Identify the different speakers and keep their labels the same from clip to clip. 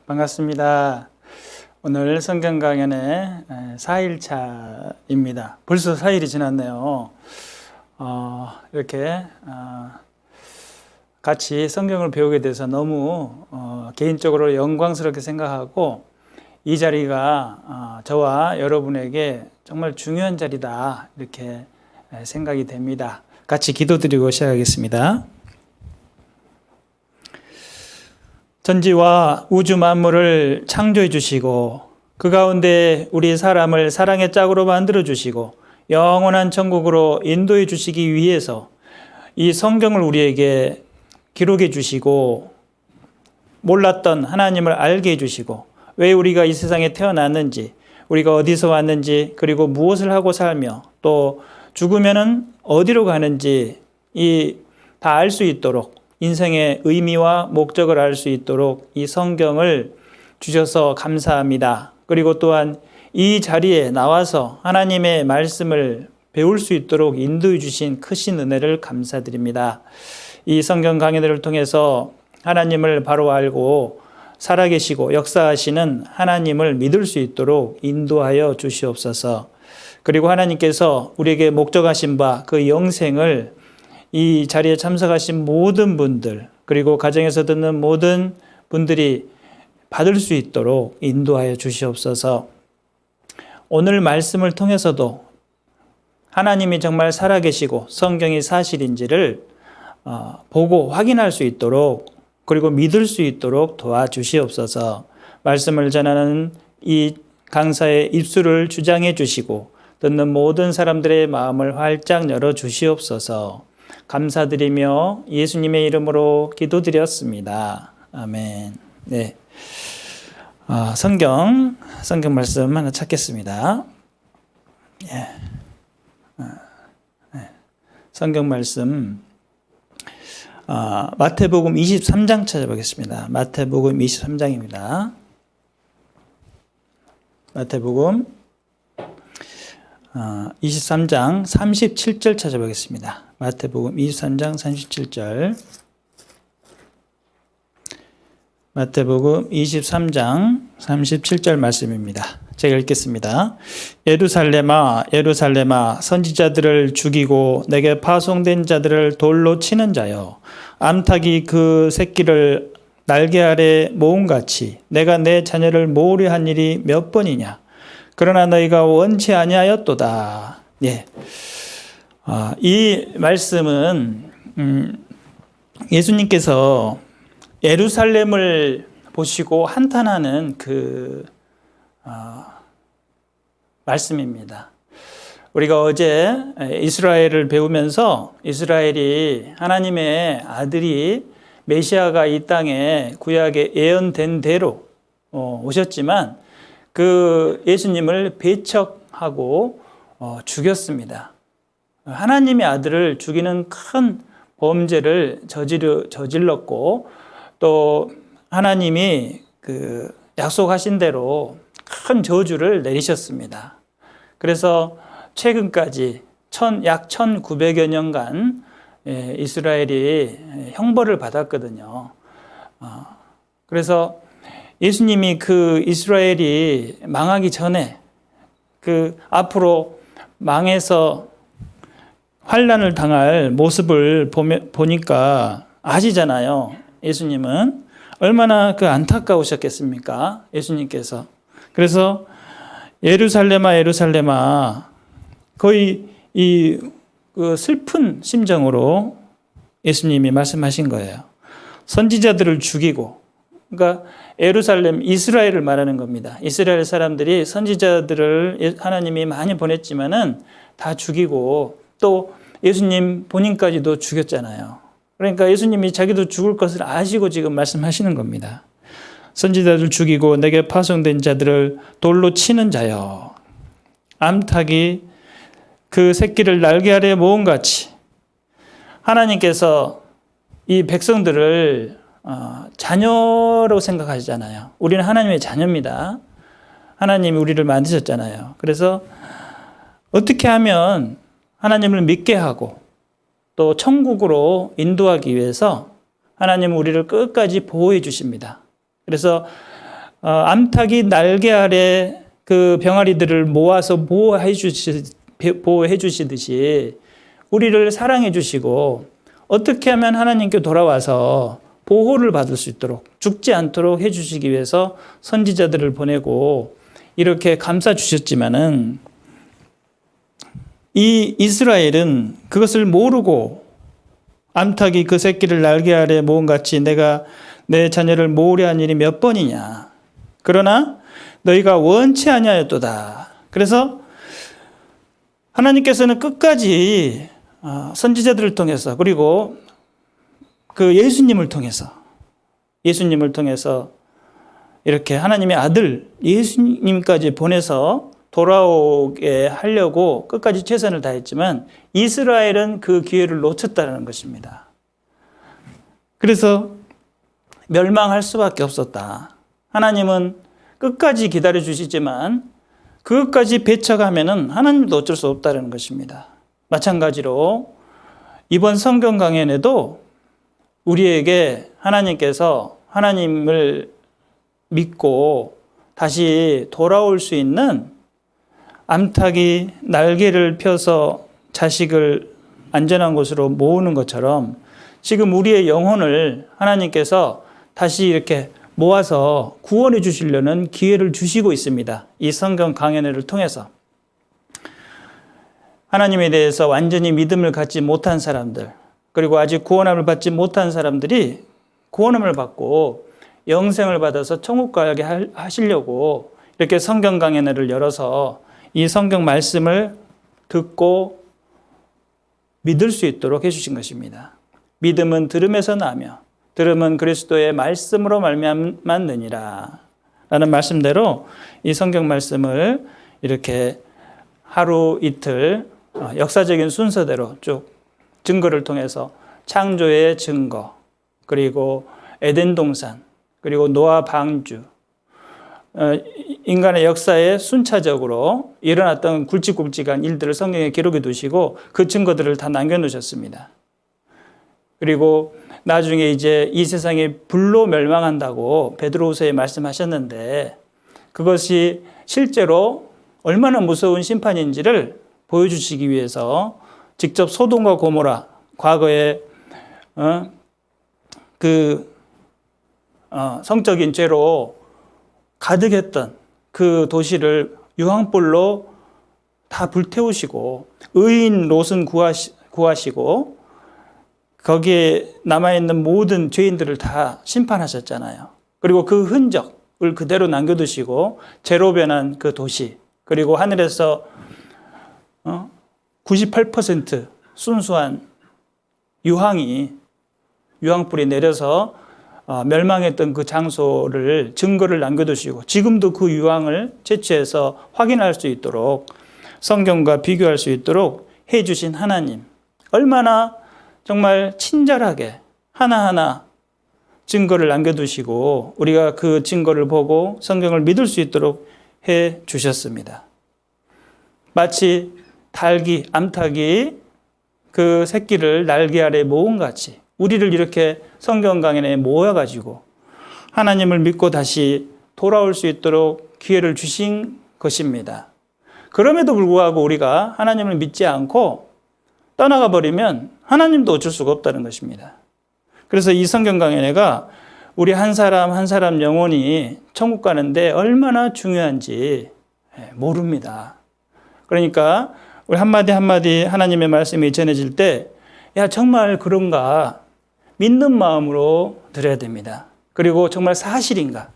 Speaker 1: 반갑습니다. 오늘 성경 강연의 4일차입니다. 벌써 4일이 지났네요. 이렇게 같이 성경을 배우게 돼서 너무 개인적으로 영광스럽게 생각하고, 이 자리가 저와 여러분에게 정말 중요한 자리다, 이렇게 생각이 됩니다. 같이 기도드리고 시작하겠습니다. 천지와 우주 만물을 창조해 주시고, 그 가운데 우리 사람을 사랑의 짝으로 만들어 주시고 영원한 천국으로 인도해 주시기 위해서 이 성경을 우리에게 기록해 주시고, 몰랐던 하나님을 알게 해 주시고, 왜 우리가 이 세상에 태어났는지, 우리가 어디서 왔는지, 그리고 무엇을 하고 살며 또 죽으면은 어디로 가는지 다 알 수 있도록, 인생의 의미와 목적을 알 수 있도록 이 성경을 주셔서 감사합니다. 그리고 또한 이 자리에 나와서 하나님의 말씀을 배울 수 있도록 인도해 주신 크신 은혜를 감사드립니다. 이 성경 강의들을 통해서 하나님을 바로 알고 살아계시고 역사하시는 하나님을 믿을 수 있도록 인도하여 주시옵소서. 그리고 하나님께서 우리에게 목적하신 바 그 영생을 이 자리에 참석하신 모든 분들, 그리고 가정에서 듣는 모든 분들이 받을 수 있도록 인도하여 주시옵소서. 오늘 말씀을 통해서도 하나님이 정말 살아계시고 성경이 사실인지를 보고 확인할 수 있도록, 그리고 믿을 수 있도록 도와주시옵소서. 말씀을 전하는 이 강사의 입술을 주장해 주시고 듣는 모든 사람들의 마음을 활짝 열어 주시옵소서. 감사드리며 예수님의 이름으로 기도드렸습니다. 아멘. 네. 성경 말씀 하나 찾겠습니다. 예. 성경 말씀, 마태복음 23장 찾아보겠습니다. 마태복음 23장입니다. 마태복음 23장 37절 찾아보겠습니다. 마태복음 23장 37절. 마태복음 23장 37절 말씀입니다. 제가 읽겠습니다. 예루살렘아, 예루살렘아, 선지자들을 죽이고 내게 파송된 자들을 돌로 치는 자여, 암탉이 그 새끼를 날개 아래 모음같이 내가 내 자녀를 모으려 한 일이 몇 번이냐. 그러나 너희가 원치 아니하였도다. 예. 이 말씀은 예수님께서 예루살렘을 보시고 한탄하는 말씀입니다. 우리가 어제 이스라엘을 배우면서 이스라엘이 하나님의 아들이 메시아가 이 땅에 구약에 예언된 대로 오셨지만 그 예수님을 배척하고 죽였습니다. 하나님의 아들을 죽이는 큰 범죄를 저질렀고, 또 하나님이 약속하신 대로 큰 저주를 내리셨습니다. 그래서 최근까지 약 1900여 년간 이스라엘이 형벌을 받았거든요. 그래서 예수님이 이스라엘이 망하기 전에 앞으로 망해서 환난을 당할 모습을 보니까 아시잖아요. 예수님은 얼마나 안타까우셨겠습니까? 예수님께서. 그래서 예루살렘아, 예루살렘아, 거의 슬픈 심정으로 예수님이 말씀하신 거예요. 선지자들을 죽이고, 그러니까 예루살렘, 이스라엘을 말하는 겁니다. 이스라엘 사람들이 선지자들을 하나님이 많이 보냈지만은 다 죽이고, 또 예수님 본인까지도 죽였잖아요. 그러니까 예수님이 자기도 죽을 것을 아시고 지금 말씀하시는 겁니다. 선지자들 죽이고 내게 파송된 자들을 돌로 치는 자여, 암탉이 그 새끼를 날개 아래 모음같이. 하나님께서 이 백성들을 자녀로 생각하시잖아요. 우리는 하나님의 자녀입니다. 하나님이 우리를 만드셨잖아요. 그래서 어떻게 하면 하나님을 믿게 하고 또 천국으로 인도하기 위해서 하나님은 우리를 끝까지 보호해 주십니다. 그래서 암탉이 날개 아래 그 병아리들을 모아서 보호해 주시듯이 우리를 사랑해 주시고 어떻게 하면 하나님께 돌아와서 보호를 받을 수 있도록 죽지 않도록 해 주시기 위해서 선지자들을 보내고 이렇게 감싸 주셨지만은 이 이스라엘은 그것을 모르고 암탉이 그 새끼를 날개 아래 모은 같이 내가 내 자녀를 모으려 한 일이 몇 번이냐. 그러나 너희가 원치 아니하였도다. 그래서 하나님께서는 끝까지 선지자들을 통해서 그리고 그 예수님을 통해서 이렇게 하나님의 아들 예수님까지 보내서 돌아오게 하려고 끝까지 최선을 다했지만 이스라엘은 그 기회를 놓쳤다는 것입니다. 그래서 멸망할 수밖에 없었다. 하나님은 끝까지 기다려 주시지만 그것까지 배척하면은 하나님도 어쩔 수 없다는 것입니다. 마찬가지로 이번 성경 강연에도 우리에게 하나님께서 하나님을 믿고 다시 돌아올 수 있는 암탉이 날개를 펴서 자식을 안전한 곳으로 모으는 것처럼 지금 우리의 영혼을 하나님께서 다시 이렇게 모아서 구원해 주시려는 기회를 주시고 있습니다. 이 성경 강연회를 통해서. 하나님에 대해서 완전히 믿음을 갖지 못한 사람들, 그리고 아직 구원함을 받지 못한 사람들이 구원함을 받고 영생을 받아서 천국 가게 하시려고 이렇게 성경 강연회를 열어서 이 성경 말씀을 듣고 믿을 수 있도록 해주신 것입니다. 믿음은 들음에서 나며 들음은 그리스도의 말씀으로 말미암느니라 라는 말씀대로 이 성경 말씀을 이렇게 하루 이틀 역사적인 순서대로 쭉 증거를 통해서 창조의 증거, 그리고 에덴 동산, 그리고 노아 방주, 인간의 역사에 순차적으로 일어났던 굵직굵직한 일들을 성경에 기록해 두시고 그 증거들을 다 남겨놓으셨습니다. 그리고 나중에 이제 이 세상이 불로 멸망한다고 베드로후서에 말씀하셨는데 그것이 실제로 얼마나 무서운 심판인지를 보여주시기 위해서 직접 소돔과 고모라 과거에 성적인 죄로 가득했던 그 도시를 유황불로 다 불태우시고 의인 롯은 구하시고 거기에 남아있는 모든 죄인들을 다 심판하셨잖아요. 그리고 그 흔적을 그대로 남겨두시고 죄로 변한 그 도시, 그리고 하늘에서 98% 순수한 유황불이 내려서 멸망했던 그 장소를 증거를 남겨두시고 지금도 그 유황을 채취해서 확인할 수 있도록 성경과 비교할 수 있도록 해주신 하나님, 얼마나 정말 친절하게 하나하나 증거를 남겨두시고 우리가 그 증거를 보고 성경을 믿을 수 있도록 해 주셨습니다. 마치 암탉이 그 새끼를 날개 아래 모은 같이 우리를 이렇게 성경 강연에 모여가지고 하나님을 믿고 다시 돌아올 수 있도록 기회를 주신 것입니다. 그럼에도 불구하고 우리가 하나님을 믿지 않고 떠나가 버리면 하나님도 어쩔 수가 없다는 것입니다. 그래서 이 성경 강연회가 우리 한 사람 한 사람 영혼이 천국 가는데 얼마나 중요한지 모릅니다. 그러니까 우리 한마디 한마디 하나님의 말씀이 전해질 때 야, 정말 그런가 믿는 마음으로 들어야 됩니다. 그리고 정말 사실인가.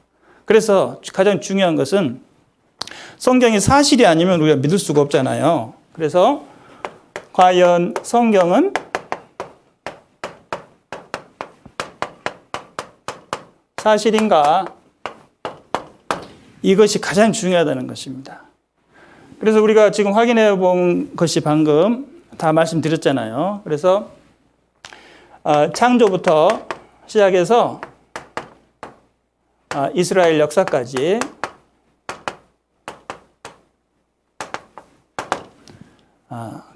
Speaker 1: 그래서 가장 중요한 것은 성경이 사실이 아니면 우리가 믿을 수가 없잖아요. 그래서 과연 성경은 사실인가? 이것이 가장 중요하다는 것입니다. 그래서 우리가 지금 확인해 본 것이 방금 다 말씀드렸잖아요. 그래서 창조부터 시작해서 이스라엘 역사까지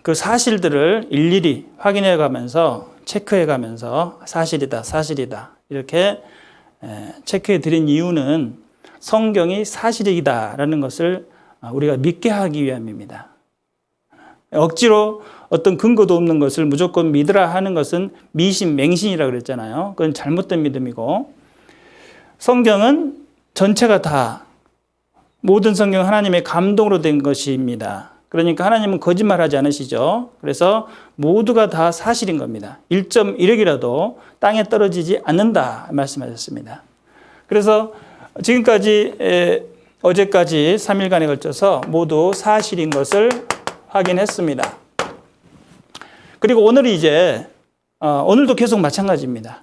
Speaker 1: 그 사실들을 일일이 확인해 가면서 체크해 가면서 사실이다 이렇게 체크해 드린 이유는 성경이 사실이다라는 것을 우리가 믿게 하기 위함입니다. 억지로 어떤 근거도 없는 것을 무조건 믿으라 하는 것은 미신, 맹신이라고 그랬잖아요. 그건 잘못된 믿음이고, 성경은 전체가 다, 모든 성경 하나님의 감동으로 된 것입니다. 그러니까 하나님은 거짓말하지 않으시죠. 그래서 모두가 다 사실인 겁니다. 1.1억이라도 땅에 떨어지지 않는다 말씀하셨습니다. 그래서 지금까지 어제까지 3일간에 걸쳐서 모두 사실인 것을 확인했습니다. 그리고 오늘이 이제 오늘도 계속 마찬가지입니다.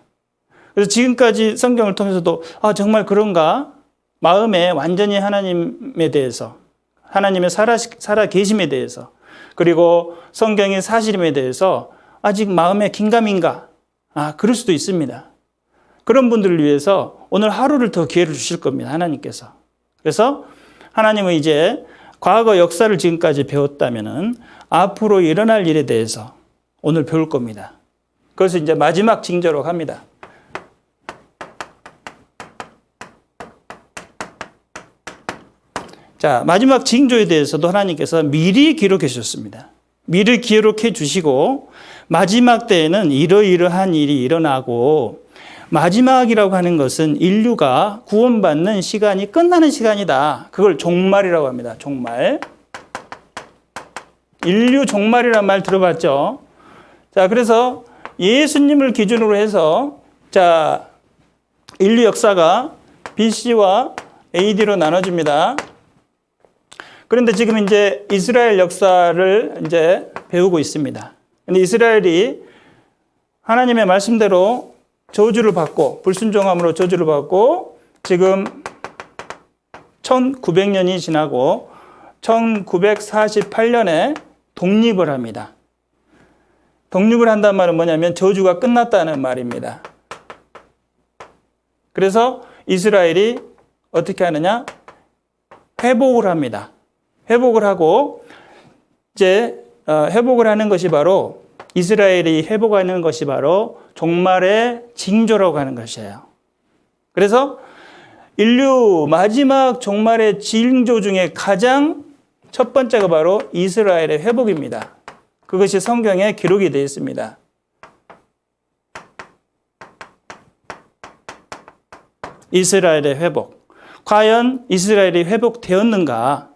Speaker 1: 그래서 지금까지 성경을 통해서도 정말 그런가? 마음에 완전히 하나님에 대해서, 하나님의 살아 계심에 대해서, 그리고 성경의 사실임에 대해서 아직 마음에 긴가민가? 그럴 수도 있습니다. 그런 분들을 위해서 오늘 하루를 더 기회를 주실 겁니다. 하나님께서. 그래서 하나님은 이제 과거 역사를 지금까지 배웠다면은 앞으로 일어날 일에 대해서 오늘 배울 겁니다. 그래서 이제 마지막 징조로 갑니다. 자, 마지막 징조에 대해서도 하나님께서 미리 기록해 주셨습니다. 미리 기록해 주시고 마지막 때에는 이러이러한 일이 일어나고, 마지막이라고 하는 것은 인류가 구원받는 시간이 끝나는 시간이다. 그걸 종말이라고 합니다. 종말. 인류 종말이라는 말 들어봤죠? 자, 그래서 예수님을 기준으로 해서 인류 역사가 BC와 AD로 나눠집니다. 그런데 지금 이제 이스라엘 역사를 이제 배우고 있습니다. 근데 이스라엘이 하나님의 말씀대로 저주를 받고, 불순종함으로 저주를 받고, 지금 1900년이 지나고 1948년에 독립을 합니다. 독립을 한다는 말은 뭐냐면 저주가 끝났다는 말입니다. 그래서 이스라엘이 어떻게 하느냐? 회복을 합니다. 회복을 하고, 이제 회복을 하는 것이 바로, 이스라엘이 회복하는 것이 바로 종말의 징조라고 하는 것이에요. 그래서 인류 마지막 종말의 징조 중에 가장 첫 번째가 바로 이스라엘의 회복입니다. 그것이 성경에 기록이 되어 있습니다. 이스라엘의 회복. 과연 이스라엘이 회복되었는가?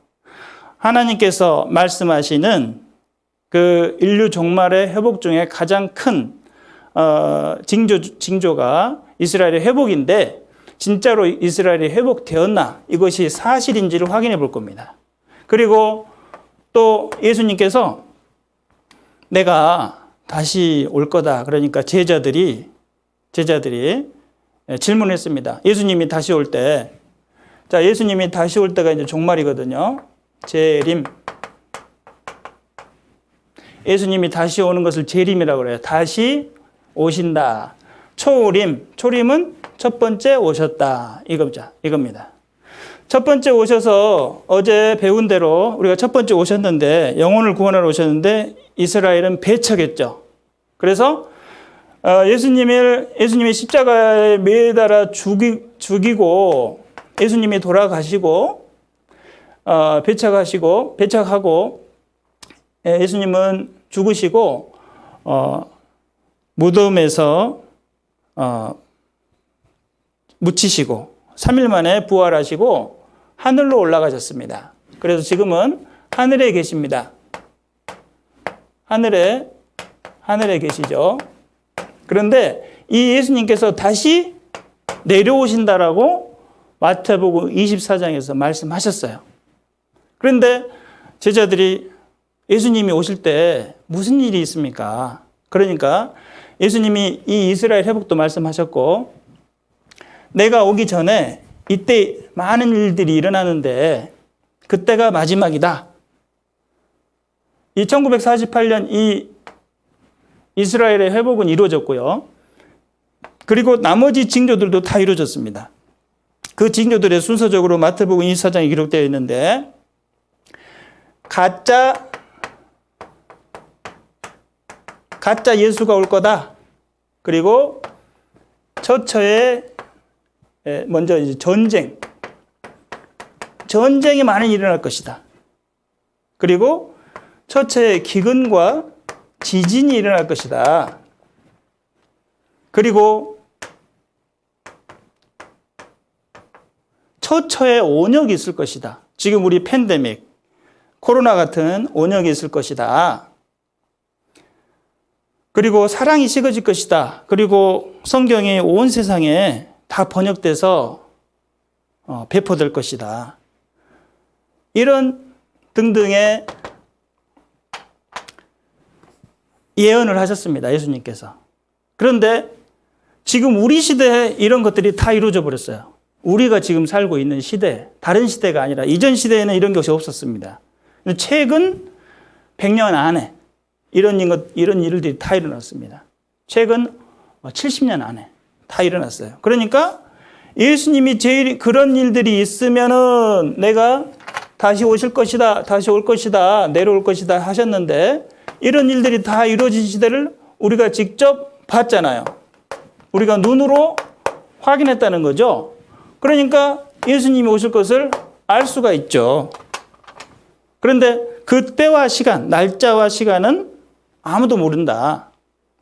Speaker 1: 하나님께서 말씀하시는 그 인류 종말의 회복 중에 가장 큰 징조가 이스라엘의 회복인데, 진짜로 이스라엘이 회복되었나? 이것이 사실인지를 확인해 볼 겁니다. 그리고 또 예수님께서 내가 다시 올 거다. 그러니까 제자들이 질문했습니다. 예수님이 다시 올 때, 예수님이 다시 올 때가 이제 종말이거든요. 재림. 예수님이 다시 오는 것을 재림이라고 그래요. 다시 오신다. 초림은 첫 번째 오셨다. 이겁니다. 첫 번째 오셔서 어제 배운 대로 우리가 첫 번째 오셨는데, 영혼을 구원하러 오셨는데 이스라엘은 배척했죠. 그래서 예수님이 십자가에 매달아 죽이고 예수님이 돌아가시고 배척하고 예수님은 죽으시고 무덤에서 묻히시고 3일 만에 부활하시고 하늘로 올라가셨습니다. 그래서 지금은 하늘에 계십니다. 하늘에 계시죠. 그런데 이 예수님께서 다시 내려오신다라고 마태복음 24장에서 말씀하셨어요. 그런데 제자들이 예수님이 오실 때 무슨 일이 있습니까? 그러니까 예수님이 이 이스라엘 회복도 말씀하셨고, 내가 오기 전에 이때 많은 일들이 일어나는데 그때가 마지막이다. 이 1948년 이 이스라엘의 회복은 이루어졌고요. 그리고 나머지 징조들도 다 이루어졌습니다. 그 징조들의 순서적으로 마태복음 24장에 기록되어 있는데, 가짜 예수가 올 거다. 그리고 처처에 먼저 이제 전쟁이 많이 일어날 것이다. 그리고 처처에 기근과 지진이 일어날 것이다. 그리고 처처에 온역이 있을 것이다. 지금 우리 팬데믹, 코로나 같은 온역이 있을 것이다. 그리고 사랑이 식어질 것이다. 그리고 성경이 온 세상에 다 번역돼서 배포될 것이다. 이런 등등의 예언을 하셨습니다. 예수님께서. 그런데 지금 우리 시대에 이런 것들이 다 이루어져 버렸어요. 우리가 지금 살고 있는 시대, 다른 시대가 아니라 이전 시대에는 이런 것이 없었습니다. 최근 100년 안에 이런 일들이 다 일어났습니다. 최근 70년 안에 다 일어났어요. 그러니까 예수님이 그런 일들이 있으면은 내가 다시 오실 것이다, 다시 올 것이다, 내려올 것이다 하셨는데 이런 일들이 다 이루어진 시대를 우리가 직접 봤잖아요. 우리가 눈으로 확인했다는 거죠. 그러니까 예수님이 오실 것을 알 수가 있죠. 그런데 그 때와 시간, 날짜와 시간은 아무도 모른다.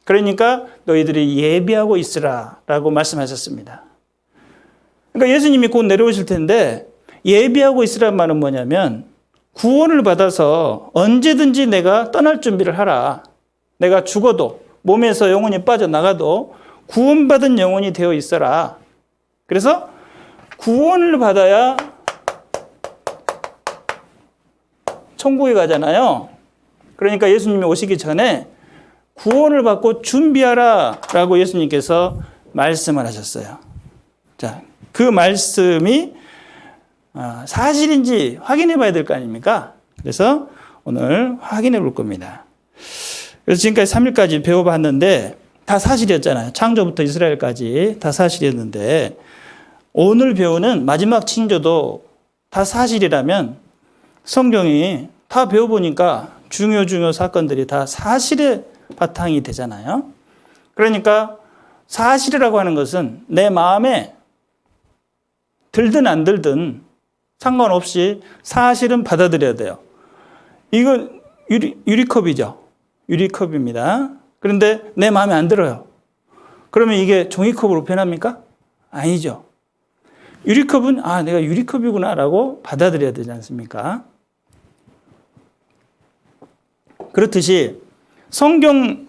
Speaker 1: 그러니까 너희들이 예비하고 있으라 라고 말씀하셨습니다. 그러니까 예수님이 곧 내려오실 텐데 예비하고 있으란 말은 뭐냐면 구원을 받아서 언제든지 내가 떠날 준비를 하라. 내가 죽어도 몸에서 영혼이 빠져나가도 구원받은 영혼이 되어 있어라. 그래서 구원을 받아야 천국에 가잖아요. 그러니까 예수님이 오시기 전에 구원을 받고 준비하라 라고 예수님께서 말씀을 하셨어요. 자, 그 말씀이 사실인지 확인해 봐야 될 거 아닙니까? 그래서 오늘 확인해 볼 겁니다. 그래서 지금까지 3일까지 배워봤는데 다 사실이었잖아요. 창조부터 이스라엘까지 다 사실이었는데 오늘 배우는 마지막 징조도 다 사실이라면 성경이 다 배워보니까 중요 사건들이 다 사실의 바탕이 되잖아요. 그러니까 사실이라고 하는 것은 내 마음에 들든 안 들든 상관없이 사실은 받아들여야 돼요. 이건 유리컵이죠. 유리컵입니다. 그런데 내 마음에 안 들어요. 그러면 이게 종이컵으로 변합니까? 아니죠. 유리컵은 내가 유리컵이구나 라고 받아들여야 되지 않습니까? 그렇듯이 성경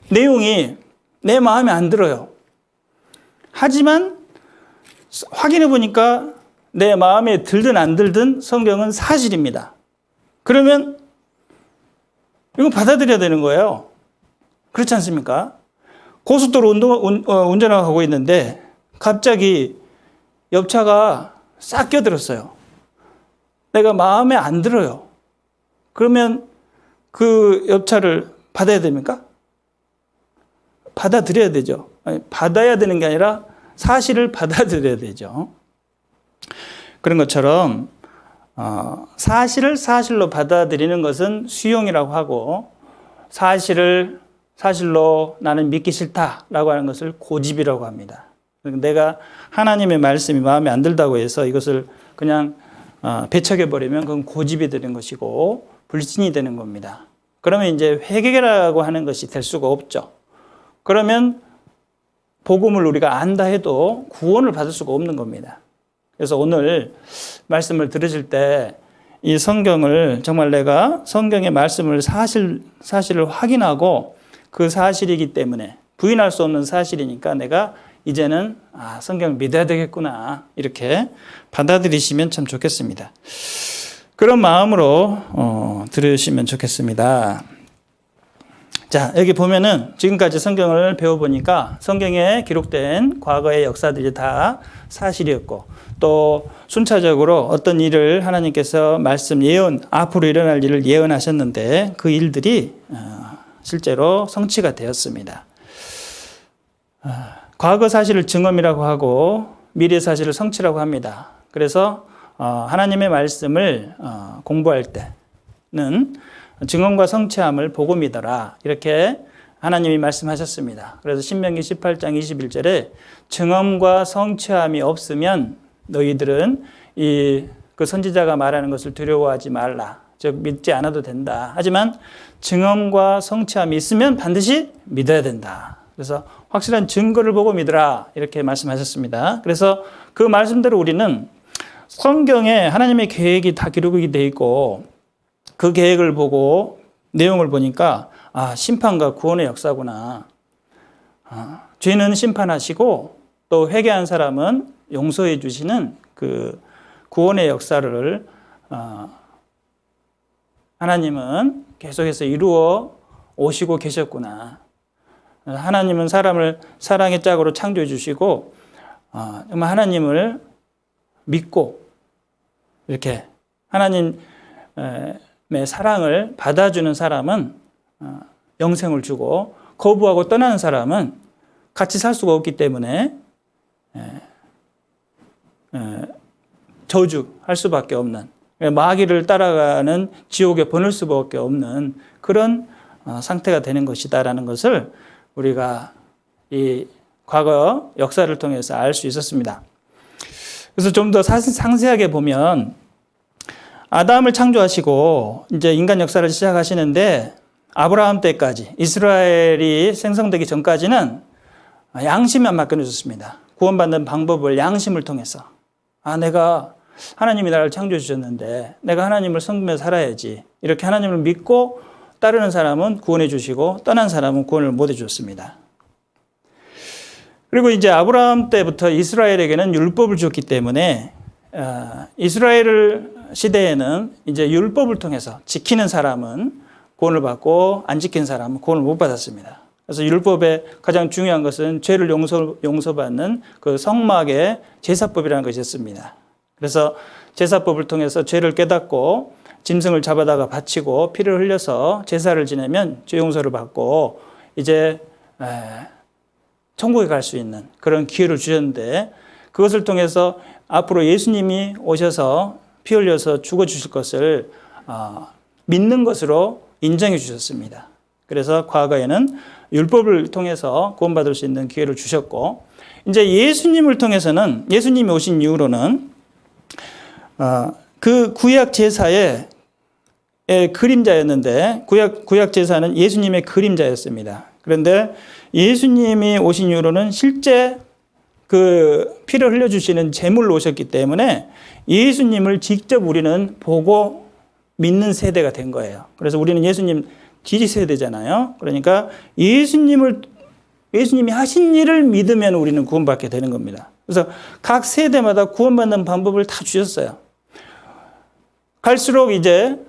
Speaker 1: 내용이 내 마음에 안 들어요. 하지만 확인해 보니까 내 마음에 들든 안 들든 성경은 사실입니다. 그러면 이거 받아들여야 되는 거예요. 그렇지 않습니까? 고속도로 운전을 하고 있는데 갑자기 옆차가 싹 껴들었어요. 내가 마음에 안 들어요. 그러면 그 옆차를 받아야 됩니까? 받아들여야 되죠. 받아야 되는 게 아니라 사실을 받아들여야 되죠. 그런 것처럼 사실을 사실로 받아들이는 것은 수용이라고 하고 사실로 나는 믿기 싫다라고 하는 것을 고집이라고 합니다. 내가 하나님의 말씀이 마음에 안 들다고 해서 이것을 그냥 배척해버리면 그건 고집이 되는 것이고 불신이 되는 겁니다. 그러면 이제 회개라고 하는 것이 될 수가 없죠. 그러면 복음을 우리가 안다 해도 구원을 받을 수가 없는 겁니다. 그래서 오늘 말씀을 들으실 때 이 성경을 정말 내가 성경의 말씀을 사실을 확인하고 그 사실이기 때문에 부인할 수 없는 사실이니까 내가 이제는 성경을 믿어야 되겠구나 이렇게 받아들이시면 참 좋겠습니다. 그런 마음으로 들으시면 좋겠습니다. 자, 여기 보면은 지금까지 성경을 배워보니까 성경에 기록된 과거의 역사들이 다 사실이었고 또 순차적으로 어떤 일을 하나님께서 앞으로 일어날 일을 예언하셨는데 그 일들이 실제로 성취가 되었습니다. 과거 사실을 증언이라고 하고 미래 사실을 성취라고 합니다. 그래서 하나님의 말씀을 공부할 때는 증언과 성취함을 복음이더라 이렇게 하나님이 말씀하셨습니다. 그래서 신명기 18장 21절에 증언과 성취함이 없으면 너희들은 그 선지자가 말하는 것을 두려워하지 말라. 즉 믿지 않아도 된다. 하지만 증언과 성취함이 있으면 반드시 믿어야 된다. 그래서 확실한 증거를 보고 믿으라 이렇게 말씀하셨습니다. 그래서 그 말씀대로 우리는 성경에 하나님의 계획이 다 기록이 되어 있고 그 계획을 보고 내용을 보니까 심판과 구원의 역사구나. 죄는 심판하시고 또 회개한 사람은 용서해 주시는 그 구원의 역사를 하나님은 계속해서 이루어 오시고 계셨구나. 하나님은 사람을 사랑의 짝으로 창조해 주시고 정말 하나님을 믿고 이렇게 하나님의 사랑을 받아주는 사람은 영생을 주고 거부하고 떠나는 사람은 같이 살 수가 없기 때문에 저주할 수밖에 없는, 마귀를 따라가는 지옥에 보낼 수밖에 없는 그런 상태가 되는 것이다라는 것을 우리가 이 과거 역사를 통해서 알 수 있었습니다. 그래서 좀 더 상세하게 보면 아담을 창조하시고 이제 인간 역사를 시작하시는데 아브라함 때까지 이스라엘이 생성되기 전까지는 양심만 맡겨주셨습니다. 구원받는 방법을 양심을 통해서 내가 하나님이 나를 창조해 주셨는데 내가 하나님을 섬기며 살아야지 이렇게 하나님을 믿고 따르는 사람은 구원해 주시고 떠난 사람은 구원을 못 해주셨습니다. 그리고 이제 아브라함 때부터 이스라엘에게는 율법을 주었기 때문에 이스라엘 시대에는 이제 율법을 통해서 지키는 사람은 구원을 받고 안 지킨 사람은 구원을 못 받았습니다. 그래서 율법의 가장 중요한 것은 죄를 용서받는 그 성막의 제사법이라는 것이었습니다. 그래서 제사법을 통해서 죄를 깨닫고 짐승을 잡아다가 바치고 피를 흘려서 제사를 지내면 죄 용서를 받고 이제 천국에 갈 수 있는 그런 기회를 주셨는데 그것을 통해서 앞으로 예수님이 오셔서 피 흘려서 죽어주실 것을 믿는 것으로 인정해 주셨습니다. 그래서 과거에는 율법을 통해서 구원받을 수 있는 기회를 주셨고 이제 예수님을 통해서는 예수님이 오신 이후로는 그 구약 제사의 그림자였는데 구약 제사는 예수님의 그림자였습니다. 그런데 예수님이 오신 이후로는 실제 그 피를 흘려주시는 제물로 오셨기 때문에 예수님을 직접 우리는 보고 믿는 세대가 된 거예요. 그래서 우리는 예수님 뒤지 세대잖아요. 그러니까 예수님이 하신 일을 믿으면 우리는 구원받게 되는 겁니다. 그래서 각 세대마다 구원받는 방법을 다 주셨어요. 갈수록 이제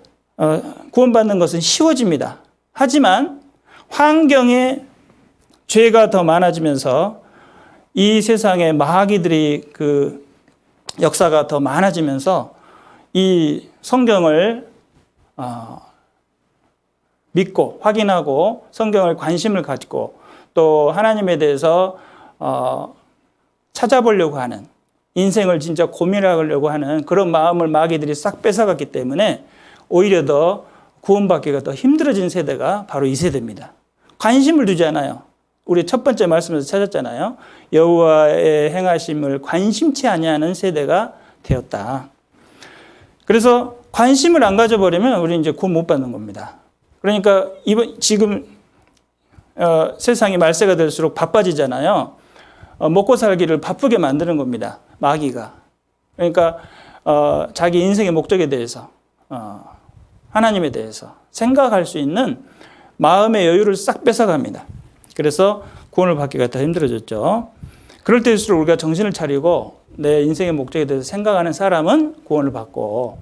Speaker 1: 구원받는 것은 쉬워집니다. 하지만 환경에 죄가 더 많아지면서 이 세상에 마귀들이 그 역사가 더 많아지면서 이 성경을 믿고 확인하고 성경을 관심을 갖고 또 하나님에 대해서 찾아보려고 하는 인생을 진짜 고민하려고 하는 그런 마음을 마귀들이 싹 뺏어갔기 때문에 오히려 더 구원받기가 더 힘들어진 세대가 바로 이 세대입니다. 관심을 두지 않아요. 우리 첫 번째 말씀에서 찾았잖아요. 여호와의 행하심을 관심치 아니하는 세대가 되었다. 그래서 관심을 안 가져버리면 우리 이제 구원 못 받는 겁니다. 그러니까 지금 세상이 말세가 될수록 바빠지잖아요. 먹고 살기를 바쁘게 만드는 겁니다. 마귀가. 그러니까 자기 인생의 목적에 대해서 하나님에 대해서 생각할 수 있는 마음의 여유를 싹 뺏어갑니다. 그래서 구원을 받기가 더 힘들어졌죠. 그럴 때일수록 우리가 정신을 차리고 내 인생의 목적에 대해서 생각하는 사람은 구원을 받고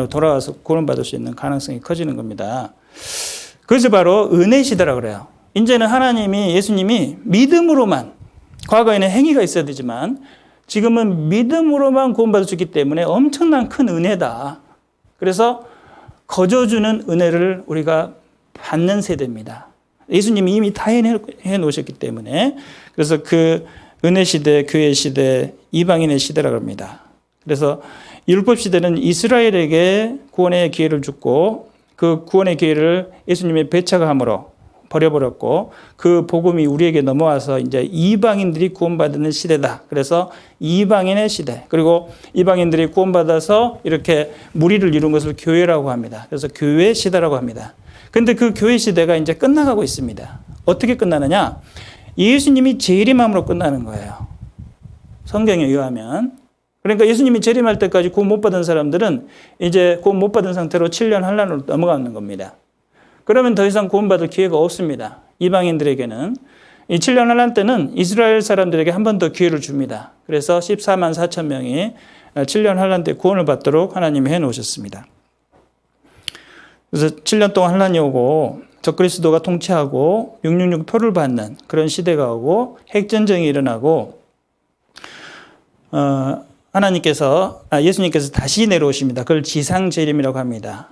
Speaker 1: 돌아와서 구원을 받을 수 있는 가능성이 커지는 겁니다. 그것이 바로 은혜 시대라고 그래요. 이제는 하나님이 예수님이 믿음으로만 과거에는 행위가 있어야 되지만 지금은 믿음으로만 구원받을 수 있기 때문에 엄청난 큰 은혜다. 그래서 거저주는 은혜를 우리가 받는 세대입니다. 예수님이 이미 다 해놓으셨기 때문에 그래서 그 은혜 시대, 교회 시대, 이방인의 시대라고 합니다. 그래서 율법 시대는 이스라엘에게 구원의 기회를 주고 그 구원의 기회를 예수님의 배차가 함으로 버려버렸고 그 복음이 우리에게 넘어와서 이제 이방인들이 구원받는 시대다. 그래서 이방인의 시대. 그리고 이방인들이 구원받아서 이렇게 무리를 이룬 것을 교회라고 합니다. 그래서 교회 시대라고 합니다. 근데 그 교회 시대가 이제 끝나가고 있습니다. 어떻게 끝나느냐? 예수님이 재림함으로 끝나는 거예요. 성경에 의하면. 그러니까 예수님이 재림할 때까지 구원 못 받은 사람들은 이제 구원 못 받은 상태로 7년 환란으로 넘어가는 겁니다. 그러면 더 이상 구원받을 기회가 없습니다. 이방인들에게는. 이 7년 환란 때는 이스라엘 사람들에게 한 번 더 기회를 줍니다. 그래서 14만 4천 명이 7년 환란 때 구원을 받도록 하나님이 해놓으셨습니다. 그래서 7년 동안 환란이 오고 적그리스도가 통치하고 666 표를 받는 그런 시대가 오고 핵전쟁이 일어나고 예수님께서 다시 내려오십니다. 그걸 지상재림이라고 합니다.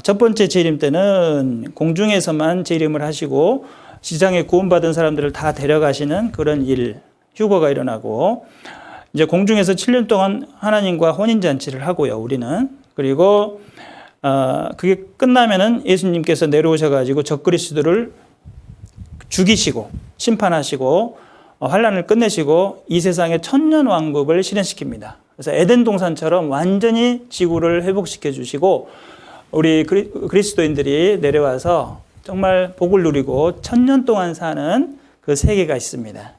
Speaker 1: 첫 번째 재림 때는 공중에서만 재림을 하시고 지상에 구원받은 사람들을 다 데려가시는 그런 휴거가 일어나고 이제 공중에서 7년 동안 하나님과 혼인잔치를 하고요, 우리는. 그리고 그게 끝나면은 예수님께서 내려오셔가지고 적그리스도를 죽이시고 심판하시고 환란을 끝내시고 이 세상의 천년 왕국을 실현시킵니다. 그래서 에덴 동산처럼 완전히 지구를 회복시켜 주시고 우리 그리스도인들이 내려와서 정말 복을 누리고 천년 동안 사는 그 세계가 있습니다.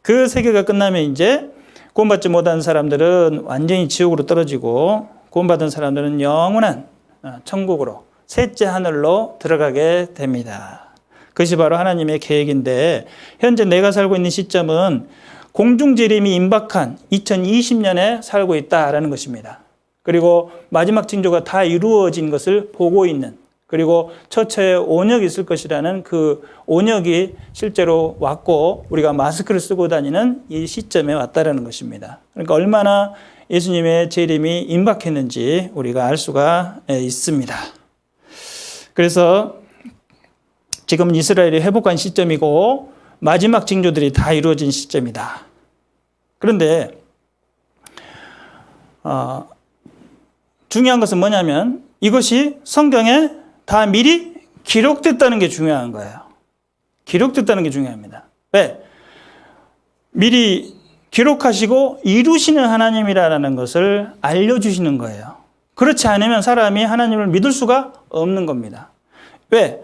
Speaker 1: 그 세계가 끝나면 이제 구원받지 못한 사람들은 완전히 지옥으로 떨어지고 구원받은 사람들은 영원한 천국으로 셋째 하늘로 들어가게 됩니다. 그것이 바로 하나님의 계획인데 현재 내가 살고 있는 시점은 공중재림이 임박한 2020년에 살고 있다라는 것입니다. 그리고 마지막 징조가 다 이루어진 것을 보고 있는 그리고 처처에 온역이 있을 것이라는 그 온역이 실제로 왔고 우리가 마스크를 쓰고 다니는 이 시점에 왔다라는 것입니다. 그러니까 얼마나 예수님의 재림이 임박했는지 우리가 알 수가 있습니다. 그래서 지금은 이스라엘이 회복한 시점이고 마지막 징조들이 다 이루어진 시점이다. 그런데 중요한 것은 뭐냐면 이것이 성경에 다 미리 기록됐다는 게 중요한 거예요. 기록됐다는 게 중요합니다. 왜? 미리 기록하시고 이루시는 하나님이라는 것을 알려주시는 거예요. 그렇지 않으면 사람이 하나님을 믿을 수가 없는 겁니다. 왜?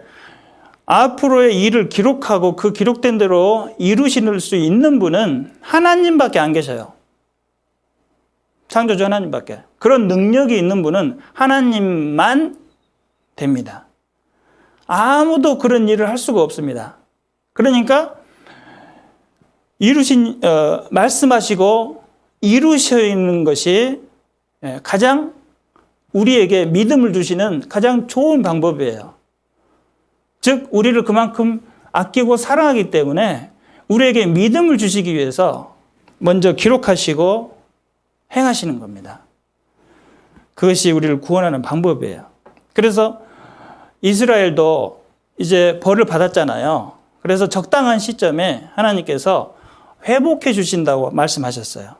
Speaker 1: 앞으로의 일을 기록하고 그 기록된 대로 이루실 수 있는 분은 하나님밖에 안 계셔요. 창조주 하나님밖에. 그런 능력이 있는 분은 하나님만 됩니다. 아무도 그런 일을 할 수가 없습니다. 그러니까 말씀하시고 이루시는 것이 가장 우리에게 믿음을 주시는 가장 좋은 방법이에요. 즉 우리를 그만큼 아끼고 사랑하기 때문에 우리에게 믿음을 주시기 위해서 먼저 기록하시고 행하시는 겁니다. 그것이 우리를 구원하는 방법이에요. 그래서 이스라엘도 이제 벌을 받았잖아요. 그래서 적당한 시점에 하나님께서 회복해 주신다고 말씀하셨어요.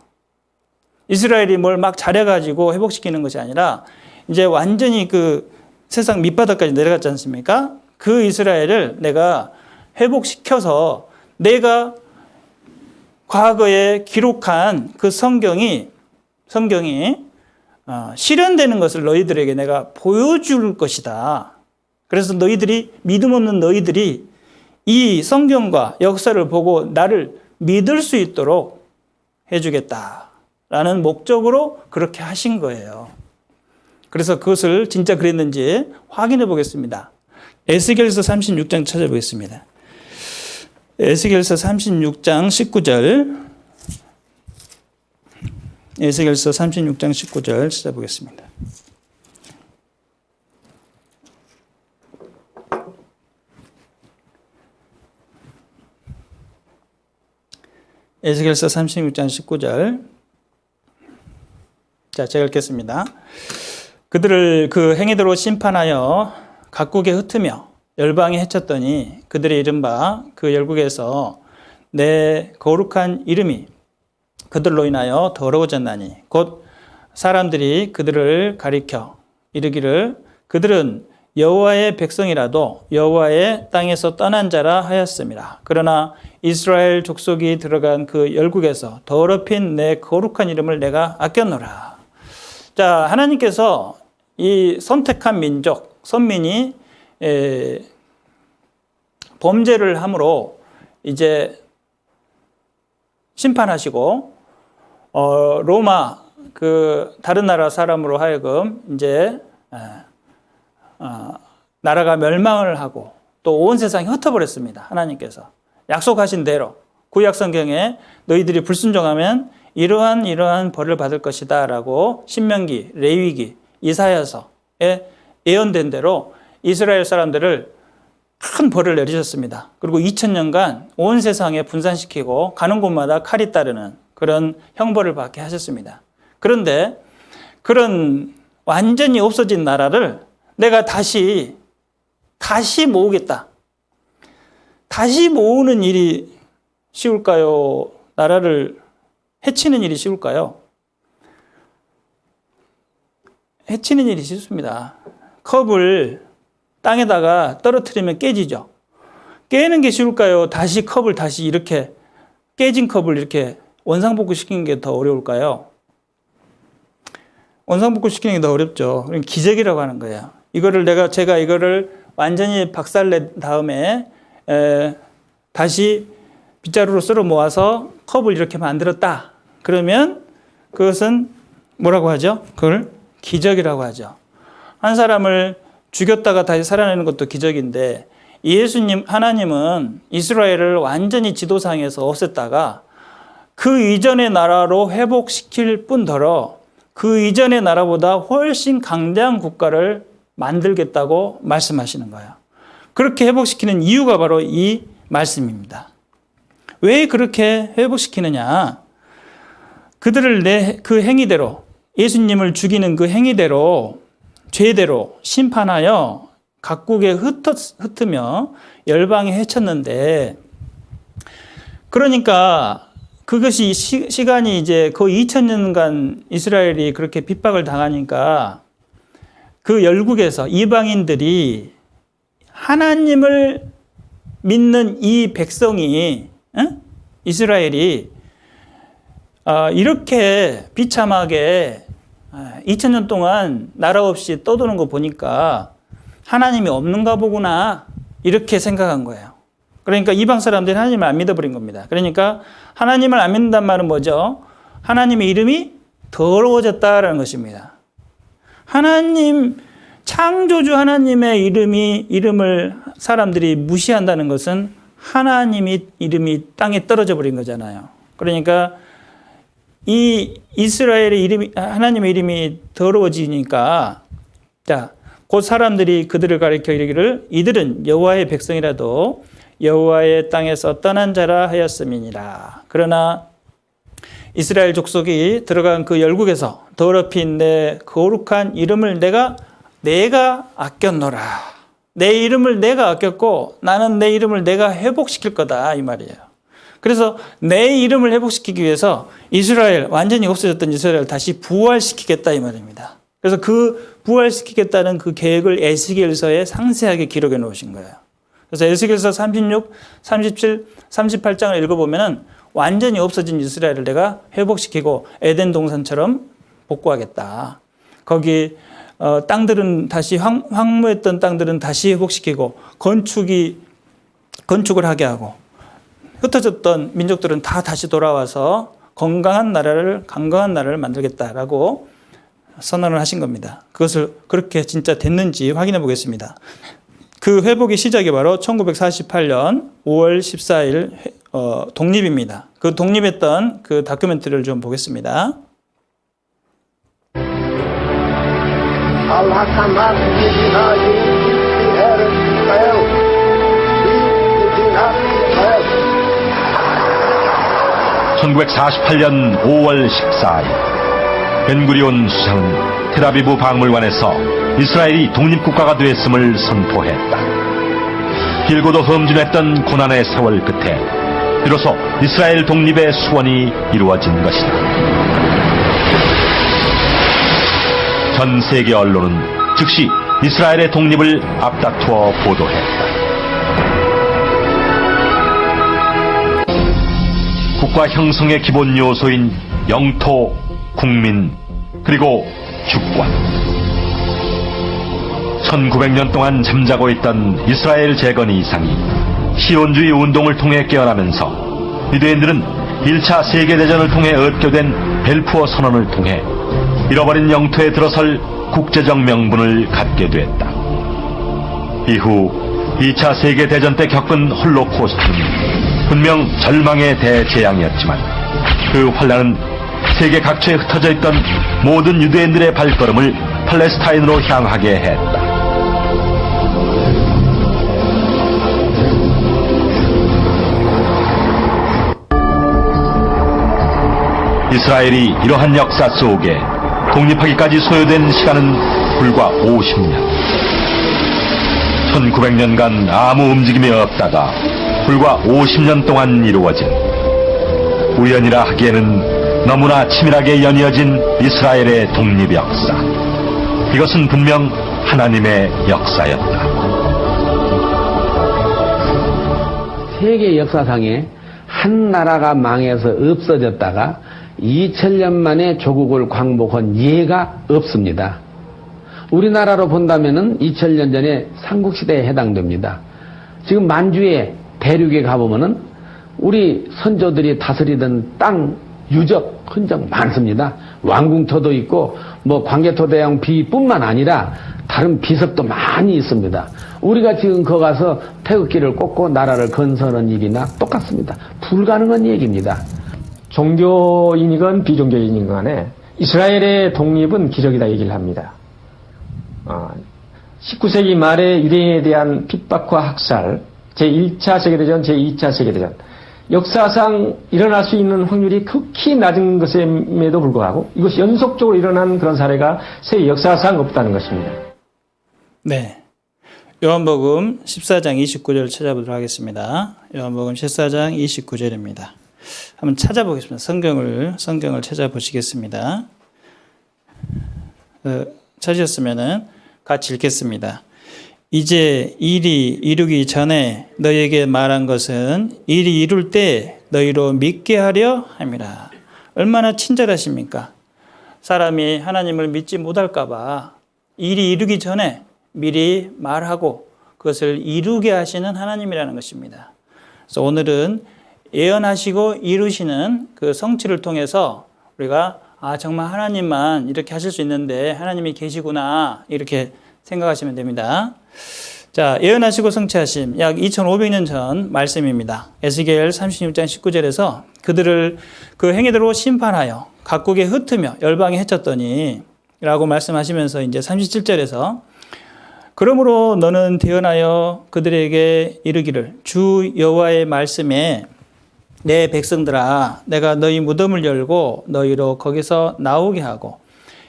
Speaker 1: 이스라엘이 뭘 막 잘해가지고 회복시키는 것이 아니라 이제 완전히 그 세상 밑바닥까지 내려갔지 않습니까? 그 이스라엘을 내가 회복시켜서 내가 과거에 기록한 그 성경이 실현되는 것을 너희들에게 내가 보여줄 것이다. 그래서 믿음 없는 너희들이 이 성경과 역사를 보고 나를 믿을 수 있도록 해주겠다라는 목적으로 그렇게 하신 거예요. 그래서 그것을 진짜 그랬는지 확인해 보겠습니다. 에스겔서 36장 찾아보겠습니다. 에스겔서 36장 19절. 에스겔서 36장 19절 찾아보겠습니다. 에스겔서 36장 19절. 자, 제가 읽겠습니다. 그들을 그 행위대로 심판하여 각국에 흩으며 열방에 해쳤더니 그들의 이른바 그 열국에서 내 거룩한 이름이 그들로 인하여 더러워졌나니 곧 사람들이 그들을 가리켜 이르기를 그들은 여호와의 백성이라도 여호와의 땅에서 떠난 자라 하였습니다. 그러나 이스라엘 족속이 들어간 그 열국에서 더럽힌 내 거룩한 이름을 내가 아꼈노라. 자, 하나님께서 이 선택한 민족, 선민이 범죄를 함으로 이제 심판하시고 로마 그 다른 나라 사람으로 하여금 이제 나라가 멸망을 하고 또 온 세상이 흩어버렸습니다. 하나님께서 약속하신 대로 구약 성경에 너희들이 불순종하면 이러한 벌을 받을 것이다 라고 신명기, 레위기, 이사야서에 예언된 대로 이스라엘 사람들을 큰 벌을 내리셨습니다. 그리고 2000년간 온 세상에 분산시키고 가는 곳마다 칼이 따르는 그런 형벌을 받게 하셨습니다. 그런데 그런 완전히 없어진 나라를 내가 다시 모으겠다. 다시 모으는 일이 쉬울까요? 나라를 해치는 일이 쉬울까요? 해치는 일이 쉽습니다. 컵을 땅에다가 떨어뜨리면 깨지죠. 깨는 게 쉬울까요? 다시 컵을 다시 이렇게 깨진 컵을 이렇게 원상복구 시키는 게 더 어려울까요? 원상복구 시키는 게 더 어렵죠. 그럼 기적이라고 하는 거예요. 제가 이거를 완전히 박살낸 다음에 다시 빗자루로 썰어 모아서 컵을 이렇게 만들었다. 그러면 그것은 뭐라고 하죠? 그걸 기적이라고 하죠. 한 사람을 죽였다가 다시 살아내는 것도 기적인데 하나님은 이스라엘을 완전히 지도상에서 없앴다가 그 이전의 나라로 회복시킬 뿐더러 그 이전의 나라보다 훨씬 강대한 국가를 만들겠다고 말씀하시는 거예요. 그렇게 회복시키는 이유가 바로 이 말씀입니다. 왜 그렇게 회복시키느냐? 그들을 그 행위대로, 예수님을 죽이는 그 행위대로, 죄대로 심판하여 각국에 흩으며 열방에 헤쳤는데, 그러니까 그것이 시간이 이제 거의 2000년간 이스라엘이 그렇게 핍박을 당하니까 그 열국에서 이방인들이 하나님을 믿는 이 백성이, 이스라엘이 이렇게 비참하게 2000년 동안 나라 없이 떠도는 거 보니까 하나님이 없는가 보구나 이렇게 생각한 거예요. 그러니까 이방 사람들이 하나님을 안 믿어버린 겁니다. 그러니까 하나님을 안 믿는다는 말은 뭐죠? 하나님의 이름이 더러워졌다라는 것입니다. 하나님, 창조주 하나님의 이름을 사람들이 무시한다는 것은 하나님의 이름이 땅에 떨어져 버린 거잖아요. 그러니까 이 이스라엘의 하나님의 이름이 더러워지니까, 자, 곧 사람들이 그들을 가리켜 이르기를 이들은 여호와의 백성이라도 여호와의 땅에서 떠난 자라 하였음이니라. 그러나 이스라엘 족속이 들어간 그 열국에서 더럽힌 내 거룩한 이름을 내가 아꼈노라. 내 이름을 내가 아꼈고 나는 내 이름을 내가 회복시킬 거다 이 말이에요. 그래서 내 이름을 회복시키기 위해서 완전히 없어졌던 이스라엘을 다시 부활시키겠다 이 말입니다. 그래서 그 부활시키겠다는 그 계획을 에스겔서에 상세하게 기록해 놓으신 거예요. 그래서 에스겔서 36, 37, 38장을 읽어보면은 완전히 없어진 이스라엘을 내가 회복시키고 에덴 동산처럼 복구하겠다. 거기 땅들은 다시 황무했던 땅들은 다시 회복시키고 건축을 하게 하고 흩어졌던 민족들은 다 다시 돌아와서 강건한 나라를 만들겠다라고 선언을 하신 겁니다. 그것을 그렇게 진짜 됐는지 확인해 보겠습니다. 그 회복의 시작이 바로 1948년 5월 14일 독립입니다. 그 독립했던 그 다큐멘터리를 좀 보겠습니다.
Speaker 2: (1948년 5월 14일) 벤구리온 수상은 텔아비브 박물관에서 이스라엘이 독립국가가 되었음을 선포했다. 길고도 험준했던 고난의 세월 끝에 비로소 이스라엘 독립의 수원이 이루어진 것이다. 전 세계 언론은 즉시 이스라엘의 독립을 앞다투어 보도했다. 국가 형성의 기본 요소인 영토, 국민, 그리고 주권. 1900년 동안 잠자고 있던 이스라엘 재건 이상이 시온주의 운동을 통해 깨어나면서 유대인들은 1차 세계대전을 통해 얻게된 벨푸어 선언을 통해 잃어버린 영토에 들어설 국제적 명분을 갖게 됐다. 이후 2차 세계대전 때 겪은 홀로코스트는 분명 절망의 대재앙이었지만 그 환란은 세계 각처에 흩어져 있던 모든 유대인들의 발걸음을 팔레스타인으로 향하게 했다. 이스라엘이 이러한 역사 속에 독립하기까지 소요된 시간은 불과 50년. 1900년간 아무 움직임이 없다가 불과 50년 동안 이루어진, 우연이라 하기에는 너무나 치밀하게 연이어진 이스라엘의 독립 역사. 이것은 분명 하나님의 역사였다.
Speaker 3: 세계 역사상에 한 나라가 망해서 없어졌다가 2000년 만에 조국을 광복한 예가 없습니다. 우리나라로 본다면은 2000년 전에 삼국시대에 해당됩니다. 지금 만주의 대륙에 가보면은 우리 선조들이 다스리던 땅 유적, 흔적 많습니다. 왕궁터도 있고 뭐 광개토대왕 비뿐만 아니라 다른 비석도 많이 있습니다. 우리가 지금 거기 가서 태극기를 꽂고 나라를 건설하는 일이나 똑같습니다. 불가능한 얘기입니다.
Speaker 4: 종교인이건 비종교인이건 간에 이스라엘의 독립은 기적이다 얘기를 합니다. 19세기 말에 유대인에 대한 핍박과 학살, 제1차 세계대전, 제2차 세계대전, 역사상 일어날 수 있는 확률이 극히 낮은 것임에도 불구하고 이것이 연속적으로 일어난 그런 사례가 세계 역사상 없다는 것입니다.
Speaker 1: 네. 요한복음 14장 29절을 찾아보도록 하겠습니다. 요한복음 14장 29절입니다. 한번 찾아보겠습니다. 성경을 찾아보시겠습니다. 찾으셨으면은 같이 읽겠습니다. 이제 일이 이루기 전에 너희에게 말한 것은 일이 이룰 때 너희로 믿게 하려 함이라. 얼마나 친절하십니까? 사람이 하나님을 믿지 못할까 봐 일이 이루기 전에 미리 말하고 그것을 이루게 하시는 하나님이라는 것입니다. 그래서 오늘은 예언하시고 이루시는 그 성취를 통해서 우리가 정말 하나님만 이렇게 하실 수 있는데 하나님이 계시구나 이렇게 생각하시면 됩니다. 자, 예언하시고 성취하심 약 2500년 전 말씀입니다. 에스겔 36장 19절에서 그들을 그 행위대로 심판하여 각국에 흩으며 열방에 해쳤더니 라고 말씀하시면서 이제 37절에서 그러므로 너는 대언하여 그들에게 이르기를 주 여호와의 말씀에 내 백성들아 내가 너희 무덤을 열고 너희로 거기서 나오게 하고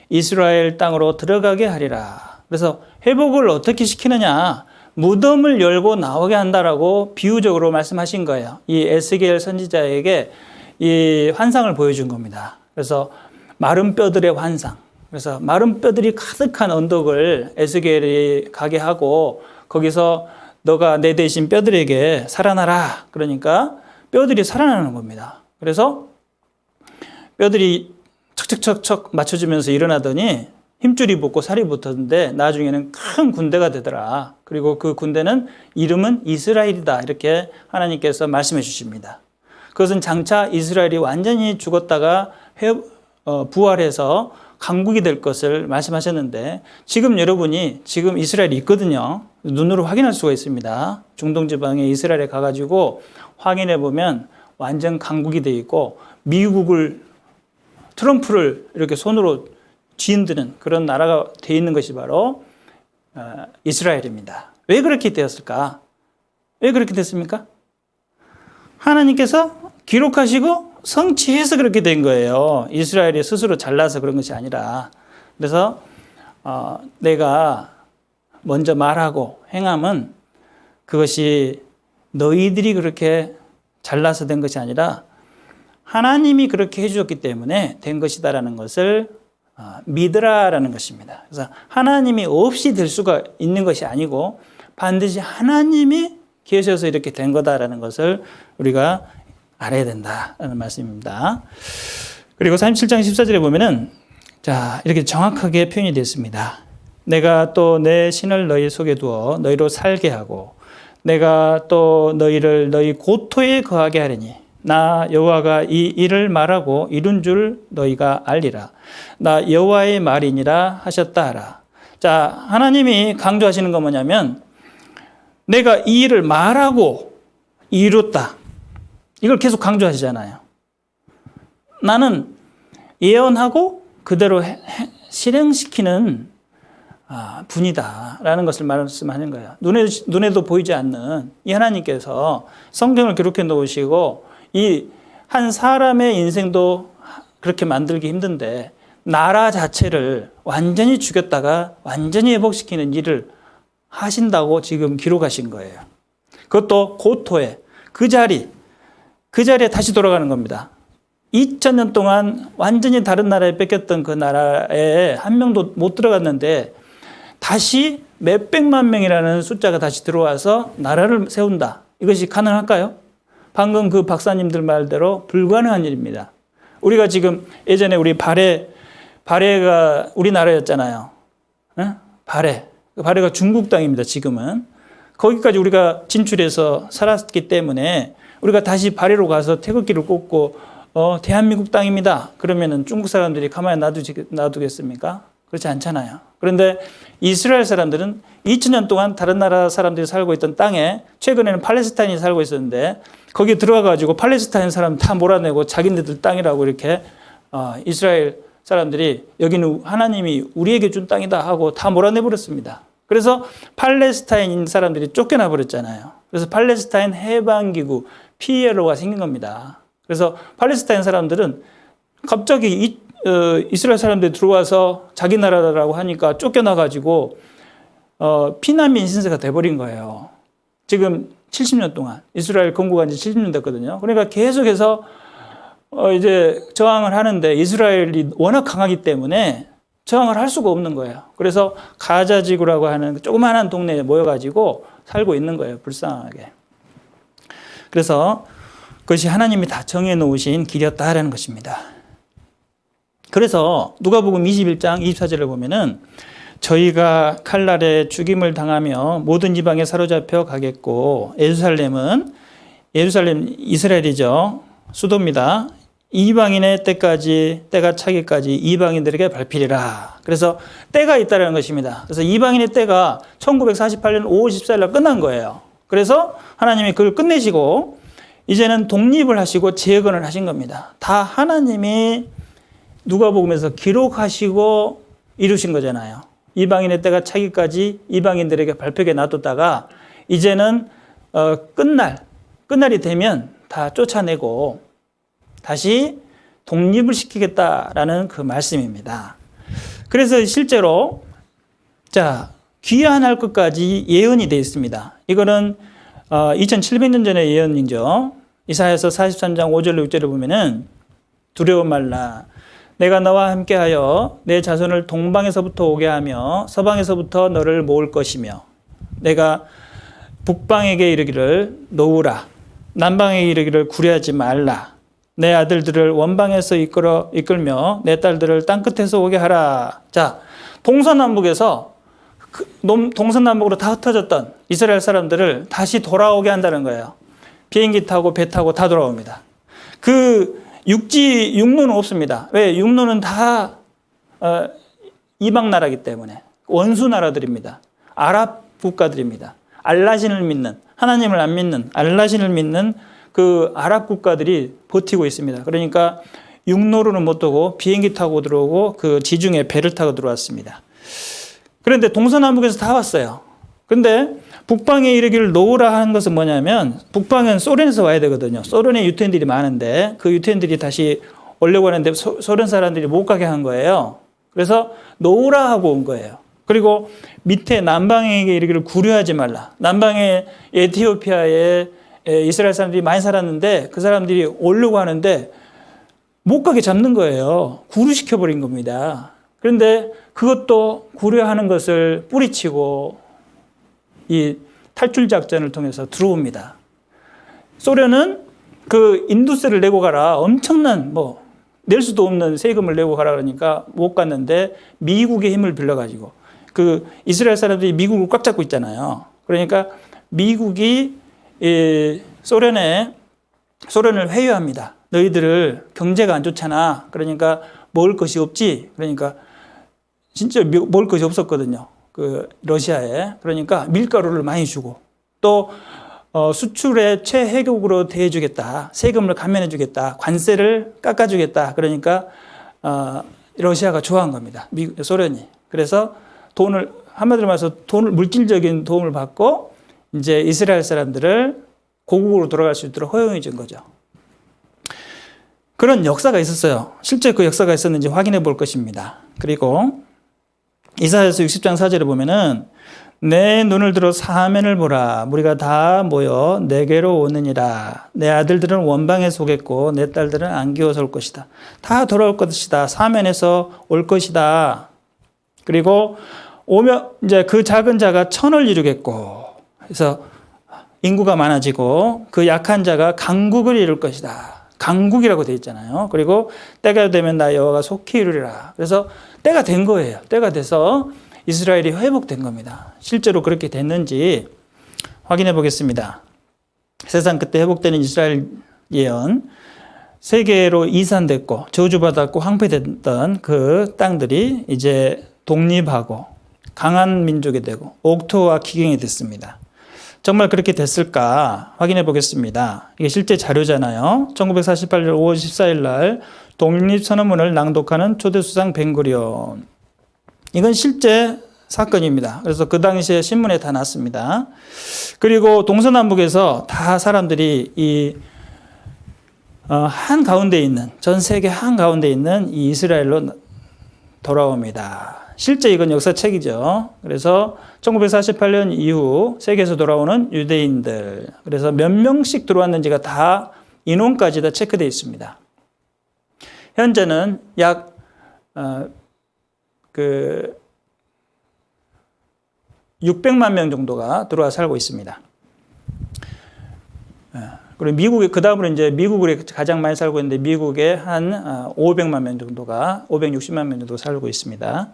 Speaker 1: 이스라엘 땅으로 들어가게 하리라. 그래서 회복을 어떻게 시키느냐? 무덤을 열고 나오게 한다라고 비유적으로 말씀하신 거예요. 이 에스겔 선지자에게 이 환상을 보여준 겁니다. 그래서 마른 뼈들의 환상. 그래서 마른 뼈들이 가득한 언덕을 에스겔이 가게 하고 거기서 너가 내 대신 뼈들에게 살아나라. 그러니까 뼈들이 살아나는 겁니다. 그래서 뼈들이 척척척척 맞춰주면서 일어나더니 힘줄이 붙고 살이 붙었는데 나중에는 큰 군대가 되더라. 그리고 그 군대는 이름은 이스라엘이다. 이렇게 하나님께서 말씀해 주십니다. 그것은 장차 이스라엘이 완전히 죽었다가 부활해서 강국이 될 것을 말씀하셨는데 지금 여러분이 지금 이스라엘이 있거든요. 눈으로 확인할 수가 있습니다. 중동 지방에 이스라엘에 가가지고 확인해 보면 완전 강국이 되어 있고 미국을 트럼프를 이렇게 손으로 쥐흔드는 그런 나라가 되어 있는 것이 바로 이스라엘입니다. 왜 그렇게 되었을까? 왜 그렇게 됐습니까? 하나님께서 기록하시고 성취해서 그렇게 된 거예요. 이스라엘이 스스로 잘나서 그런 것이 아니라. 그래서 내가 먼저 말하고 행함은 그것이 너희들이 그렇게 잘나서 된 것이 아니라 하나님이 그렇게 해주셨기 때문에 된 것이다라는 것을 믿으라라는 것입니다. 그래서 하나님이 없이 될 수가 있는 것이 아니고 반드시 하나님이 계셔서 이렇게 된 거다라는 것을 우리가 알아야 된다라는 말씀입니다. 그리고 37장 14절에 보면은 자, 이렇게 정확하게 표현이 되어 있습니다. 내가 또 내 신을 너희 속에 두어 너희로 살게 하고 내가 또 너희를 너희 고토에 거하게 하리니 나 여호와가 이 일을 말하고 이룬 줄 너희가 알리라. 나 여호와의 말이니라 하셨다 하라. 자, 하나님이 강조하시는 건 뭐냐면 내가 이 일을 말하고 이뤘다. 이걸 계속 강조하시잖아요. 나는 예언하고 그대로 실행시키는 분이다라는 것을 말씀하는 거예요. 눈에도 보이지 않는 이 하나님께서 성경을 기록해 놓으시고 이 한 사람의 인생도 그렇게 만들기 힘든데 나라 자체를 완전히 죽였다가 완전히 회복시키는 일을 하신다고 지금 기록하신 거예요. 그것도 고토에 그 자리에 다시 돌아가는 겁니다. 2000년 동안 완전히 다른 나라에 뺏겼던 그 나라에 한 명도 못 들어갔는데 다시 몇백만 명이라는 숫자가 다시 들어와서 나라를 세운다. 이것이 가능할까요? 방금 그 박사님들 말대로 불가능한 일입니다. 우리가 지금 예전에 우리 바레가 우리나라였잖아요. 바레가 중국 땅입니다. 지금은. 거기까지 우리가 진출해서 살았기 때문에 우리가 다시 바레로 가서 태극기를 꽂고 대한민국 땅입니다. 그러면은 중국 사람들이 가만히 놔두겠습니까? 그렇지 않잖아요. 그런데 이스라엘 사람들은 2000년 동안 다른 나라 사람들이 살고 있던 땅에 최근에는 팔레스타인이 살고 있었는데 거기에 들어가가지고 팔레스타인 사람 다 몰아내고 자기네들 땅이라고 이렇게 이스라엘 사람들이 여기는 하나님이 우리에게 준 땅이다 하고 다 몰아내버렸습니다. 그래서 팔레스타인 사람들이 쫓겨나 버렸잖아요. 그래서 팔레스타인 해방기구 PLO가 생긴 겁니다. 그래서 팔레스타인 사람들은 갑자기 이스라엘 사람들이 들어와서 자기 나라라고 하니까 쫓겨나가지고 피난민 신세가 돼버린 거예요. 지금 70년 동안 이스라엘 건국한 지 70년 됐거든요. 그러니까 계속해서 이제 저항을 하는데 이스라엘이 워낙 강하기 때문에 저항을 할 수가 없는 거예요. 그래서 가자지구라고 하는 조그마한 동네에 모여가지고 살고 있는 거예요. 불쌍하게. 그래서 그것이 하나님이 다 정해놓으신 길이었다라는 것입니다. 그래서 누가복음 21장 24절을 보면은 저희가 칼날에 죽임을 당하며 모든 지방에 사로잡혀 가겠고 예루살렘 이스라엘이죠. 수도입니다. 이방인의 때가 차기까지 이방인들에게 밟히리라. 그래서 때가 있다는 것입니다. 그래서 이방인의 때가 1948년 5월 14일 날 끝난 거예요. 그래서 하나님이 그걸 끝내시고 이제는 독립을 하시고 재건을 하신 겁니다. 다 하나님이 누가복음에서 기록하시고 이루신 거잖아요. 이방인의 때가 차기까지 이방인들에게 발표게 놔뒀다가 이제는 끝날이 되면 다 쫓아내고 다시 독립을 시키겠다라는 그 말씀입니다. 그래서 실제로 귀환할 것까지 예언이 되어 있습니다. 이거는 2700년 전의 예언이죠. 이사야서 43장 5절 6절을 보면은 두려워 말라. 내가 너와 함께하여 내 자손을 동방에서부터 오게 하며 서방에서부터 너를 모을 것이며 내가 북방에게 이르기를 놓으라. 남방에게 이르기를 구려하지 말라. 내 아들들을 원방에서 이끌며 내 딸들을 땅끝에서 오게 하라. 자, 동서남북에서 동서남북으로 다 흩어졌던 이스라엘 사람들을 다시 돌아오게 한다는 거예요. 비행기 타고 배 타고 다 돌아옵니다. 그 육로는 없습니다. 왜? 육로는 다 이방 나라이기 때문에 원수 나라들입니다. 아랍 국가들입니다. 알라신을 믿는, 하나님을 안 믿는 알라신을 믿는 그 아랍 국가들이 버티고 있습니다. 그러니까 육로로는 못 오고 비행기 타고 들어오고 그 지중해 배를 타고 들어왔습니다. 그런데 동서남북에서 다 왔어요. 그런데 북방에 이르기를 놓으라 하는 것은 뭐냐면 북방은 소련에서 와야 되거든요. 소련에 유태인들이 많은데 그 유태인들이 다시 오려고 하는데 소련 사람들이 못 가게 한 거예요. 그래서 놓으라 하고 온 거예요. 그리고 밑에 남방에게 이르기를 구려하지 말라. 남방의 에티오피아에 이스라엘 사람들이 많이 살았는데 그 사람들이 오려고 하는데 못 가게 잡는 거예요. 구루시켜버린 겁니다. 그런데 그것도 고려하는 것을 뿌리치고 이 탈출 작전을 통해서 들어옵니다. 소련은 그 인도세를 내고 가라, 엄청난 낼 수도 없는 세금을 내고 가라 그러니까 못 갔는데 미국의 힘을 빌려가지고 그 이스라엘 사람들이 미국을 꽉 잡고 있잖아요. 그러니까 미국이 소련을 회유합니다. 너희들 경제가 안 좋잖아. 그러니까 먹을 것이 없지. 그러니까 진짜 먹을 것이 없었거든요. 그 러시아에. 그러니까 밀가루를 많이 주고 또 수출의 최혜국으로 대해주겠다. 세금을 감면해주겠다. 관세를 깎아주겠다. 그러니까 러시아가 좋아한 겁니다. 소련이. 그래서 한마디로 말해서 물질적인 도움을 받고 이제 이스라엘 사람들을 고국으로 돌아갈 수 있도록 허용해 준 거죠. 그런 역사가 있었어요. 실제 그 역사가 있었는지 확인해 볼 것입니다. 그리고 이사야서 60장 4절에 보면은 내 눈을 들어 사면을 보라. 무리가 다 모여 내게로 오느니라. 내 아들들은 원방에 속했고 내 딸들은 안기워서 올 것이다. 다 돌아올 것이다. 사면에서 올 것이다. 그리고 오면 이제 그 작은 자가 천을 이루겠고, 그래서 인구가 많아지고 그 약한 자가 강국을 이룰 것이다. 강국이라고 되어 있잖아요. 그리고 때가 되면 나 여호와가 속히 이루리라. 그래서 때가 된 거예요. 때가 돼서 이스라엘이 회복된 겁니다. 실제로 그렇게 됐는지 확인해 보겠습니다. 세상 그때 회복되는 이스라엘 예언, 세계로 이산됐고 저주받았고 황폐됐던 그 땅들이 이제 독립하고 강한 민족이 되고 옥토와 기경이 됐습니다. 정말 그렇게 됐을까 확인해 보겠습니다. 이게 실제 자료잖아요. 1948년 5월 14일 날 독립선언문을 낭독하는 초대수상 벤구리온. 이건 실제 사건입니다. 그래서 그 당시에 신문에 다 났습니다. 그리고 동서남북에서 다 사람들이 한가운데 있는, 전 세계 한가운데 있는 이 이스라엘로 돌아옵니다. 실제 이건 역사책이죠. 그래서 1948년 이후 세계에서 돌아오는 유대인들, 그래서 몇 명씩 들어왔는지가 다 인원까지 다 체크되어 있습니다. 현재는 약 600만 명 정도가 들어와 살고 있습니다. 그리고 미국에, 그 다음으로 이제 미국에 가장 많이 살고 있는데 미국에 한 500만 명 정도가, 560만 명 정도 살고 있습니다.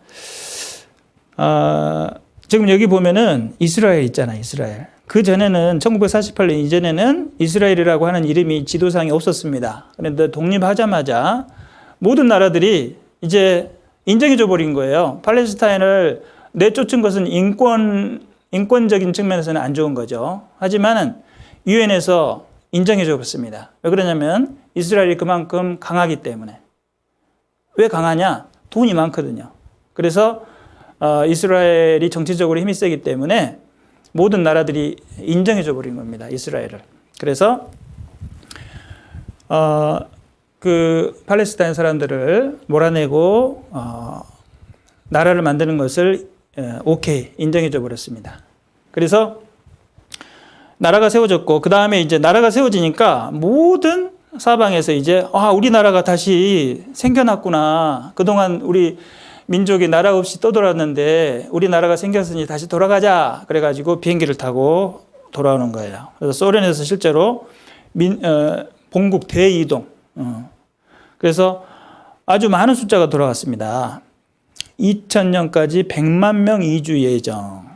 Speaker 1: 지금 여기 보면은 이스라엘 있잖아요, 이스라엘. 그 전에는 1948년 이전에는 이스라엘이라고 하는 이름이 지도상에 없었습니다. 그런데 독립하자마자 모든 나라들이 이제 인정해줘 버린 거예요. 팔레스타인을 내쫓은 것은 인권적인 측면에서는 안 좋은 거죠. 하지만은 유엔에서 인정해줘 버렸습니다. 왜 그러냐면 이스라엘이 그만큼 강하기 때문에. 왜 강하냐? 돈이 많거든요. 그래서 이스라엘이 정치적으로 힘이 세기 때문에 모든 나라들이 인정해줘 버린 겁니다. 이스라엘을. 그래서 그 팔레스타인 사람들을 몰아내고 나라를 만드는 것을 오케이 인정해줘 버렸습니다. 그래서 나라가 세워졌고 그 다음에 이제 나라가 세워지니까 모든 사방에서 이제 우리나라가 다시 생겨났구나. 그동안 우리 민족이 나라 없이 떠돌았는데 우리나라가 생겼으니 다시 돌아가자. 그래가지고 비행기를 타고 돌아오는 거예요. 그래서 소련에서 실제로 본국 대이동. 그래서 아주 많은 숫자가 돌아왔습니다. 2000년까지 100만 명 이주 예정.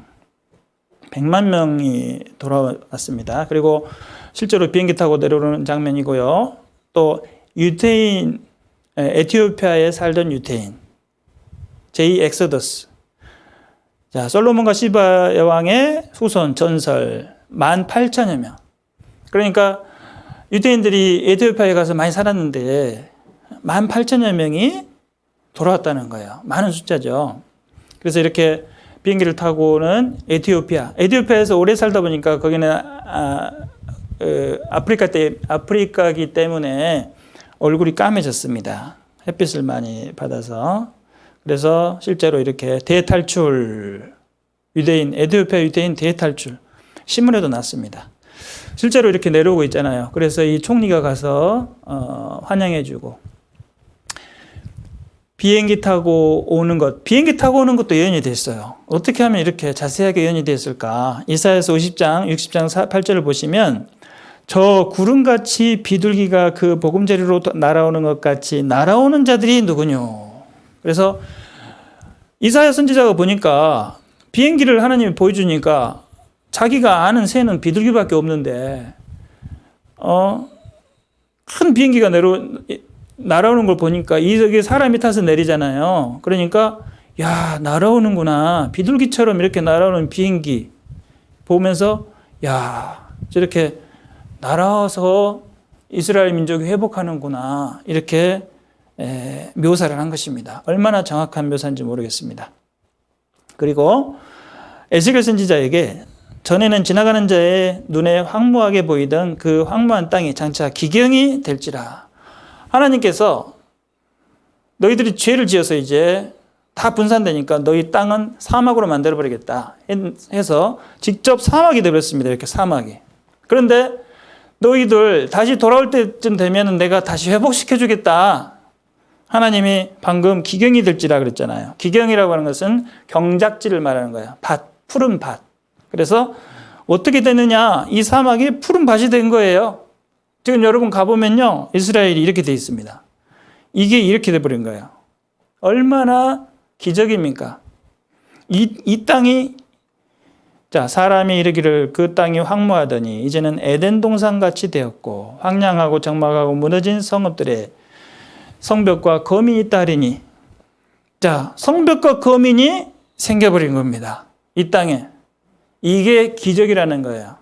Speaker 1: 100만 명이 돌아왔습니다. 그리고 실제로 비행기 타고 내려오는 장면이고요. 또 유태인, 에티오피아에 살던 유태인. 제2 엑소더스. 자, 솔로몬과 시바 여왕의 후손 전설 18,000여 명. 그러니까 유대인들이 에티오피아에 가서 많이 살았는데 18,000여 명이 돌아왔다는 거예요. 많은 숫자죠. 그래서 이렇게 비행기를 타고는 에티오피아에서 오래 살다 보니까 거기는 아프리카이기 때문에 얼굴이 까매졌습니다. 햇빛을 많이 받아서. 그래서 실제로 이렇게 대탈출, 에티오피아 유대인 대탈출, 신문에도 났습니다. 실제로 이렇게 내려오고 있잖아요. 그래서 이 총리가 가서 환영해주고, 비행기 타고 오는 것도 예언이 됐어요. 어떻게 하면 이렇게 자세하게 예언이 됐을까? 이사야서 50장, 60장 8절을 보시면 저 구름같이 비둘기가 그 보금자리로 날아오는 것 같이 날아오는 자들이 누구뇨? 그래서 이사야 선지자가 보니까 비행기를 하나님이 보여주니까 자기가 아는 새는 비둘기밖에 없는데 큰 비행기가 날아오는 걸 보니까 이게 사람이 타서 내리잖아요. 그러니까 야, 날아오는구나. 비둘기처럼 이렇게 날아오는 비행기 보면서 야, 저렇게 날아와서 이스라엘 민족이 회복하는구나. 이렇게 묘사를 한 것입니다. 얼마나 정확한 묘사인지 모르겠습니다. 그리고 에스겔 선지자에게 전에는 지나가는 자의 눈에 황무하게 보이던 그 황무한 땅이 장차 기경이 될지라. 하나님께서 너희들이 죄를 지어서 이제 다 분산되니까 너희 땅은 사막으로 만들어버리겠다 해서 직접 사막이 되어버렸습니다. 이렇게 사막이. 그런데 너희들 다시 돌아올 때쯤 되면 내가 다시 회복시켜주겠다. 하나님이 방금 기경이 될지라 그랬잖아요. 기경이라고 하는 것은 경작지를 말하는 거예요. 밭, 푸른 밭. 그래서 어떻게 되느냐? 이 사막이 푸른 밭이 된 거예요. 지금 여러분 가보면요. 이스라엘이 이렇게 돼 있습니다. 이게 이렇게 돼버린 거예요. 얼마나 기적입니까? 이 땅이, 자, 사람이 이르기를 그 땅이 황무하더니 이제는 에덴 동산같이 되었고 황량하고 적막하고 무너진 성읍들에 성벽과 거민이 있다 하리니, 자, 성벽과 거민이 생겨버린 겁니다. 이 땅에. 이게 기적이라는 거예요.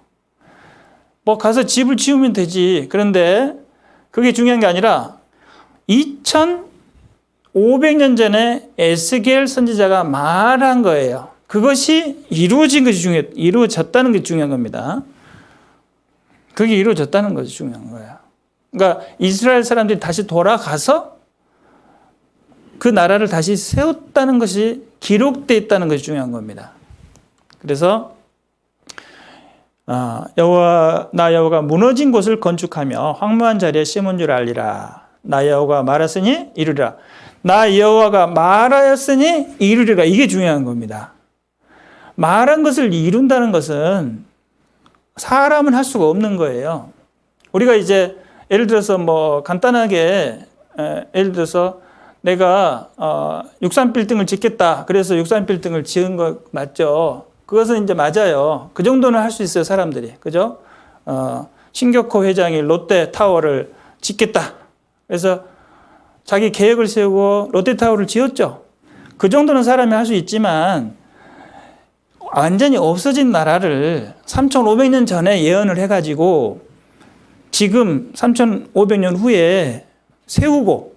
Speaker 1: 뭐 가서 집을 지으면 되지. 그런데 그게 중요한 게 아니라 2500년 전에 에스겔 선지자가 말한 거예요. 그것이 이루어졌다는 게 중요한 겁니다. 그게 이루어졌다는 것이 중요한 거예요. 그러니까 이스라엘 사람들이 다시 돌아가서 그 나라를 다시 세웠다는 것이 기록되어 있다는 것이 중요한 겁니다. 그래서 나 여호와가 무너진 곳을 건축하며 황무한 자리에 심은 줄 알리라. 나 여호와가 말했으니 이루리라. 나 여호와가 말하였으니 이루리라. 이게 중요한 겁니다. 말한 것을 이룬다는 것은 사람은 할 수가 없는 거예요. 우리가 이제 예를 들어서 뭐 간단하게 예를 들어서 내가 63빌딩을 짓겠다. 그래서 63빌딩을 지은 거 맞죠? 그것은 이제 맞아요. 그 정도는 할 수 있어요, 사람들이. 그죠? 신격호 회장이 롯데타워를 짓겠다. 그래서 자기 계획을 세우고 롯데타워를 지었죠. 그 정도는 사람이 할 수 있지만 완전히 없어진 나라를 3,500년 전에 예언을 해가지고 지금 3,500년 후에 세우고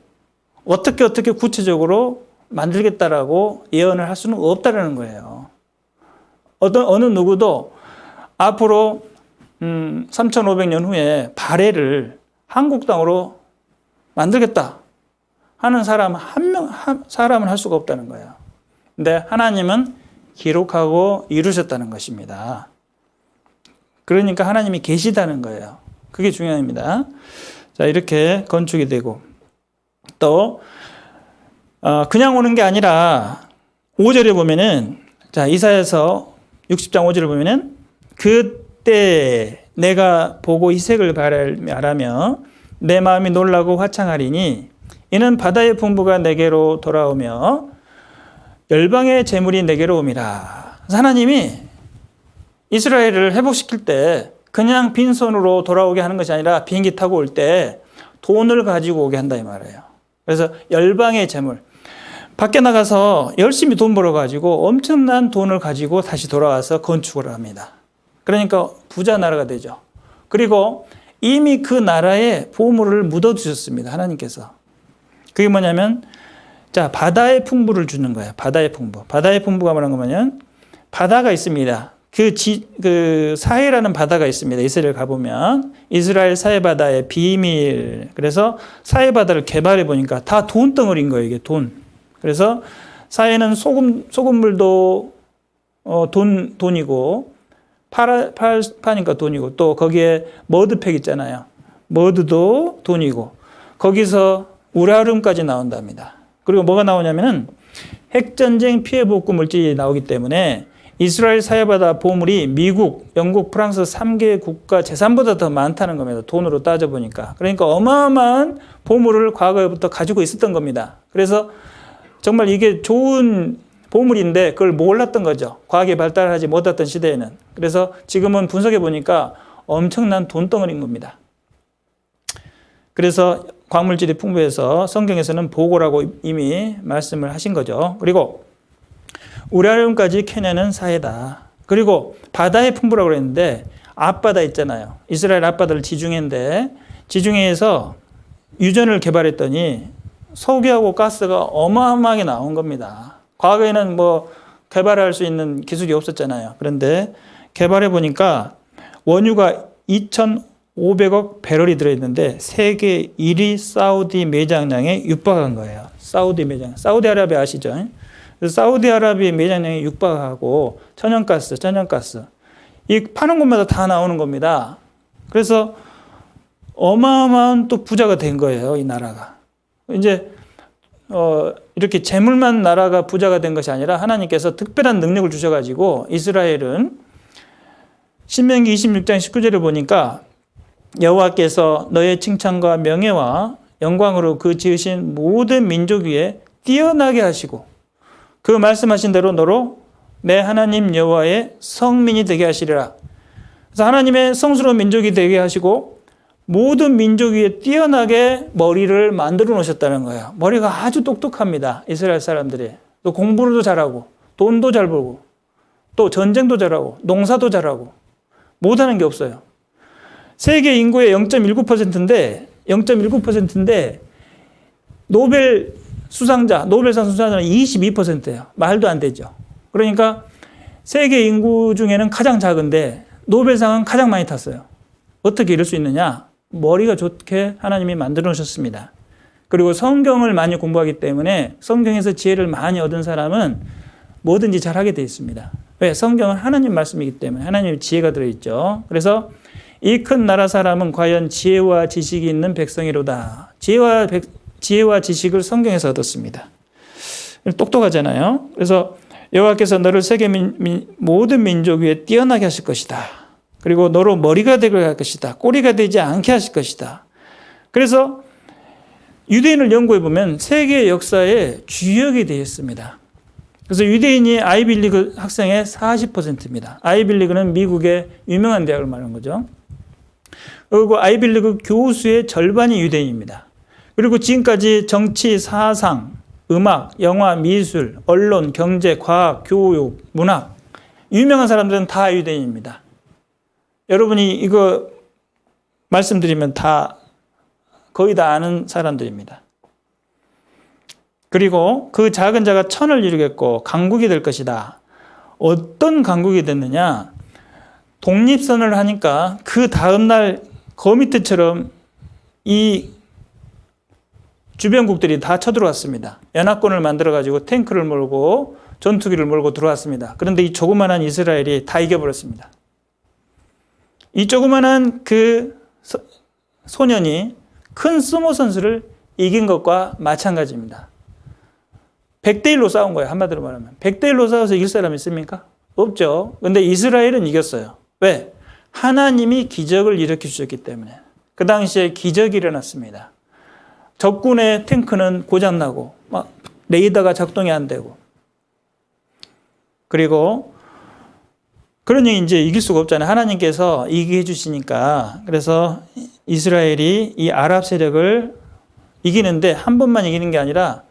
Speaker 1: 어떻게 구체적으로 만들겠다라고 예언을 할 수는 없다라는 거예요. 어느 누구도 앞으로 3,500년 후에 발해를 한국 땅으로 만들겠다 하는 사람은 사람은 할 수가 없다는 거예요. 근데 하나님은 기록하고 이루셨다는 것입니다. 그러니까 하나님이 계시다는 거예요. 그게 중요합니다. 자, 이렇게 건축이 되고 또 그냥 오는 게 아니라 5절에 보면은 자, 이사야서 60장 5절을 보면은 그때 내가 보고 이색을 말하며 내 마음이 놀라고 화창하리니 이는 바다의 풍부가 내게로 돌아오며 열방의 재물이 내게로 옴이라. 하나님이 이스라엘을 회복시킬 때 그냥 빈손으로 돌아오게 하는 것이 아니라 비행기 타고 올 때 돈을 가지고 오게 한다 이 말이에요. 그래서 열방의 재물. 밖에 나가서 열심히 돈 벌어가지고 엄청난 돈을 가지고 다시 돌아와서 건축을 합니다. 그러니까 부자 나라가 되죠. 그리고 이미 그 나라에 보물을 묻어두셨습니다. 하나님께서. 그게 뭐냐면 자, 바다의 풍부를 주는 거예요. 바다의 풍부. 바다의 풍부가 뭐냐면 바다가 있습니다. 그 사해라는 바다가 있습니다. 이스라엘 가보면 이스라엘 사해 바다의 비밀. 그래서 사해 바다를 개발해 보니까 다 돈덩어리인 거예요. 이게 돈. 그래서 사해는 소금물도 돈이고 파니까 돈이고 또 거기에 머드팩 있잖아요. 머드도 돈이고 거기서 우라름까지 나온답니다. 그리고 뭐가 나오냐면은 핵전쟁 피해복구 물질이 나오기 때문에 이스라엘 사회바다 보물이 미국, 영국, 프랑스 3개 국가 재산보다 더 많다는 겁니다. 돈으로 따져보니까. 그러니까 어마어마한 보물을 과거에부터 가지고 있었던 겁니다. 그래서 정말 이게 좋은 보물인데 그걸 몰랐던 거죠. 과학이 발달하지 못했던 시대에는. 그래서 지금은 분석해 보니까 엄청난 돈덩어리인 겁니다. 그래서 광물질이 풍부해서 성경에서는 보고라고 이미 말씀을 하신 거죠. 그리고 우라늄까지 캐내는 사회다. 그리고 바다의 풍부라고 그랬는데 앞바다 있잖아요. 이스라엘 앞바다를 지중해인데 지중해에서 유전을 개발했더니 석유하고 가스가 어마어마하게 나온 겁니다. 과거에는 뭐 개발할 수 있는 기술이 없었잖아요. 그런데 개발해 보니까 원유가 2,500억 배럴이 들어있는데 세계 1위 사우디 매장량에 육박한 거예요. 사우디 매장. 사우디아라비아 아시죠? 그래서 사우디아라비아 매장량에 육박하고 천연가스. 이 파는 곳마다 다 나오는 겁니다. 그래서 어마어마한 또 부자가 된 거예요, 이 나라가. 이제 이렇게 재물만 나라가 부자가 된 것이 아니라 하나님께서 특별한 능력을 주셔가지고 이스라엘은 신명기 26장 19절을 보니까 여호와께서 너의 칭찬과 명예와 영광으로 그 지으신 모든 민족 위에 뛰어나게 하시고 그 말씀하신 대로 너로 내 하나님 여호와의 성민이 되게 하시리라. 그래서 하나님의 성스러운 민족이 되게 하시고 모든 민족 위에 뛰어나게 머리를 만들어 놓으셨다는 거예요. 머리가 아주 똑똑합니다. 이스라엘 사람들이. 또 공부도 잘하고 돈도 잘 벌고 또 전쟁도 잘하고 농사도 잘하고 못하는 게 없어요. 세계 인구의 0.19%인데 노벨상 수상자는 22%예요. 말도 안 되죠. 그러니까 세계 인구 중에는 가장 작은데 노벨상은 가장 많이 탔어요. 어떻게 이럴 수 있느냐? 머리가 좋게 하나님이 만들어 놓으셨습니다. 그리고 성경을 많이 공부하기 때문에 성경에서 지혜를 많이 얻은 사람은 뭐든지 잘하게 되어 있습니다. 왜? 성경은 하나님 말씀이기 때문에 하나님의 지혜가 들어있죠. 그래서 이 큰 나라 사람은 과연 지혜와 지식이 있는 백성이로다. 지혜와 지식을 성경에서 얻었습니다. 똑똑하잖아요. 그래서 여호와께서 너를 세계 모든 민족 위에 뛰어나게 하실 것이다. 그리고 너로 머리가 되게 할 것이다. 꼬리가 되지 않게 하실 것이다. 그래서 유대인을 연구해 보면 세계 역사의 주역이 되어 있습니다. 그래서 유대인이 아이빌리그 학생의 40%입니다. 아이빌리그는 미국의 유명한 대학을 말하는 거죠. 그리고 아이빌리그 교수의 절반이 유대인입니다. 그리고 지금까지 정치, 사상, 음악, 영화, 미술, 언론, 경제, 과학, 교육, 문학 유명한 사람들은 다 유대인입니다. 여러분이 이거 말씀드리면 거의 다 아는 사람들입니다. 그리고 그 작은 자가 천을 이루겠고 강국이 될 것이다. 어떤 강국이 됐느냐? 독립선을 하니까 그 다음날 거미떼처럼 이 주변국들이 다 쳐들어왔습니다. 연합군을 만들어가지고 탱크를 몰고 전투기를 몰고 들어왔습니다. 그런데 이 조그만한 이스라엘이 다 이겨버렸습니다. 이 조그만한 그 소년이 큰 스모 선수를 이긴 것과 마찬가지입니다. 100대1로 싸운 거예요. 한마디로 말하면. 100대1로 싸워서 이길 사람이 있습니까? 없죠. 근데 이스라엘은 이겼어요. 왜? 하나님이 기적을 일으켜 주셨기 때문에. 그 당시에 기적이 일어났습니다. 적군의 탱크는 고장나고 막 레이더가 작동이 안 되고 그리고 그러니 이제 이길 수가 없잖아요. 하나님께서 이기게 해주시니까. 그래서 이스라엘이 이 아랍 세력을 이기는데 한 번만 이기는 게 아니라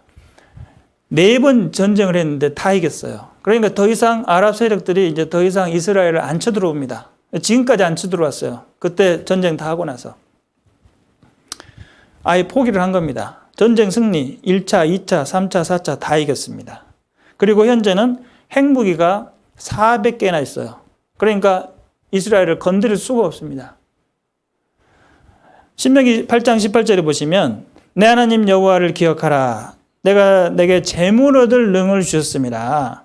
Speaker 1: 4번 전쟁을 했는데 다 이겼어요. 그러니까 더 이상 아랍 세력들이 이제 더 이상 이스라엘을 안 쳐들어옵니다. 지금까지 안 쳐들어왔어요. 그때 전쟁 다 하고 나서. 아예 포기를 한 겁니다. 전쟁 승리 1차, 2차, 3차, 4차 다 이겼습니다. 그리고 현재는 핵무기가 400개나 있어요. 그러니까 이스라엘을 건드릴 수가 없습니다. 신명기 8장 18절에 보시면 내 하나님 여호와를 기억하라. 내가 내게 재물 얻을 능을 주셨습니다.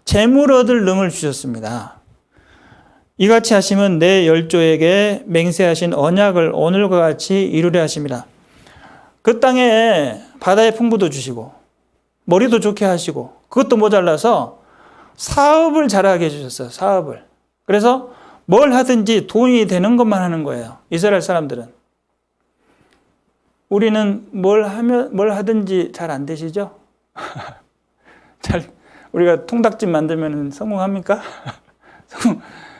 Speaker 1: 재물 얻을 능을 주셨습니다. 이같이 하시면 내 열조에게 맹세하신 언약을 오늘과 같이 이루려 하십니다. 그 땅에 바다의 풍부도 주시고 머리도 좋게 하시고 그것도 모자라서 사업을 잘하게 해주셨어요. 사업을. 그래서 뭘 하든지 돈이 되는 것만 하는 거예요. 이스라엘 사람들은. 우리는 뭘 하든지 잘 안 되시죠? 우리가 통닭집 만들면 성공합니까?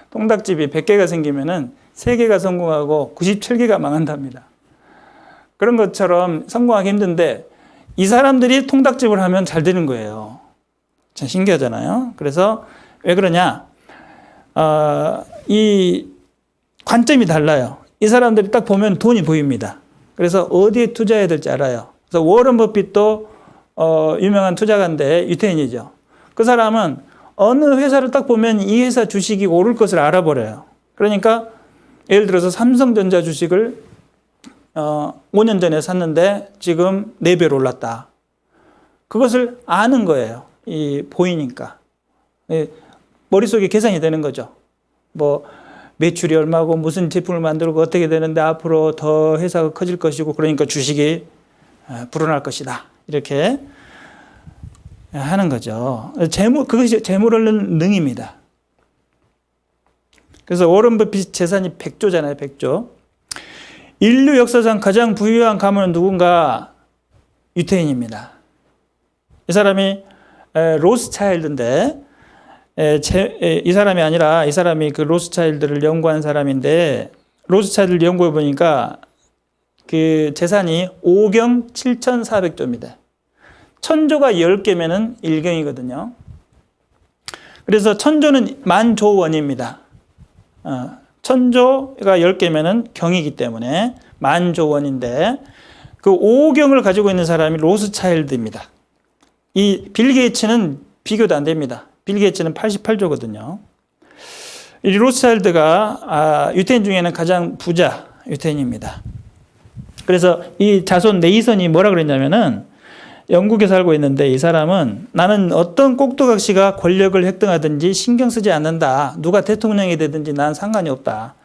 Speaker 1: 통닭집이 100개가 생기면은 3개가 성공하고 97개가 망한답니다. 그런 것처럼 성공하기 힘든데 이 사람들이 통닭집을 하면 잘 되는 거예요. 참 신기하잖아요. 그래서 왜 그러냐? 이 관점이 달라요. 이 사람들이 딱 보면 돈이 보입니다. 그래서 어디에 투자해야 될지 알아요. 그래서 워런 버핏도 유명한 투자가인데 유태인이죠. 그 사람은 어느 회사를 딱 보면 이 회사 주식이 오를 것을 알아버려요. 그러니까 예를 들어서 삼성전자 주식을 5년 전에 샀는데 지금 4배로 올랐다. 그것을 아는 거예요. 보이니까. 머릿속에 계산이 되는 거죠. 뭐 매출이 얼마고 무슨 제품을 만들고 어떻게 되는데 앞으로 더 회사가 커질 것이고 그러니까 주식이 불어날 것이다. 이렇게 하는 거죠. 그것이 재물 얻는 능입니다. 그래서 워런 버핏 재산이 100조잖아요. 100조. 인류 역사상 가장 부유한 가문은 누군가? 유태인입니다. 이 사람이 로스차일드인데 이 사람이 아니라 이 사람이 그 로스차일드를 연구한 사람인데 로스차일드를 연구해 보니까 그 재산이 5경 7,400조입니다. 1000조가 10개면은 1경이거든요. 그래서 1000조는 10,000조 원입니다. 1000조가 10개면은 경이기 때문에 10,000조 원인데 그 5경을 가지고 있는 사람이 로스차일드입니다. 이 빌 게이츠는 비교도 안 됩니다. 빌 게이츠는 88조거든요. 이 로스차일드가 유태인 중에는 가장 부자 유태인입니다. 그래서 이 자손 네이선이 뭐라 그랬냐면은 영국에 살고 있는데 이 사람은 나는 어떤 꼭두각시가 권력을 획득하든지 신경 쓰지 않는다. 누가 대통령이 되든지 난 상관이 없다.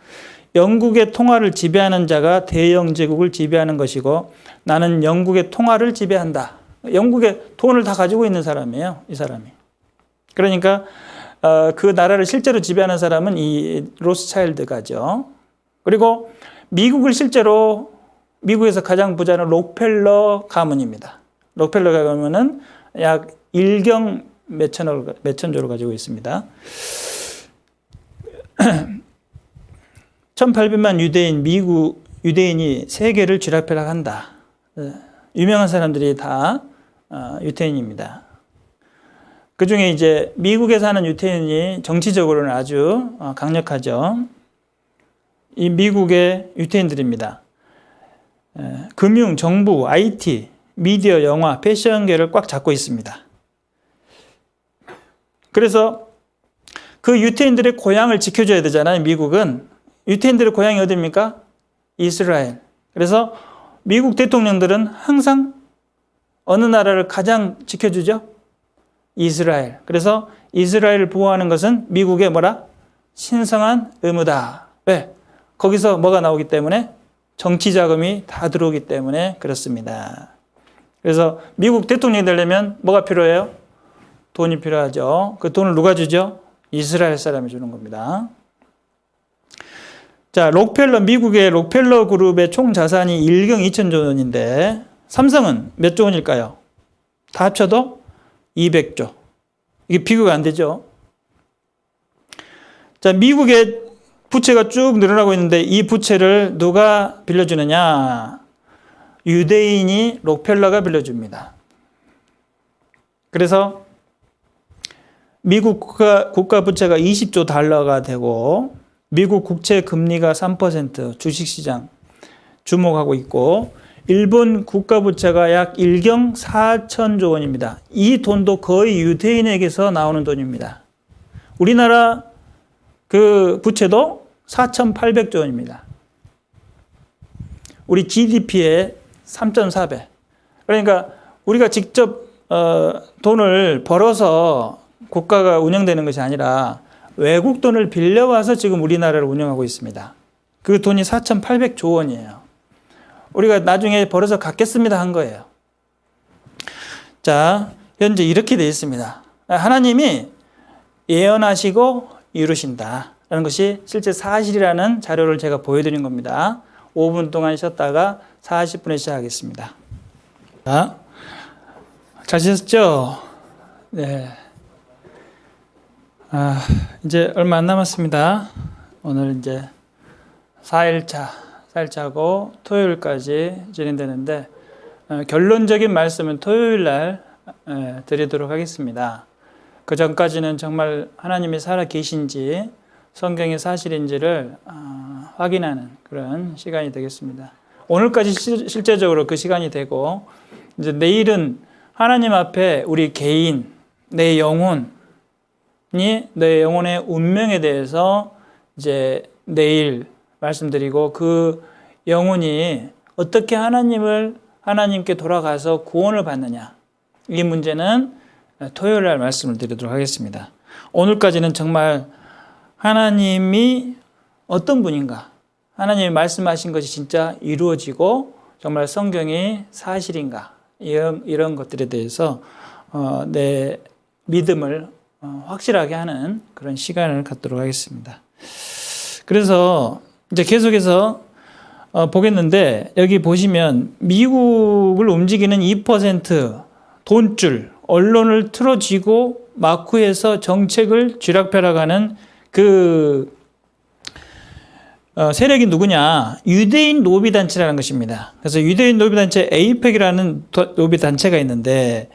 Speaker 1: 영국의 통화를 지배하는 자가 대영 제국을 지배하는 것이고 나는 영국의 통화를 지배한다. 영국의 돈을 다 가지고 있는 사람이에요. 이 사람이. 그러니까 그 나라를 실제로 지배하는 사람은 이 로스차일드가죠. 그리고 미국을 실제로 미국에서 가장 부자는 록펠러 가문입니다. 록펠러 가문은 약 1경 몇천조를 가지고 있습니다. 1800만 유대인이 세계를 쥐락펴락한다. 유명한 사람들이 다 유태인입니다. 그 중에 이제 미국에 사는 유태인이 정치적으로는 아주 강력하죠. 이 미국의 유태인들입니다. 금융, 정부, IT, 미디어, 영화, 패션계를 꽉 잡고 있습니다. 그래서 그 유태인들의 고향을 지켜줘야 되잖아요. 미국은. 유태인들의 고향이 어디입니까? 이스라엘. 그래서 미국 대통령들은 항상 어느 나라를 가장 지켜주죠? 이스라엘. 그래서 이스라엘을 보호하는 것은 미국의 뭐라? 신성한 의무다. 왜? 거기서 뭐가 나오기 때문에? 정치 자금이 다 들어오기 때문에 그렇습니다. 그래서 미국 대통령이 되려면 뭐가 필요해요? 돈이 필요하죠. 그 돈을 누가 주죠? 이스라엘 사람이 주는 겁니다. 자, 미국의 록펠러 그룹의 총 자산이 1경 2천조 원인데 삼성은 몇 조 원일까요? 다 합쳐도 200조. 이게 비교가 안 되죠. 자, 미국의 부채가 쭉 늘어나고 있는데 이 부채를 누가 빌려주느냐? 유대인이 록펠러가 빌려줍니다. 그래서 미국 국가 부채가 20조 달러가 되고 미국 국채 금리가 3% 주식시장 주목하고 있고 일본 국가 부채가 약 1경 4천조 원입니다. 이 돈도 거의 유대인에게서 나오는 돈입니다. 우리나라 그 부채도 4,800조 원입니다. 우리 GDP의 3.4배. 그러니까 우리가 직접 돈을 벌어서 국가가 운영되는 것이 아니라 외국 돈을 빌려와서 지금 우리나라를 운영하고 있습니다. 그 돈이 4,800조 원이에요. 우리가 나중에 벌어서 갚겠습니다 한 거예요. 자, 현재 이렇게 되어 있습니다. 하나님이 예언하시고 이루신다라는 것이 실제 사실이라는 자료를 제가 보여드린 겁니다. 5분 동안 쉬었다가 40분에 시작하겠습니다. 자, 잘 쉬셨죠? 네. 이제 얼마 안 남았습니다. 오늘 이제 4일차고 토요일까지 진행되는데, 결론적인 말씀은 토요일 날 드리도록 하겠습니다. 그 전까지는 정말 하나님이 살아 계신지 성경의 사실인지를 확인하는 그런 시간이 되겠습니다. 오늘까지 실제적으로 그 시간이 되고, 이제 내일은 하나님 앞에 우리 개인, 내 영혼의 운명에 대해서 이제 내일 말씀드리고, 그 영혼이 어떻게 하나님께 돌아가서 구원을 받느냐, 이 문제는 토요일 날 말씀을 드리도록 하겠습니다. 오늘까지는 정말 하나님이 어떤 분인가, 하나님이 말씀하신 것이 진짜 이루어지고 정말 성경이 사실인가, 이런 것들에 대해서 내 믿음을 확실하게 하는 그런 시간을 갖도록 하겠습니다. 그래서 이제 계속해서 보겠는데, 여기 보시면 미국을 움직이는 2% 돈줄, 언론을 틀어쥐고 마쿠에서 정책을 쥐락펴락하는 그 세력이 누구냐? 유대인 로비단체라는 것입니다. 그래서 유대인 로비단체 에이펙이라는 로비단체가 있는데,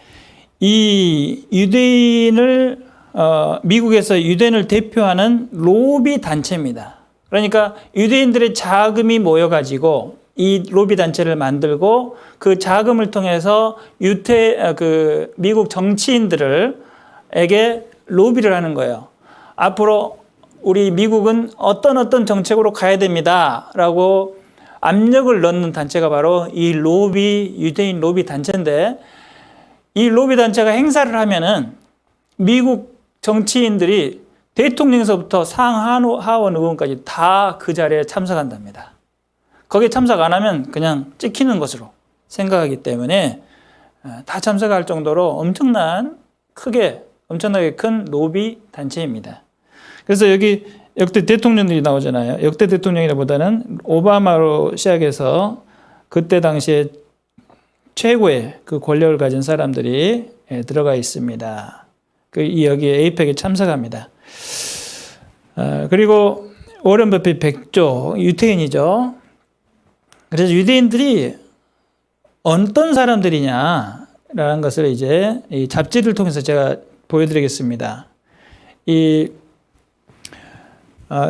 Speaker 1: 이 유대인을 미국에서 유대인을 대표하는 로비단체입니다. 그러니까 유대인들의 자금이 모여가지고 이 로비단체를 만들고, 그 자금을 통해서 미국 정치인들에게 로비를 하는 거예요. 앞으로 우리 미국은 어떤 정책으로 가야 됩니다 라고 압력을 넣는 단체가 바로 이 유대인 로비 단체인데, 이 로비 단체가 행사를 하면은 미국 정치인들이 대통령에서부터 상하원 의원까지 다 그 자리에 참석한답니다. 거기에 참석 안 하면 그냥 찍히는 것으로 생각하기 때문에 다 참석할 정도로 엄청나게 큰 로비 단체입니다. 그래서 여기 역대 대통령들이 나오잖아요. 역대 대통령이라보다는 오바마로 시작해서 그때 당시에 최고의 그 권력을 가진 사람들이 들어가 있습니다. 여기 에이펙에 참석합니다. 그리고 워런 버핏 백조, 유태인이죠. 그래서 유대인들이 어떤 사람들이냐라는 것을 이제 이 잡지를 통해서 제가 보여드리겠습니다.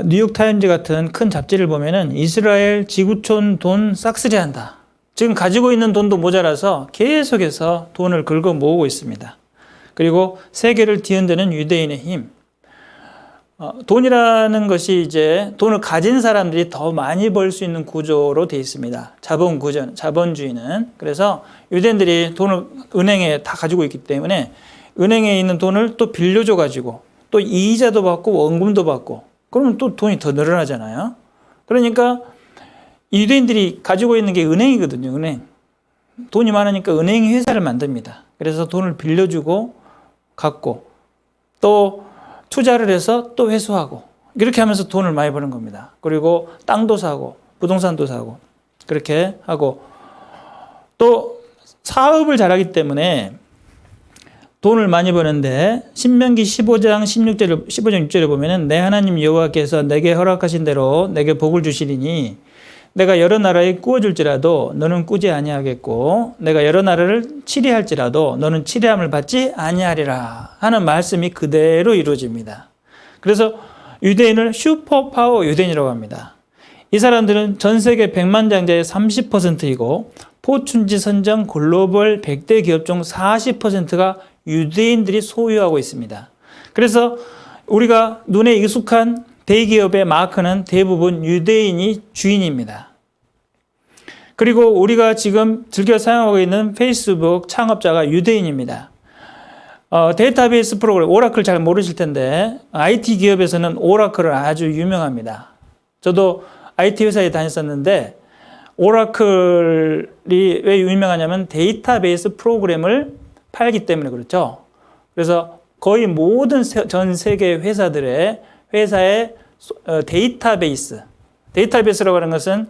Speaker 1: 뉴욕타임즈 같은 큰 잡지를 보면은 이스라엘 지구촌 돈 싹쓸이한다. 지금 가지고 있는 돈도 모자라서 계속해서 돈을 긁어 모으고 있습니다. 그리고 세계를 뒤흔드는 유대인의 힘. 돈이라는 것이 이제 돈을 가진 사람들이 더 많이 벌 수 있는 구조로 되어 있습니다. 자본주의는. 그래서 유대인들이 돈을 은행에 다 가지고 있기 때문에 은행에 있는 돈을 또 빌려줘 가지고 또 이자도 받고 원금도 받고, 그러면 또 돈이 더 늘어나잖아요. 그러니까 유대인들이 가지고 있는 게 은행이거든요. 은행. 돈이 많으니까 은행이 회사를 만듭니다. 그래서 돈을 빌려주고 갖고 또 투자를 해서 또 회수하고, 이렇게 하면서 돈을 많이 버는 겁니다. 그리고 땅도 사고 부동산도 사고 그렇게 하고, 또 사업을 잘하기 때문에 돈을 많이 버는데, 신명기 15장 6절에 보면은 내 하나님 여호와께서 내게 허락하신 대로 내게 복을 주시리니 내가 여러 나라에 꾸어줄지라도 너는 꾸지 아니하겠고 내가 여러 나라를 치리할지라도 너는 치리함을 받지 아니하리라 하는 말씀이 그대로 이루어집니다. 그래서 유대인을 슈퍼파워 유대인이라고 합니다. 이 사람들은 전 세계 100만 장자의 30%이고 포춘지 선정 글로벌 100대 기업 중 40%가 유대인들이 소유하고 있습니다. 그래서 우리가 눈에 익숙한 대기업의 마크는 대부분 유대인이 주인입니다. 그리고 우리가 지금 즐겨 사용하고 있는 페이스북 창업자가 유대인입니다. 데이터베이스 프로그램, 오라클 잘 모르실 텐데 IT 기업에서는 오라클은 아주 유명합니다. 저도 IT 회사에 다녔었는데 오라클이 왜 유명하냐면 데이터베이스 프로그램을 팔기 때문에 그렇죠. 그래서 거의 모든 전 세계 회사의 데이터베이스라고 하는 것은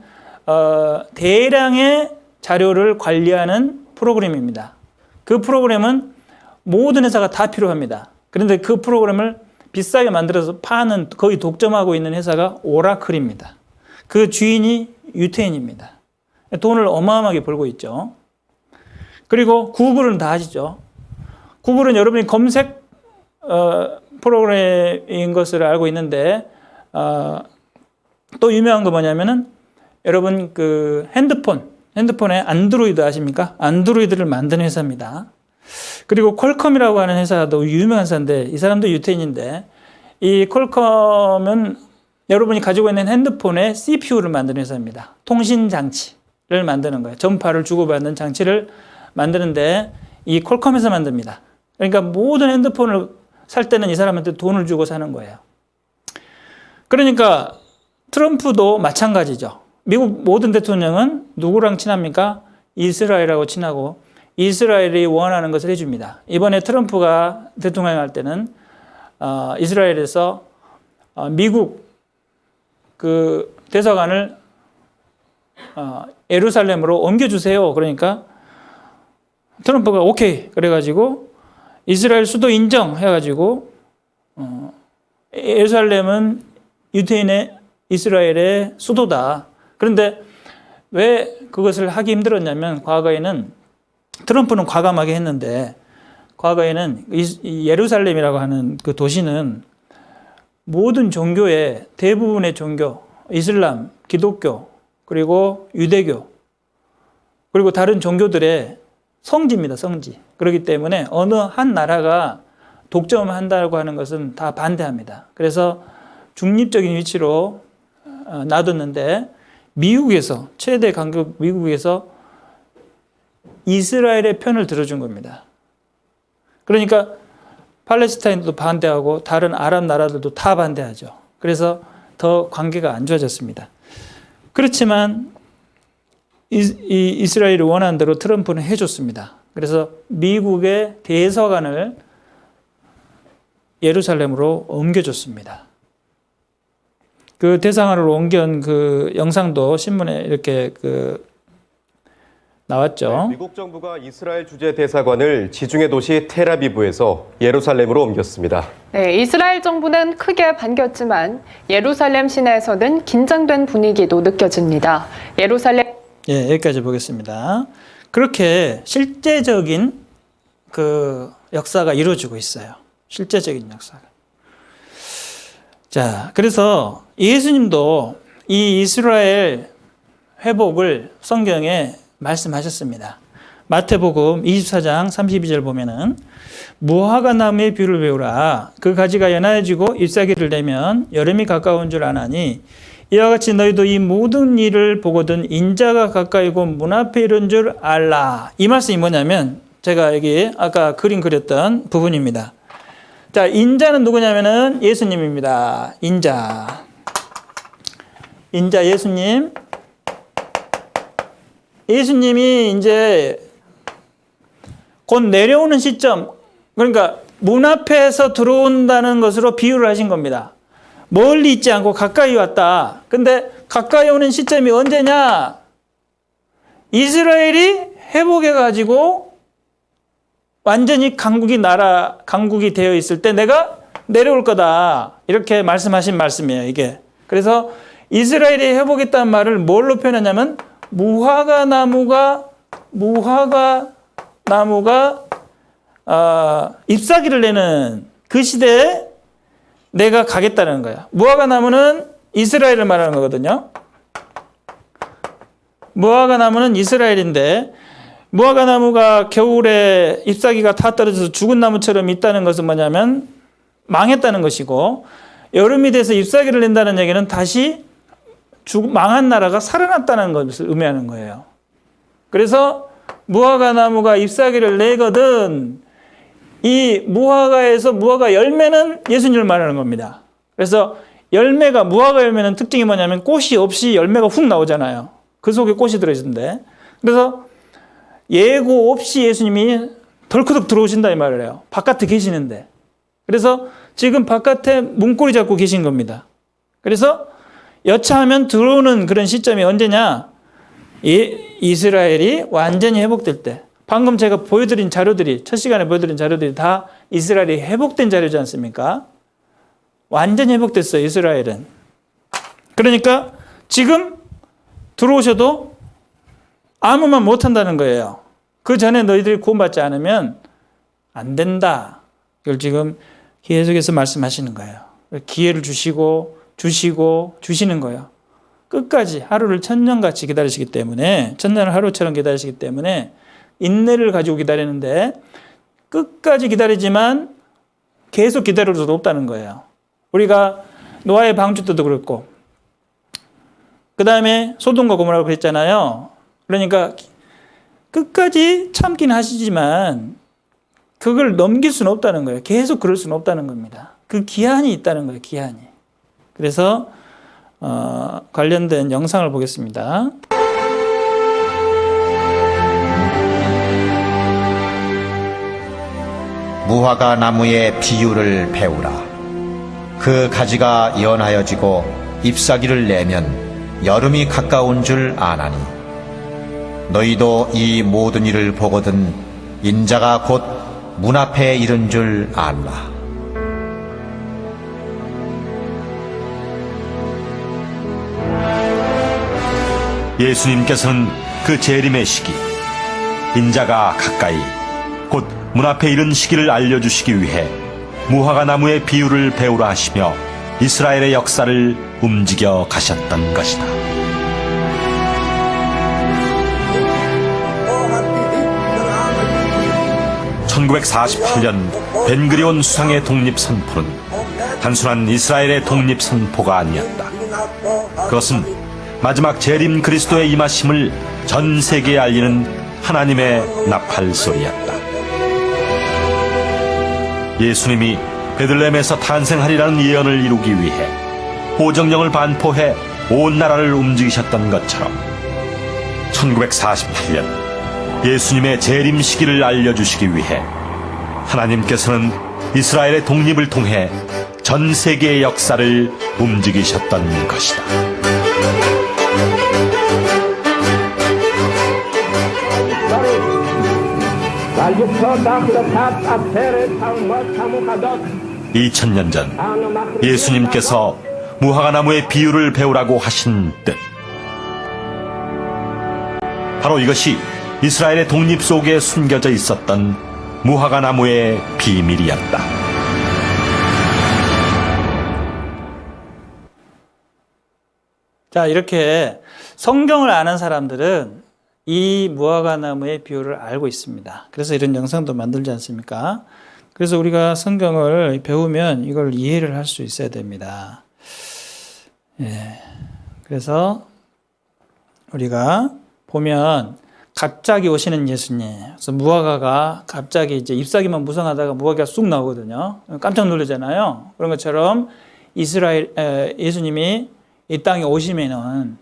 Speaker 1: 대량의 자료를 관리하는 프로그램입니다. 그 프로그램은 모든 회사가 다 필요합니다. 그런데 그 프로그램을 비싸게 만들어서 파는, 거의 독점하고 있는 회사가 오라클입니다. 그 주인이 유태인입니다. 돈을 어마어마하게 벌고 있죠. 그리고 구글은 다 아시죠? 구글은 여러분이 검색 프로그램인 것을 알고 있는데 또 유명한 거 뭐냐면은 여러분 그 핸드폰에 안드로이드 아십니까? 안드로이드를 만드는 회사입니다. 그리고 퀄컴이라고 하는 회사도 유명한 회사인데 이 사람도 유태인인데 이 퀄컴은 여러분이 가지고 있는 핸드폰에 CPU를 만드는 회사입니다. 통신 장치를 만드는 거예요. 전파를 주고받는 장치를 만드는데 이 퀄컴에서 만듭니다. 그러니까 모든 핸드폰을 살 때는 이 사람한테 돈을 주고 사는 거예요. 그러니까 트럼프도 마찬가지죠. 미국 모든 대통령은 누구랑 친합니까? 이스라엘하고 친하고 이스라엘이 원하는 것을 해줍니다. 이번에 트럼프가 대통령 할 때는 이스라엘에서 미국 그 대사관을 예루살렘으로 옮겨주세요. 그러니까 트럼프가 오케이 그래가지고 이스라엘 수도 인정해가지고 예루살렘은 유태인의 이스라엘의 수도다. 그런데 왜 그것을 하기 힘들었냐면 과거에는 트럼프는 과감하게 했는데 과거에는 이 예루살렘이라고 하는 그 도시는 모든 종교의 대부분의 종교, 이슬람, 기독교, 그리고 유대교, 그리고 다른 종교들의 성지입니다. 성지. 그렇기 때문에 어느 한 나라가 독점한다고 하는 것은 다 반대합니다. 그래서 중립적인 위치로 놔뒀는데 미국에서 최대 강국 미국에서 이스라엘의 편을 들어준 겁니다. 그러니까 팔레스타인도 반대하고 다른 아랍 나라들도 다 반대하죠. 그래서 더 관계가 안 좋아졌습니다. 그렇지만 이스라엘이 원하는 대로 트럼프는 해줬습니다. 그래서 미국의 대사관을 예루살렘으로 옮겨줬습니다. 그 대사관으로 옮겨온 그 영상도 신문에 이렇게 나왔죠.
Speaker 5: 네, 미국 정부가 이스라엘 주재 대사관을 지중해 도시 텔아비브에서 예루살렘으로 옮겼습니다.
Speaker 6: 네, 이스라엘 정부는 크게 반겼지만 예루살렘 시내에서는 긴장된 분위기도 느껴집니다.
Speaker 1: 예, 여기까지 보겠습니다. 그렇게 실제적인 그 역사가 이루어지고 있어요. 실제적인 역사가. 자, 그래서 예수님도 이 이스라엘 회복을 성경에 말씀하셨습니다. 마태복음 24장 32절 보면은 무화과 나무의 비유를 배우라. 그 가지가 연하여지고 잎사귀를 내면 여름이 가까운 줄 아나니 이와 같이 너희도 이 모든 일을 보거든 인자가 가까이고 문 앞에 이른 줄 알라. 이 말씀이 뭐냐면 제가 여기 아까 그림 그렸던 부분입니다. 자, 인자는 누구냐면은 예수님입니다. 인자 예수님. 예수님이 이제 곧 내려오는 시점, 그러니까 문 앞에서 들어온다는 것으로 비유를 하신 겁니다. 멀리 있지 않고 가까이 왔다. 근데 가까이 오는 시점이 언제냐? 이스라엘이 회복해가지고 완전히 강국이 되어 있을 때 내가 내려올 거다. 이렇게 말씀하신 말씀이에요, 이게. 그래서 이스라엘이 회복했다는 말을 뭘로 표현하냐면 무화과 나무가 잎사귀를 내는 그 시대에 내가 가겠다는 거야. 무화과 나무는 이스라엘을 말하는 거거든요. 무화과 나무는 이스라엘인데 무화과 나무가 겨울에 잎사귀가 다 떨어져서 죽은 나무처럼 있다는 것은 뭐냐면 망했다는 것이고, 여름이 돼서 잎사귀를 낸다는 얘기는 다시 망한 나라가 살아났다는 것을 의미하는 거예요. 그래서 무화과 나무가 잎사귀를 내거든 이 무화과에서 무화과 열매는 예수님을 말하는 겁니다. 그래서 무화과 열매는 특징이 뭐냐면 꽃이 없이 열매가 훅 나오잖아요. 그 속에 꽃이 들어있는데, 그래서 예고 없이 예수님이 덜커덕 들어오신다 이 말을 해요. 바깥에 계시는데. 그래서 지금 바깥에 문고리 잡고 계신 겁니다. 그래서 여차하면 들어오는 그런 시점이 언제냐? 이스라엘이 완전히 회복될 때. 방금 제가 보여드린 자료들이, 첫 시간에 보여드린 자료들이 다 이스라엘이 회복된 자료지 않습니까? 완전히 회복됐어요, 이스라엘은. 그러니까 지금 들어오셔도 아무 말 못한다는 거예요. 그 전에 너희들이 구원받지 않으면 안 된다. 이걸 지금 계속해서 말씀하시는 거예요. 기회를 주시는 거예요. 끝까지 하루를 천년같이 기다리시기 때문에, 천년을 하루처럼 기다리시기 때문에 인내를 가지고 기다리는데 끝까지 기다리지만 계속 기다릴 수도 없다는 거예요. 우리가 노아의 방주 때도 그렇고, 그 다음에 소돔과 고모라고 그랬잖아요. 그러니까 끝까지 참긴 하시지만 그걸 넘길 수는 없다는 거예요. 계속 그럴 수는 없다는 겁니다. 그 기한이 있다는 거예요. 기한이. 그래서 관련된 영상을 보겠습니다.
Speaker 7: 무화과 나무의 비유를 배우라. 그 가지가 연하여지고 잎사귀를 내면 여름이 가까운 줄 아나니 너희도 이 모든 일을 보거든 인자가 곧 문 앞에 이른 줄 알라.
Speaker 2: 예수님께서는 그 재림의 시기, 인자가 가까이 곧 문 앞에 이른 시기를 알려주시기 위해 무화과 나무의 비유를 배우라 하시며 이스라엘의 역사를 움직여 가셨던 것이다. (1948년) 벤그리온 수상의 독립선포는 단순한 이스라엘의 독립선포가 아니었다. 그것은 마지막 재림 그리스도의 임하심을 전 세계에 알리는 하나님의 나팔 소리였다. 예수님이 베들레헴에서 탄생하리라는 예언을 이루기 위해 호정령을 반포해 온 나라를 움직이셨던 것처럼 1948년 예수님의 재림 시기를 알려주시기 위해 하나님께서는 이스라엘의 독립을 통해 전 세계의 역사를 움직이셨던 것이다. (2000년) 전 예수님께서 무화과 나무의 비유를 배우라고 하신 뜻, 바로 이것이 이스라엘의 독립 속에 숨겨져 있었던 무화과 나무의 비밀이었다.
Speaker 1: 자, 이렇게 성경을 아는 사람들은 이 무화과 나무의 비유를 알고 있습니다. 그래서 이런 영상도 만들지 않습니까? 그래서 우리가 성경을 배우면 이걸 이해를 할 수 있어야 됩니다. 예. 그래서 우리가 보면 갑자기 오시는 예수님. 그래서 무화과가 갑자기 이제 잎사귀만 무성하다가 무화과가 쑥 나오거든요. 깜짝 놀라잖아요. 그런 것처럼 예수님이 이 땅에 오시면은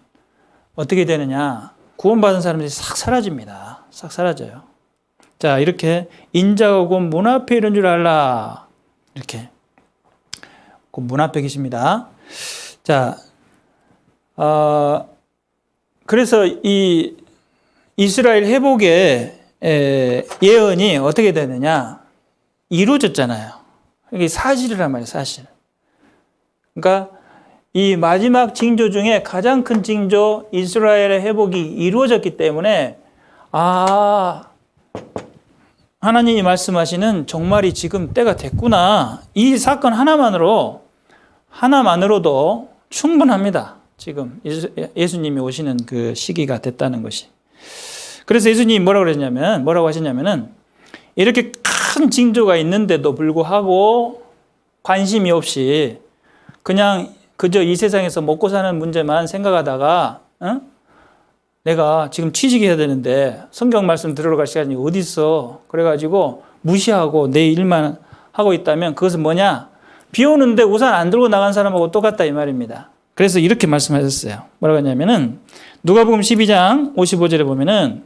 Speaker 1: 어떻게 되느냐? 구원받은 사람들이 싹 사라집니다. 싹 사라져요. 자, 이렇게 인자가 곧 문 앞에 이른 줄 알라. 이렇게 곧 문 앞에 계십니다. 자, 그래서 이 이스라엘 회복의 예언이 어떻게 되느냐? 이루어졌잖아요. 이게 사실이란 말이에요, 사실. 그러니까 이 마지막 징조 중에 가장 큰 징조, 이스라엘의 회복이 이루어졌기 때문에, 하나님이 말씀하시는 정말이 지금 때가 됐구나. 이 사건 하나만으로도 충분합니다. 지금 예수님이 오시는 그 시기가 됐다는 것이. 그래서 예수님이 뭐라고 하셨냐면은, 이렇게 큰 징조가 있는데도 불구하고 관심이 없이 그저 이 세상에서 먹고 사는 문제만 생각하다가, 내가 지금 취직해야 되는데 성경 말씀 들으러 갈 시간이 어디 있어? 그래가지고 무시하고 내 일만 하고 있다면 그것은 뭐냐? 비 오는데 우산 안 들고 나간 사람하고 똑같다 이 말입니다. 그래서 이렇게 말씀하셨어요. 뭐라고 했냐면은 누가복음 12장 55절에 보면은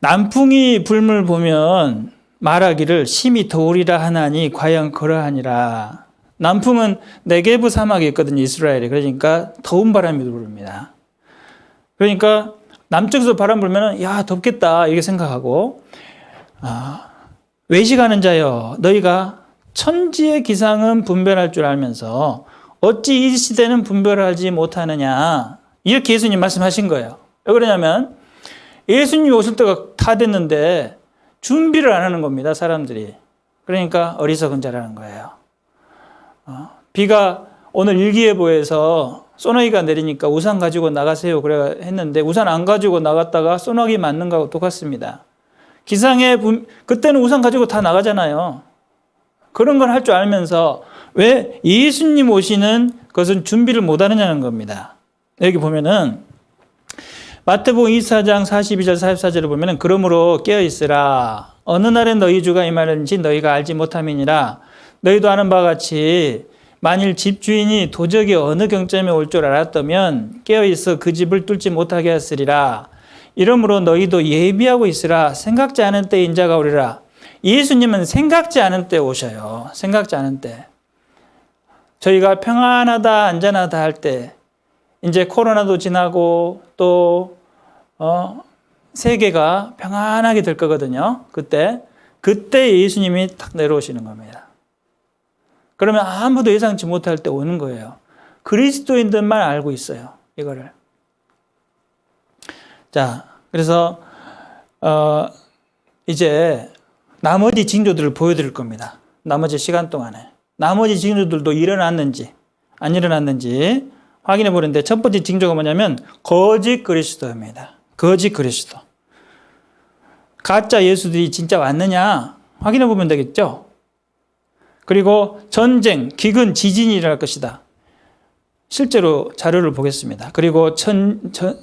Speaker 1: 남풍이 불물 보면 말하기를 심히 더우리라 하나니 과연 그러하니라. 남풍은 네게브 사막이 있거든요, 이스라엘에. 그러니까 더운 바람이 부릅니다. 그러니까 남쪽에서 바람 불면 야 덥겠다 이렇게 생각하고, 외식하는 자여 너희가 천지의 기상은 분별할 줄 알면서 어찌 이 시대는 분별하지 못하느냐, 이렇게 예수님 말씀하신 거예요. 왜 그러냐면 예수님이 오실 때가 다 됐는데 준비를 안 하는 겁니다, 사람들이. 그러니까 어리석은 자라는 거예요. 비가 오늘 일기예보에서 소나기가 내리니까 우산 가지고 나가세요 그래 했는데 우산 안 가지고 나갔다가 소나기 맞는 거하고 똑같습니다. 그때는 우산 가지고 다 나가잖아요. 그런 걸 할 줄 알면서 왜 예수님 오시는 것은 준비를 못 하느냐는 겁니다. 여기 보면은 마태복음 24장 42절 44절을 보면은 그러므로 깨어있으라. 어느 날에 너희 주가 임하는지 너희가 알지 못함이니라. 너희도 아는 바와 같이 만일 집주인이 도적이 어느 경점에 올 줄 알았다면 깨어있어 그 집을 뚫지 못하게 하으리라. 이러므로 너희도 예비하고 있으라. 생각지 않은 때 인자가 오리라. 예수님은 생각지 않은 때 오셔요. 생각지 않은 때. 저희가 평안하다 안전하다 할 때, 이제 코로나도 지나고 또 세계가 평안하게 될 거거든요. 그때 예수님이 딱 내려오시는 겁니다. 그러면 아무도 예상치 못할 때 오는 거예요. 그리스도인들만 알고 있어요, 이거를. 자, 그래서 이제 나머지 징조들을 보여드릴 겁니다. 나머지 시간 동안에 나머지 징조들도 일어났는지 안 일어났는지 확인해 보는데, 첫 번째 징조가 뭐냐면 거짓 그리스도입니다. 거짓 그리스도. 가짜 예수들이 진짜 왔느냐 확인해 보면 되겠죠. 그리고 전쟁, 기근, 지진이 일어날 것이다. 실제로 자료를 보겠습니다. 그리고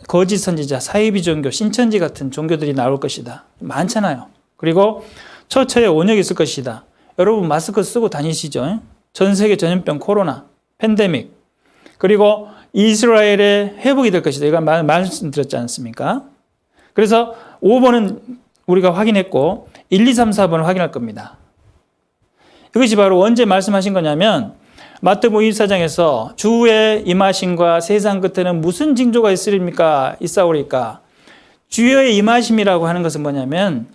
Speaker 1: 거짓 선지자, 사이비 종교, 신천지 같은 종교들이 나올 것이다. 많잖아요. 그리고 처처에 온역이 있을 것이다. 여러분 마스크 쓰고 다니시죠? 전 세계 전염병 코로나, 팬데믹. 그리고 이스라엘의 회복이 될 것이다. 이거 말씀드렸지 않습니까? 그래서 5번은 우리가 확인했고 1, 2, 3, 4번을 확인할 겁니다. 이것이 바로 언제 말씀하신 거냐면 마태복음 24장에서 주의 임하심과 세상 끝에는 무슨 징조가 있사오리까? 주의 임하심이라고 하는 것은 뭐냐면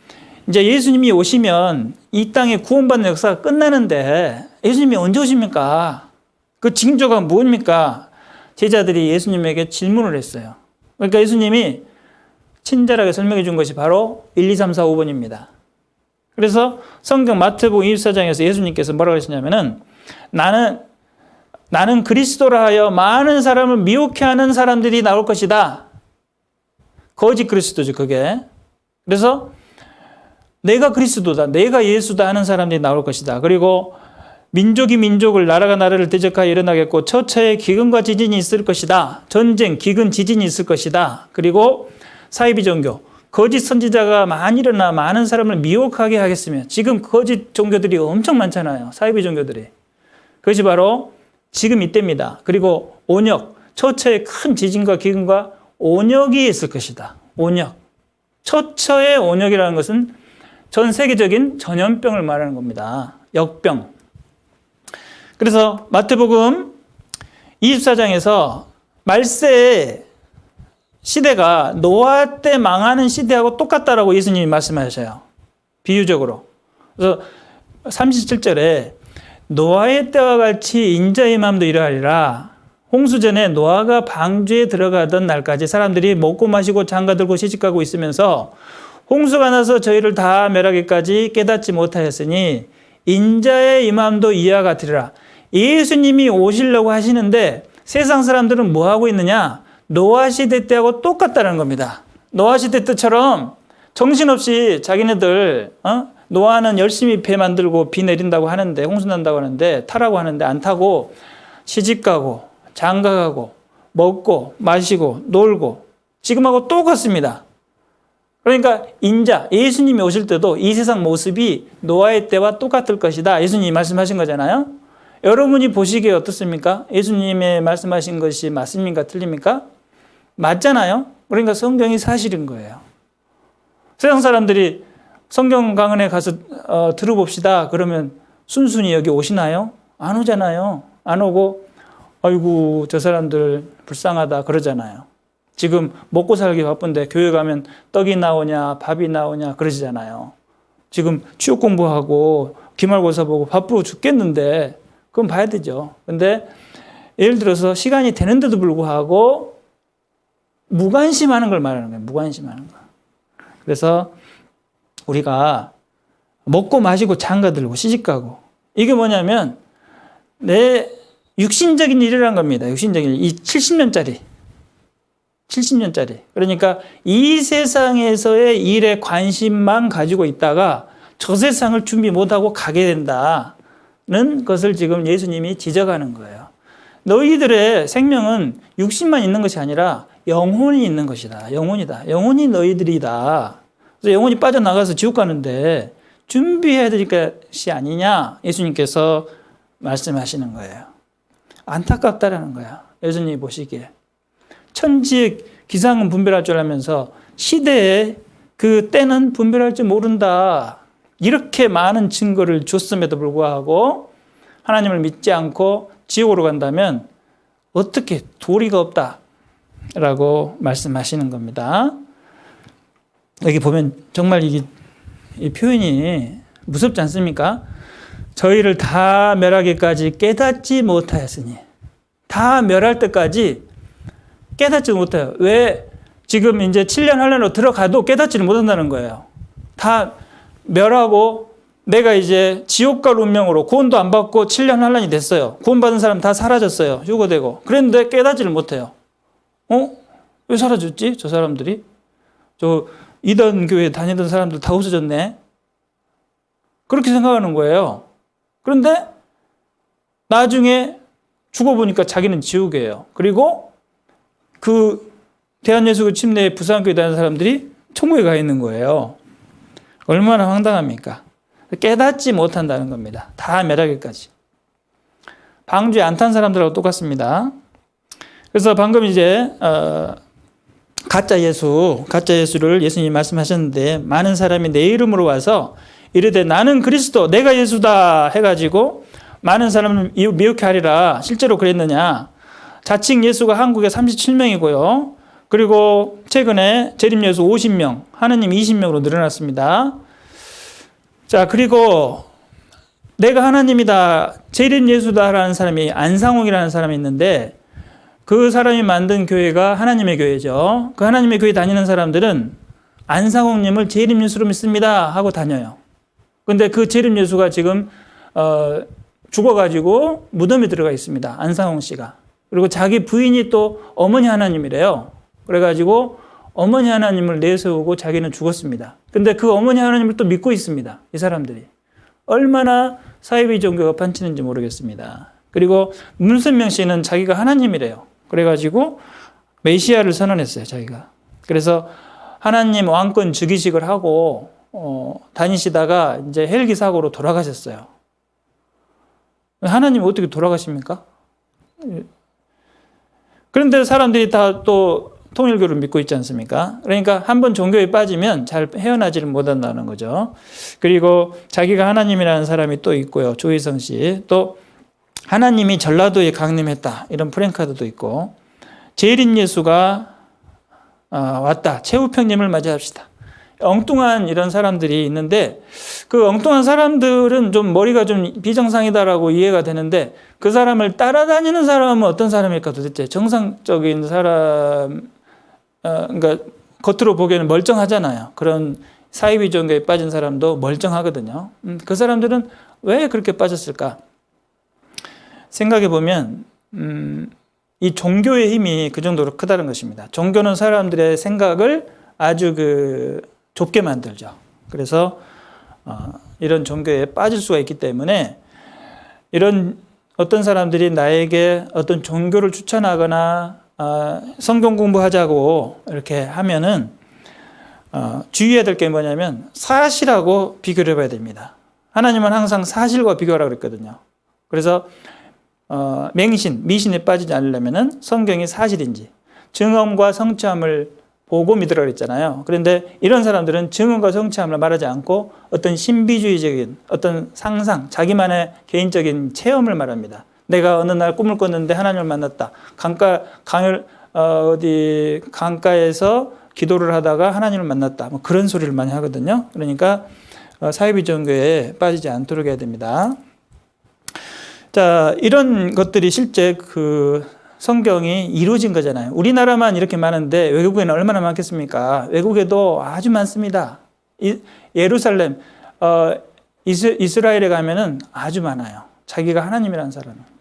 Speaker 1: 이제 예수님이 오시면 이 땅에 구원받는 역사가 끝나는데 예수님이 언제 오십니까? 그 징조가 뭡니까? 제자들이 예수님에게 질문을 했어요. 그러니까 예수님이 친절하게 설명해 준 것이 바로 1, 2, 3, 4, 5번입니다. 그래서 성경 마태복음 24장에서 예수님께서 뭐라고 하시냐면은 나는 그리스도라 하여 많은 사람을 미혹해 하는 사람들이 나올 것이다. 거짓 그리스도죠, 그게. 그래서 내가 그리스도다, 내가 예수다 하는 사람들이 나올 것이다. 그리고 민족이 민족을, 나라가 나라를 대적하여 일어나겠고 처처에 기근과 지진이 있을 것이다. 전쟁, 기근, 지진이 있을 것이다. 그리고 사이비 종교, 거짓 선지자가 많이 일어나 많은 사람을 미혹하게 하겠으며, 지금 거짓 종교들이 엄청 많잖아요. 사이비 종교들이. 그것이 바로 지금 이때입니다. 그리고 온역, 처처에 큰 지진과 기근과 온역이 있을 것이다. 온역. 처처의 온역이라는 것은 전 세계적인 전염병을 말하는 겁니다. 역병. 그래서 마태복음 24장에서 말세의 시대가 노아 때 망하는 시대하고 똑같다라고 예수님이 말씀하셔요. 비유적으로. 그래서 37절에 노아의 때와 같이 인자의 마음도 이러하리라. 홍수전에 노아가 방주에 들어가던 날까지 사람들이 먹고 마시고 장가들고 시집가고 있으면서 홍수가 나서 저희를 다 멸하기까지 깨닫지 못하였으니 인자의 임함도 이와 같으리라. 예수님이 오시려고 하시는데 세상 사람들은 뭐 하고 있느냐? 노아 시대 때하고 똑같다는 겁니다. 노아 시대 때처럼 정신없이 자기네들 노아는 열심히 배 만들고 비 내린다고 하는데, 홍수 난다고 하는데, 타라고 하는데 안 타고 시집가고 장가가고 먹고 마시고 놀고 지금하고 똑같습니다. 그러니까 인자, 예수님이 오실 때도 이 세상 모습이 노아의 때와 똑같을 것이다. 예수님이 말씀하신 거잖아요. 여러분이 보시기에 어떻습니까? 예수님의 말씀하신 것이 맞습니까? 틀립니까? 맞잖아요. 그러니까 성경이 사실인 거예요. 세상 사람들이 성경 강연에 가서 들어봅시다. 그러면 순순히 여기 오시나요? 안 오잖아요. 안 오고 아이고 저 사람들 불쌍하다 그러잖아요. 지금 먹고 살기 바쁜데 교회 가면 떡이 나오냐 밥이 나오냐 그러시잖아요. 지금 취업 공부하고 기말고사 보고 바쁘고 죽겠는데 그건 봐야 되죠. 근데 예를 들어서 시간이 되는데도 불구하고 무관심하는 걸 말하는 거예요. 무관심하는 거. 그래서 우리가 먹고 마시고 장가들고 시집가고 이게 뭐냐면 내 육신적인 일이란 겁니다. 육신적인 일. 이 70년짜리. 그러니까 이 세상에서의 일에 관심만 가지고 있다가 저 세상을 준비 못하고 가게 된다는 것을 지금 예수님이 지적하는 거예요. 너희들의 생명은 육신만 있는 것이 아니라 영혼이 있는 것이다. 영혼이다. 영혼이 너희들이다. 그래서 영혼이 빠져나가서 지옥 가는데 준비해야 될 것이 아니냐 예수님께서 말씀하시는 거예요. 안타깝다라는 거야. 예수님이 보시기에. 천지의 기상은 분별할 줄 알면서 시대에 그 때는 분별할 줄 모른다. 이렇게 많은 증거를 줬음에도 불구하고 하나님을 믿지 않고 지옥으로 간다면 어떻게 도리가 없다라고 말씀하시는 겁니다. 여기 보면 정말 이 표현이 무섭지 않습니까? 저희를 다 멸하기까지 깨닫지 못하였으니 다 멸할 때까지 깨닫지 못해요. 왜 지금 이제 7년 환란으로 들어가도 깨닫지를 못한다는 거예요. 다 멸하고 내가 이제 지옥 갈 운명으로 구원도 안 받고 7년 환란이 됐어요. 구원받은 사람 다 사라졌어요. 휴거되고. 그랬는데 깨닫지를 못해요. 왜 사라졌지? 저 사람들이? 저 이단 교회 다니던 사람들 다 없어졌네. 그렇게 생각하는 거예요. 그런데 나중에 죽어보니까 자기는 지옥이에요. 그리고 그 대한예수교 침례 부산교회 다니는 사람들이 천국에 가 있는 거예요. 얼마나 황당합니까? 깨닫지 못한다는 겁니다. 다 멸하기까지. 방주에 안 탄 사람들하고 똑같습니다. 그래서 방금 이제 가짜 예수를 예수님이 말씀하셨는데 많은 사람이 내 이름으로 와서 이르되 나는 그리스도 내가 예수다 해가지고 많은 사람을 미혹해 하리라. 실제로 그랬느냐? 자칭 예수가 한국에 37명이고요. 그리고 최근에 재림 예수 50명, 하느님 20명으로 늘어났습니다. 자, 그리고 내가 하나님이다, 재림 예수다라는 사람이 안상홍이라는 사람이 있는데 그 사람이 만든 교회가 하나님의 교회죠. 그 하나님의 교회 다니는 사람들은 안상홍님을 재림 예수로 믿습니다 하고 다녀요. 근데 그 재림 예수가 지금 죽어가지고 무덤에 들어가 있습니다. 안상홍 씨가. 그리고 자기 부인이 또 어머니 하나님이래요. 그래가지고 어머니 하나님을 내세우고 자기는 죽었습니다. 근데 그 어머니 하나님을 또 믿고 있습니다. 이 사람들이. 얼마나 사이비 종교가 판치는지 모르겠습니다. 그리고 문선명 씨는 자기가 하나님이래요. 그래가지고 메시아를 선언했어요, 자기가. 그래서 하나님 왕권 즉위식을 하고 다니시다가 이제 헬기 사고로 돌아가셨어요. 하나님 어떻게 돌아가십니까? 그런데 사람들이 다 또 통일교를 믿고 있지 않습니까? 그러니까 한번 종교에 빠지면 잘 헤어나지를 못한다는 거죠. 그리고 자기가 하나님이라는 사람이 또 있고요. 조희성 씨. 또 하나님이 전라도에 강림했다. 이런 프랭카드도 있고. 재림 예수가 왔다. 최우평님을 맞이합시다. 엉뚱한 이런 사람들이 있는데 그 엉뚱한 사람들은 좀 머리가 좀 비정상이다라고 이해가 되는데 그 사람을 따라다니는 사람은 어떤 사람일까 도대체? 정상적인 사람, 그러니까 겉으로 보기에는 멀쩡하잖아요. 그런 사이비 종교에 빠진 사람도 멀쩡하거든요. 그 사람들은 왜 그렇게 빠졌을까? 생각해 보면 이 종교의 힘이 그 정도로 크다는 것입니다. 종교는 사람들의 생각을 아주 좁게 만들죠. 그래서 이런 종교에 빠질 수가 있기 때문에 이런 어떤 사람들이 나에게 어떤 종교를 추천하거나 성경 공부하자고 이렇게 하면은 주의해야 될 게 뭐냐면 사실하고 비교를 해봐야 됩니다. 하나님은 항상 사실과 비교하라고 그랬거든요. 그래서 미신에 빠지지 않으려면은 성경이 사실인지 증언과 성취함을 보고 믿으라 그랬잖아요. 그런데 이런 사람들은 증언과 성취함을 말하지 않고 어떤 신비주의적인 어떤 상상, 자기만의 개인적인 체험을 말합니다. 내가 어느 날 꿈을 꿨는데 하나님을 만났다. 강가에서 기도를 하다가 하나님을 만났다. 뭐 그런 소리를 많이 하거든요. 그러니까 사이비 종교에 빠지지 않도록 해야 됩니다. 자, 이런 것들이 실제 그 성경이 이루어진 거잖아요. 우리나라만 이렇게 많은데 외국에는 얼마나 많겠습니까? 외국에도 아주 많습니다. 예루살렘, 이스라엘에 가면은 아주 많아요. 자기가 하나님이라는 사람은.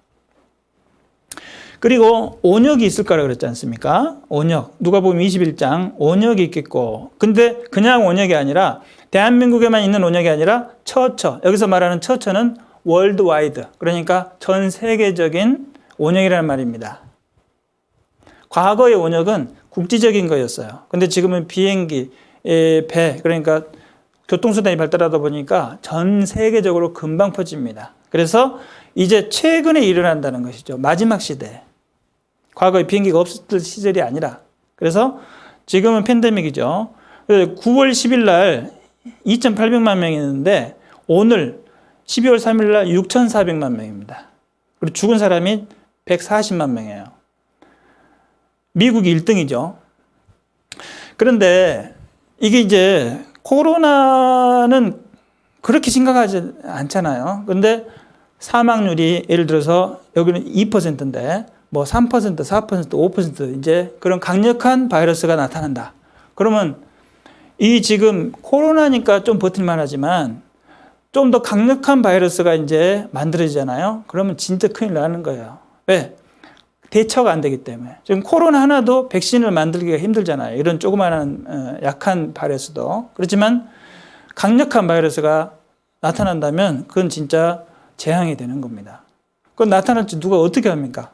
Speaker 1: 그리고 온역이 있을 거라 그랬지 않습니까? 온역. 누가복음 21장 온역이 있겠고. 근데 그냥 온역이 아니라 대한민국에만 있는 온역이 아니라 처처. 여기서 말하는 처처는 월드와이드. 그러니까 전 세계적인 온역이라는 말입니다. 과거의 온역은 국지적인 거였어요. 근데 지금은 비행기, 배, 그러니까 교통수단이 발달하다 보니까 전 세계적으로 금방 퍼집니다. 그래서 이제 최근에 일어난다는 것이죠. 마지막 시대. 과거에 비행기가 없었던 시절이 아니라. 그래서 지금은 팬데믹이죠. 9월 10일 날 2,800만 명이 있는데 오늘 12월 3일 날 6,400만 명입니다. 그리고 죽은 사람이 140만 명이에요. 미국이 1등이죠. 그런데 이게 이제 코로나는 그렇게 심각하지 않잖아요. 그런데 사망률이 예를 들어서 여기는 2%인데 뭐 3%, 4%, 5% 이제 그런 강력한 바이러스가 나타난다. 그러면 이 지금 코로나니까 좀 버틸만 하지만 좀 더 강력한 바이러스가 이제 만들어지잖아요. 그러면 진짜 큰일 나는 거예요. 왜? 대처가 안 되기 때문에. 지금 코로나 하나도 백신을 만들기가 힘들잖아요. 이런 조그마한 약한 바이러스도. 그렇지만 강력한 바이러스가 나타난다면 그건 진짜 재앙이 되는 겁니다. 그건 나타날지 누가 어떻게 합니까?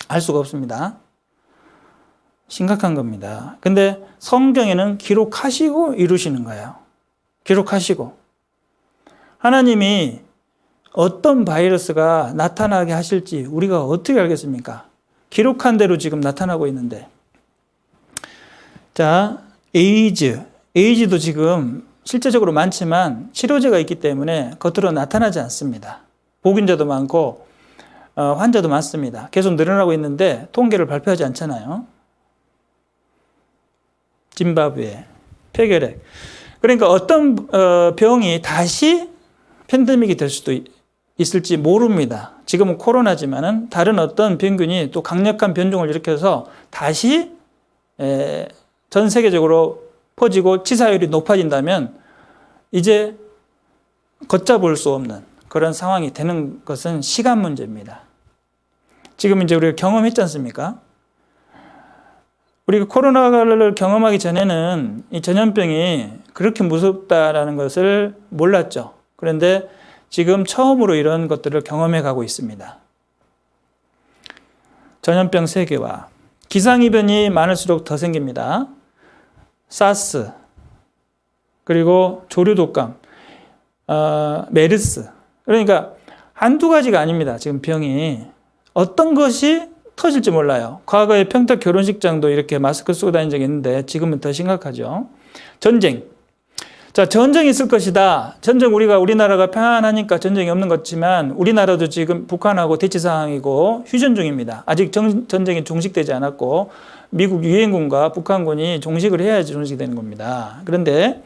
Speaker 1: 알 수가 없습니다. 심각한 겁니다. 근데 성경에는 기록하시고 이루시는 거예요. 기록하시고. 하나님이 어떤 바이러스가 나타나게 하실지 우리가 어떻게 알겠습니까? 기록한 대로 지금 나타나고 있는데. 자, 에이즈도 지금 실제적으로 많지만 치료제가 있기 때문에 겉으로 나타나지 않습니다. 복균자도 많고 환자도 많습니다. 계속 늘어나고 있는데 통계를 발표하지 않잖아요. 짐바브웨, 폐결핵. 그러니까 어떤 병이 다시 팬데믹이 될 수도 있을지 모릅니다. 지금은 코로나지만은 다른 어떤 병균이 또 강력한 변종을 일으켜서 다시 전 세계적으로 퍼지고 치사율이 높아진다면 이제 걷잡을 수 없는 그런 상황이 되는 것은 시간 문제입니다. 지금 이제 우리가 경험했지 않습니까? 우리가 코로나를 경험하기 전에는 이 전염병이 그렇게 무섭다라는 것을 몰랐죠. 그런데 지금 처음으로 이런 것들을 경험해 가고 있습니다. 전염병 세계화. 기상이변이 많을수록 더 생깁니다. 사스, 그리고 조류독감, 메르스. 그러니까 한두 가지가 아닙니다. 지금 병이. 어떤 것이 터질지 몰라요. 과거에 평택 결혼식장도 이렇게 마스크 쓰고 다닌 적이 있는데 지금은 더 심각하죠. 전쟁. 자, 전쟁이 있을 것이다. 전쟁 우리나라가 평안하니까 전쟁이 없는 것 같지만 우리나라도 지금 북한하고 대치 상황이고 휴전 중입니다. 아직 전쟁이 종식되지 않았고 미국 유엔군과 북한군이 종식을 해야지 종식되는 겁니다. 그런데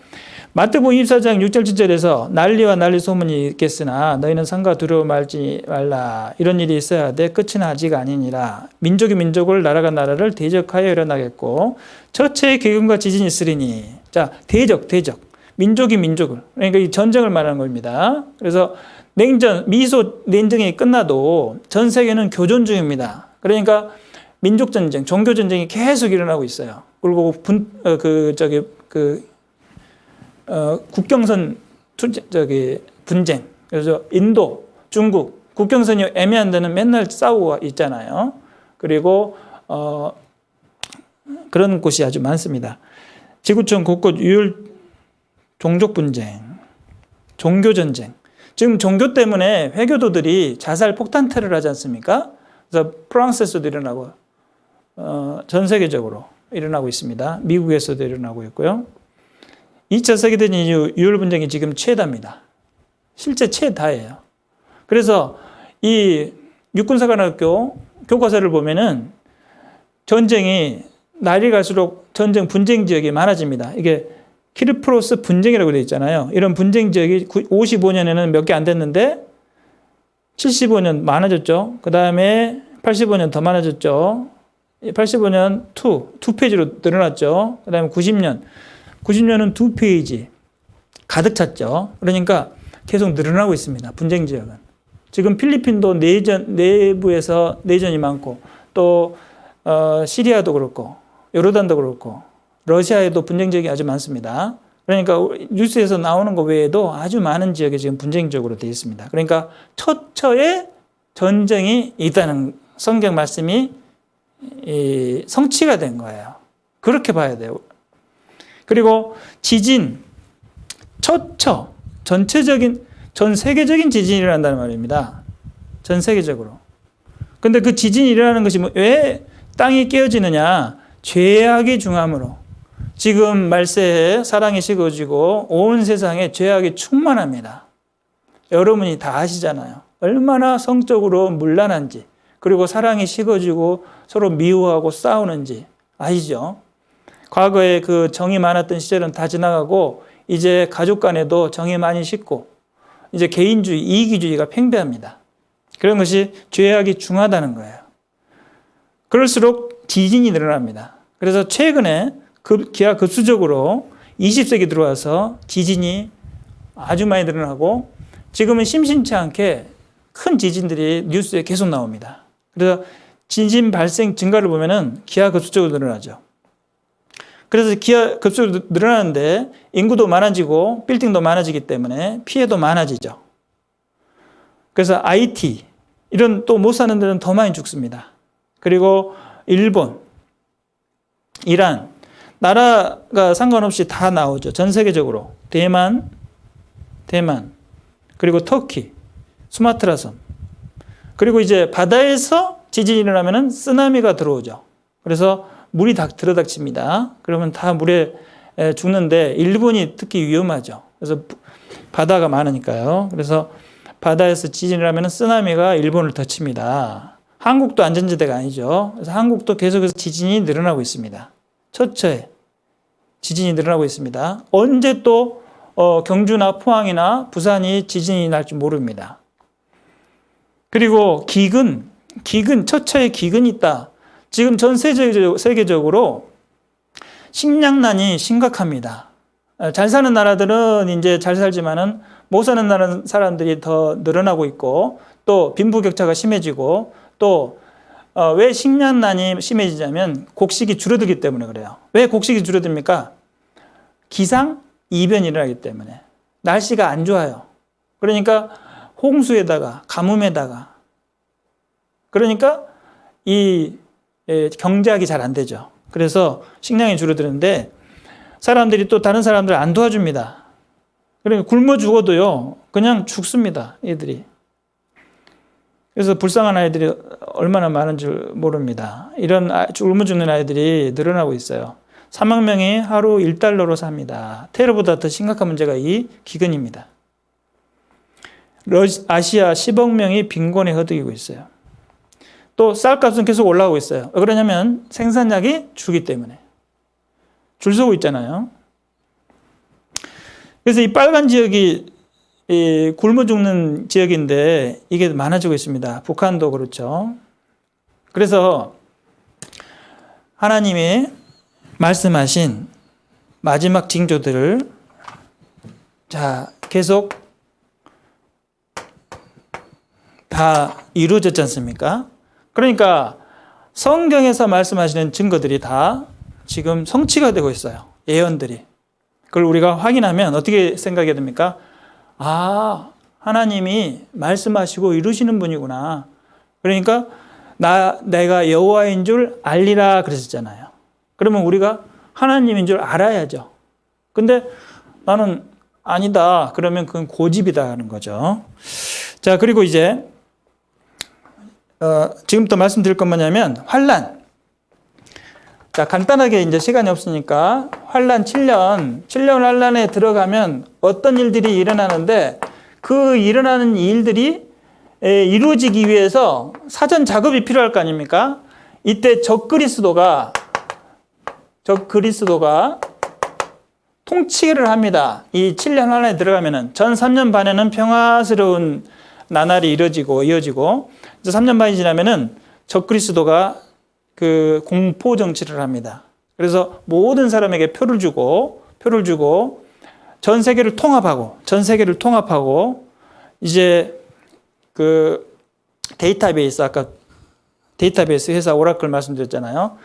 Speaker 1: 마태복음 24장 6절 7절에서 난리와 난리 소문이 있겠으나 너희는 상가 두려워 말지 말라. 이런 일이 있어야 돼. 끝은 아직 아니니라. 민족이 민족을 나라가 나라를 대적하여 일어나겠고 처체의 기근과 지진이 있으리니. 자, 대적. 민족이 민족을. 그러니까 이 전쟁을 말하는 겁니다. 그래서 미소 냉전이 끝나도 전 세계는 교전 중입니다. 그러니까 민족 전쟁, 종교 전쟁이 계속 일어나고 있어요. 그리고 국경선 분쟁. 그래서 인도, 중국 국경선이 애매한 데는 맨날 싸우고 있잖아요. 그리고 그런 곳이 아주 많습니다. 지구촌 곳곳 유혈 종족 분쟁, 종교 전쟁. 지금 종교 때문에 회교도들이 자살 폭탄 테러를 하지 않습니까? 그래서 프랑스에서도 일어나고 전 세계적으로 일어나고 있습니다. 미국에서도 일어나고 있고요. 2차 세계대전 이후 유혈 분쟁이 지금 최다입니다. 실제 최다예요. 그래서 이 육군사관학교 교과서를 보면은 전쟁이 날이 갈수록 전쟁 분쟁 지역이 많아집니다. 이게 키르프로스 분쟁이라고 되어 있잖아요. 이런 분쟁 지역이 55년에는 몇 개 안 됐는데 75년 많아졌죠. 그 다음에 85년 더 많아졌죠. 85년 2페이지로 늘어났죠. 그 다음에 90년은 2페이지 가득 찼죠. 그러니까 계속 늘어나고 있습니다. 분쟁 지역은. 지금 필리핀도 내부에서 내전이 많고 또 시리아도 그렇고 요르단도 그렇고 러시아에도 분쟁 지역이 아주 많습니다. 그러니까 뉴스에서 나오는 것 외에도 아주 많은 지역이 지금 분쟁 지역으로 되어 있습니다. 그러니까 처처에 전쟁이 있다는 성경 말씀이 성취가 된 거예요. 그렇게 봐야 돼요. 그리고 지진, 처처, 전 세계적인 지진이 일어난다는 말입니다. 전 세계적으로. 근데 그 지진이 일어나는 것이 왜 땅이 깨어지느냐? 죄악이 중함으로. 지금 말세에 사랑이 식어지고 온 세상에 죄악이 충만합니다. 여러분이 다 아시잖아요. 얼마나 성적으로 문란한지, 그리고 사랑이 식어지고 서로 미워하고 싸우는지 아시죠? 과거에 그 정이 많았던 시절은 다 지나가고 이제 가족 간에도 정이 많이 식고 이제 개인주의, 이기주의가 팽배합니다. 그런 것이 죄악이 중하다는 거예요. 그럴수록 지진이 늘어납니다. 그래서 최근에 기하급수적으로 20세기 들어와서 지진이 아주 많이 늘어나고 지금은 심심치 않게 큰 지진들이 뉴스에 계속 나옵니다. 그래서 지진 발생 증가를 보면은 기하급수적으로 늘어나죠. 그래서 기하급수적으로 늘어나는데 인구도 많아지고 빌딩도 많아지기 때문에 피해도 많아지죠. 그래서 IT 이런 또 못 사는 데는 더 많이 죽습니다. 그리고 일본, 이란 나라가 상관없이 다 나오죠. 전 세계적으로. 대만, 그리고 터키, 수마트라 섬. 그리고 이제 바다에서 지진이 일어나면 쓰나미가 들어오죠. 그래서 물이 들어닥칩니다. 그러면 다 물에 죽는데 일본이 특히 위험하죠. 그래서 바다가 많으니까요. 그래서 바다에서 지진이 일어나면 쓰나미가 일본을 덮칩니다. 한국도 안전지대가 아니죠. 그래서 한국도 계속해서 지진이 늘어나고 있습니다. 처처에 지진이 늘어나고 있습니다. 언제 또 경주나 포항이나 부산이 지진이 날지 모릅니다. 그리고 기근, 처처에 기근이 있다. 지금 전 세계적으로 식량난이 심각합니다. 잘 사는 나라들은 이제 잘 살지만은 못 사는 나라 사람들이 더 늘어나고 있고 또 빈부격차가 심해지고 또 왜 식량난이 심해지냐면 곡식이 줄어들기 때문에 그래요. 왜 곡식이 줄어듭니까? 기상 이변이 일어나기 때문에 날씨가 안 좋아요. 그러니까 홍수에다가 가뭄에다가 그러니까 이 경제학이 잘 안 되죠. 그래서 식량이 줄어드는데 사람들이 또 다른 사람들 안 도와줍니다. 그러니까 굶어 죽어도요 그냥 죽습니다. 애들이. 그래서 불쌍한 아이들이 얼마나 많은 줄 모릅니다. 이런 굶어 죽는 아이들이 늘어나고 있어요. 3만 명이 하루 $1로 삽니다. 테러보다 더 심각한 문제가 이 기근입니다. 아시아 10억 명이 빈곤에 허덕이고 있어요. 또 쌀값은 계속 올라오고 있어요. 왜 그러냐면 생산량이 줄기 때문에. 줄 서고 있잖아요. 그래서 이 빨간 지역이 굶어 죽는 지역인데 이게 많아지고 있습니다. 북한도 그렇죠. 그래서 하나님이 말씀하신 마지막 징조들을 계속 다 이루어졌지 않습니까? 그러니까 성경에서 말씀하시는 증거들이 다 지금 성취가 되고 있어요. 예언들이. 그걸 우리가 확인하면 어떻게 생각해야 됩니까? 아, 하나님이 말씀하시고 이루시는 분이구나. 그러니까 내가 여호와인 줄 알리라 그랬었잖아요. 그러면 우리가 하나님인 줄 알아야죠. 근데 나는 아니다. 그러면 그건 고집이다 하는 거죠. 자, 그리고 이제 지금부터 말씀드릴 건 뭐냐면 환난. 자, 간단하게 이제 시간이 없으니까 환란 7년 환란에 들어가면 어떤 일들이 일어나는데 그 일어나는 일들이 이루어지기 위해서 사전 작업이 필요할 거 아닙니까? 이때 적그리스도가 통치를 합니다. 이 7년 환란에 들어가면은 전 3년 반에는 평화스러운 나날이 이어지고 이제 3년 반이 지나면은 적그리스도가 그 공포 정치를 합니다. 그래서 모든 사람에게 표를 주고 전 세계를 통합하고 이제 그 데이터베이스, 아까 데이터베이스 회사 오라클 말씀드렸잖아요.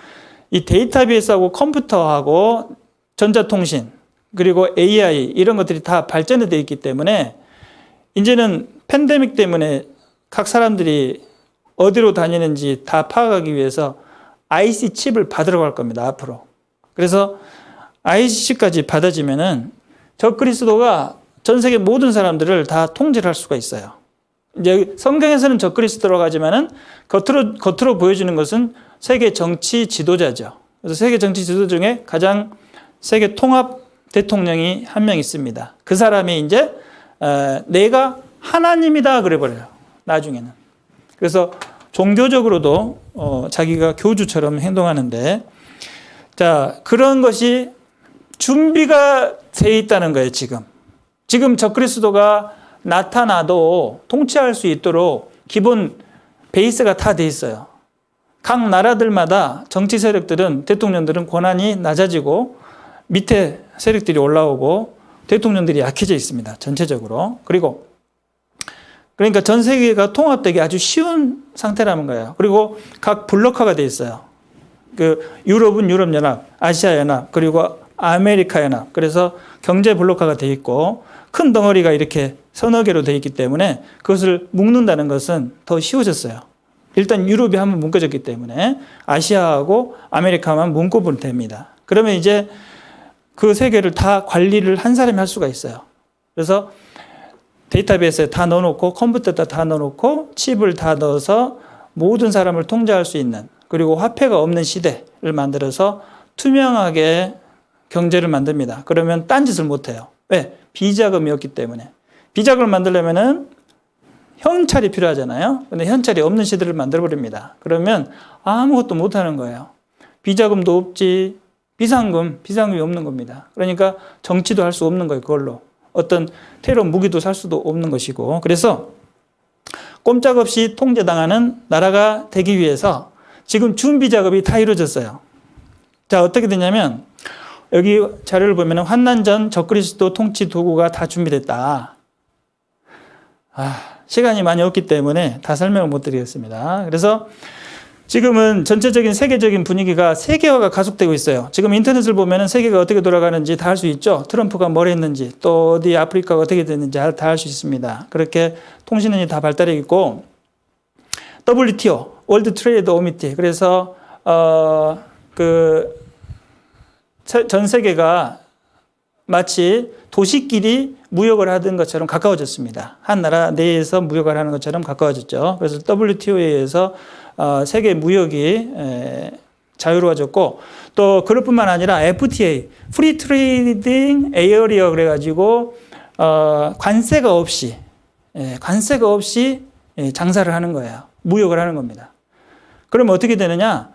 Speaker 1: 이 데이터베이스하고 컴퓨터하고 전자통신 그리고 AI 이런 것들이 다 발전이 되어 있기 때문에 이제는 팬데믹 때문에 각 사람들이 어디로 다니는지 다 파악하기 위해서 IC 칩을 받으러 갈 겁니다, 앞으로. 그래서 IC 칩까지 받아지면은 적그리스도가 전 세계 모든 사람들을 다 통제를 할 수가 있어요. 이제 성경에서는 적그리스도라고 하지만은 겉으로 보여주는 것은 세계 정치 지도자죠. 그래서 세계 정치 지도자 중에 가장 세계 통합 대통령이 한 명 있습니다. 그 사람이 이제 내가 하나님이다 그래버려요, 나중에는. 그래서 종교적으로도 자기가 교주처럼 행동하는데, 자, 그런 것이 준비가 돼 있다는 거예요, 지금 적그리스도가 나타나도 통치할 수 있도록 기본 베이스가 다 돼 있어요. 각 나라들마다 정치 세력들은, 대통령들은 권한이 낮아지고 밑에 세력들이 올라오고 대통령들이 약해져 있습니다, 전체적으로. 그러니까 전 세계가 통합되기 아주 쉬운 상태라는 거예요. 그리고 각 블록화가 돼 있어요. 그 유럽은 유럽연합, 아시아연합, 그리고 아메리카연합. 그래서 경제 블록화가 돼 있고 큰 덩어리가 이렇게 서너 개로 돼 있기 때문에 그것을 묶는다는 것은 더 쉬워졌어요. 일단 유럽이 한번 묶어졌기 때문에 아시아하고 아메리카만 묶어보면 됩니다. 그러면 이제 그 세 개를 다 관리를 한 사람이 할 수가 있어요. 그래서 데이터베이스에 다 넣어놓고 컴퓨터에다 다 넣어놓고 칩을 다 넣어서 모든 사람을 통제할 수 있는, 그리고 화폐가 없는 시대를 만들어서 투명하게 경제를 만듭니다. 그러면 딴짓을 못해요. 왜? 비자금이 없기 때문에. 비자금을 만들려면은 현찰이 필요하잖아요. 근데 현찰이 없는 시대를 만들어버립니다. 그러면 아무것도 못하는 거예요. 비자금도 없지, 비상금이 없는 겁니다. 그러니까 정치도 할 수 없는 거예요, 그걸로. 어떤 테러 무기도 살 수도 없는 것이고. 그래서 꼼짝없이 통제당하는 나라가 되기 위해서 지금 준비 작업이 다 이루어졌어요. 자, 어떻게 되냐면 여기 자료를 보면 환난 전 적그리스도 통치 도구가 다 준비됐다. 시간이 많이 없기 때문에 다 설명을 못 드리겠습니다. 그래서 지금은 전체적인 세계적인 분위기가 세계화가 가속되고 있어요. 지금 인터넷을 보면 세계가 어떻게 돌아가는지 다 알 수 있죠. 트럼프가 뭘 했는지, 또 어디 아프리카가 어떻게 됐는지 다 알 수 있습니다. 그렇게 통신원이 다 발달해 있고, WTO, 월드 트레이드 오미티. 그래서 전 세계가 마치 도시끼리 무역을 하던 것처럼 가까워졌습니다. 한 나라 내에서 무역을 하는 것처럼 가까워졌죠. 그래서 WTO에 의해서 세계 무역이 자유로워졌고, 또 그것뿐만 아니라 FTA, Free Trading Area 그래가지고 관세가 없이 장사를 하는 거예요. 무역을 하는 겁니다. 그러면 어떻게 되느냐?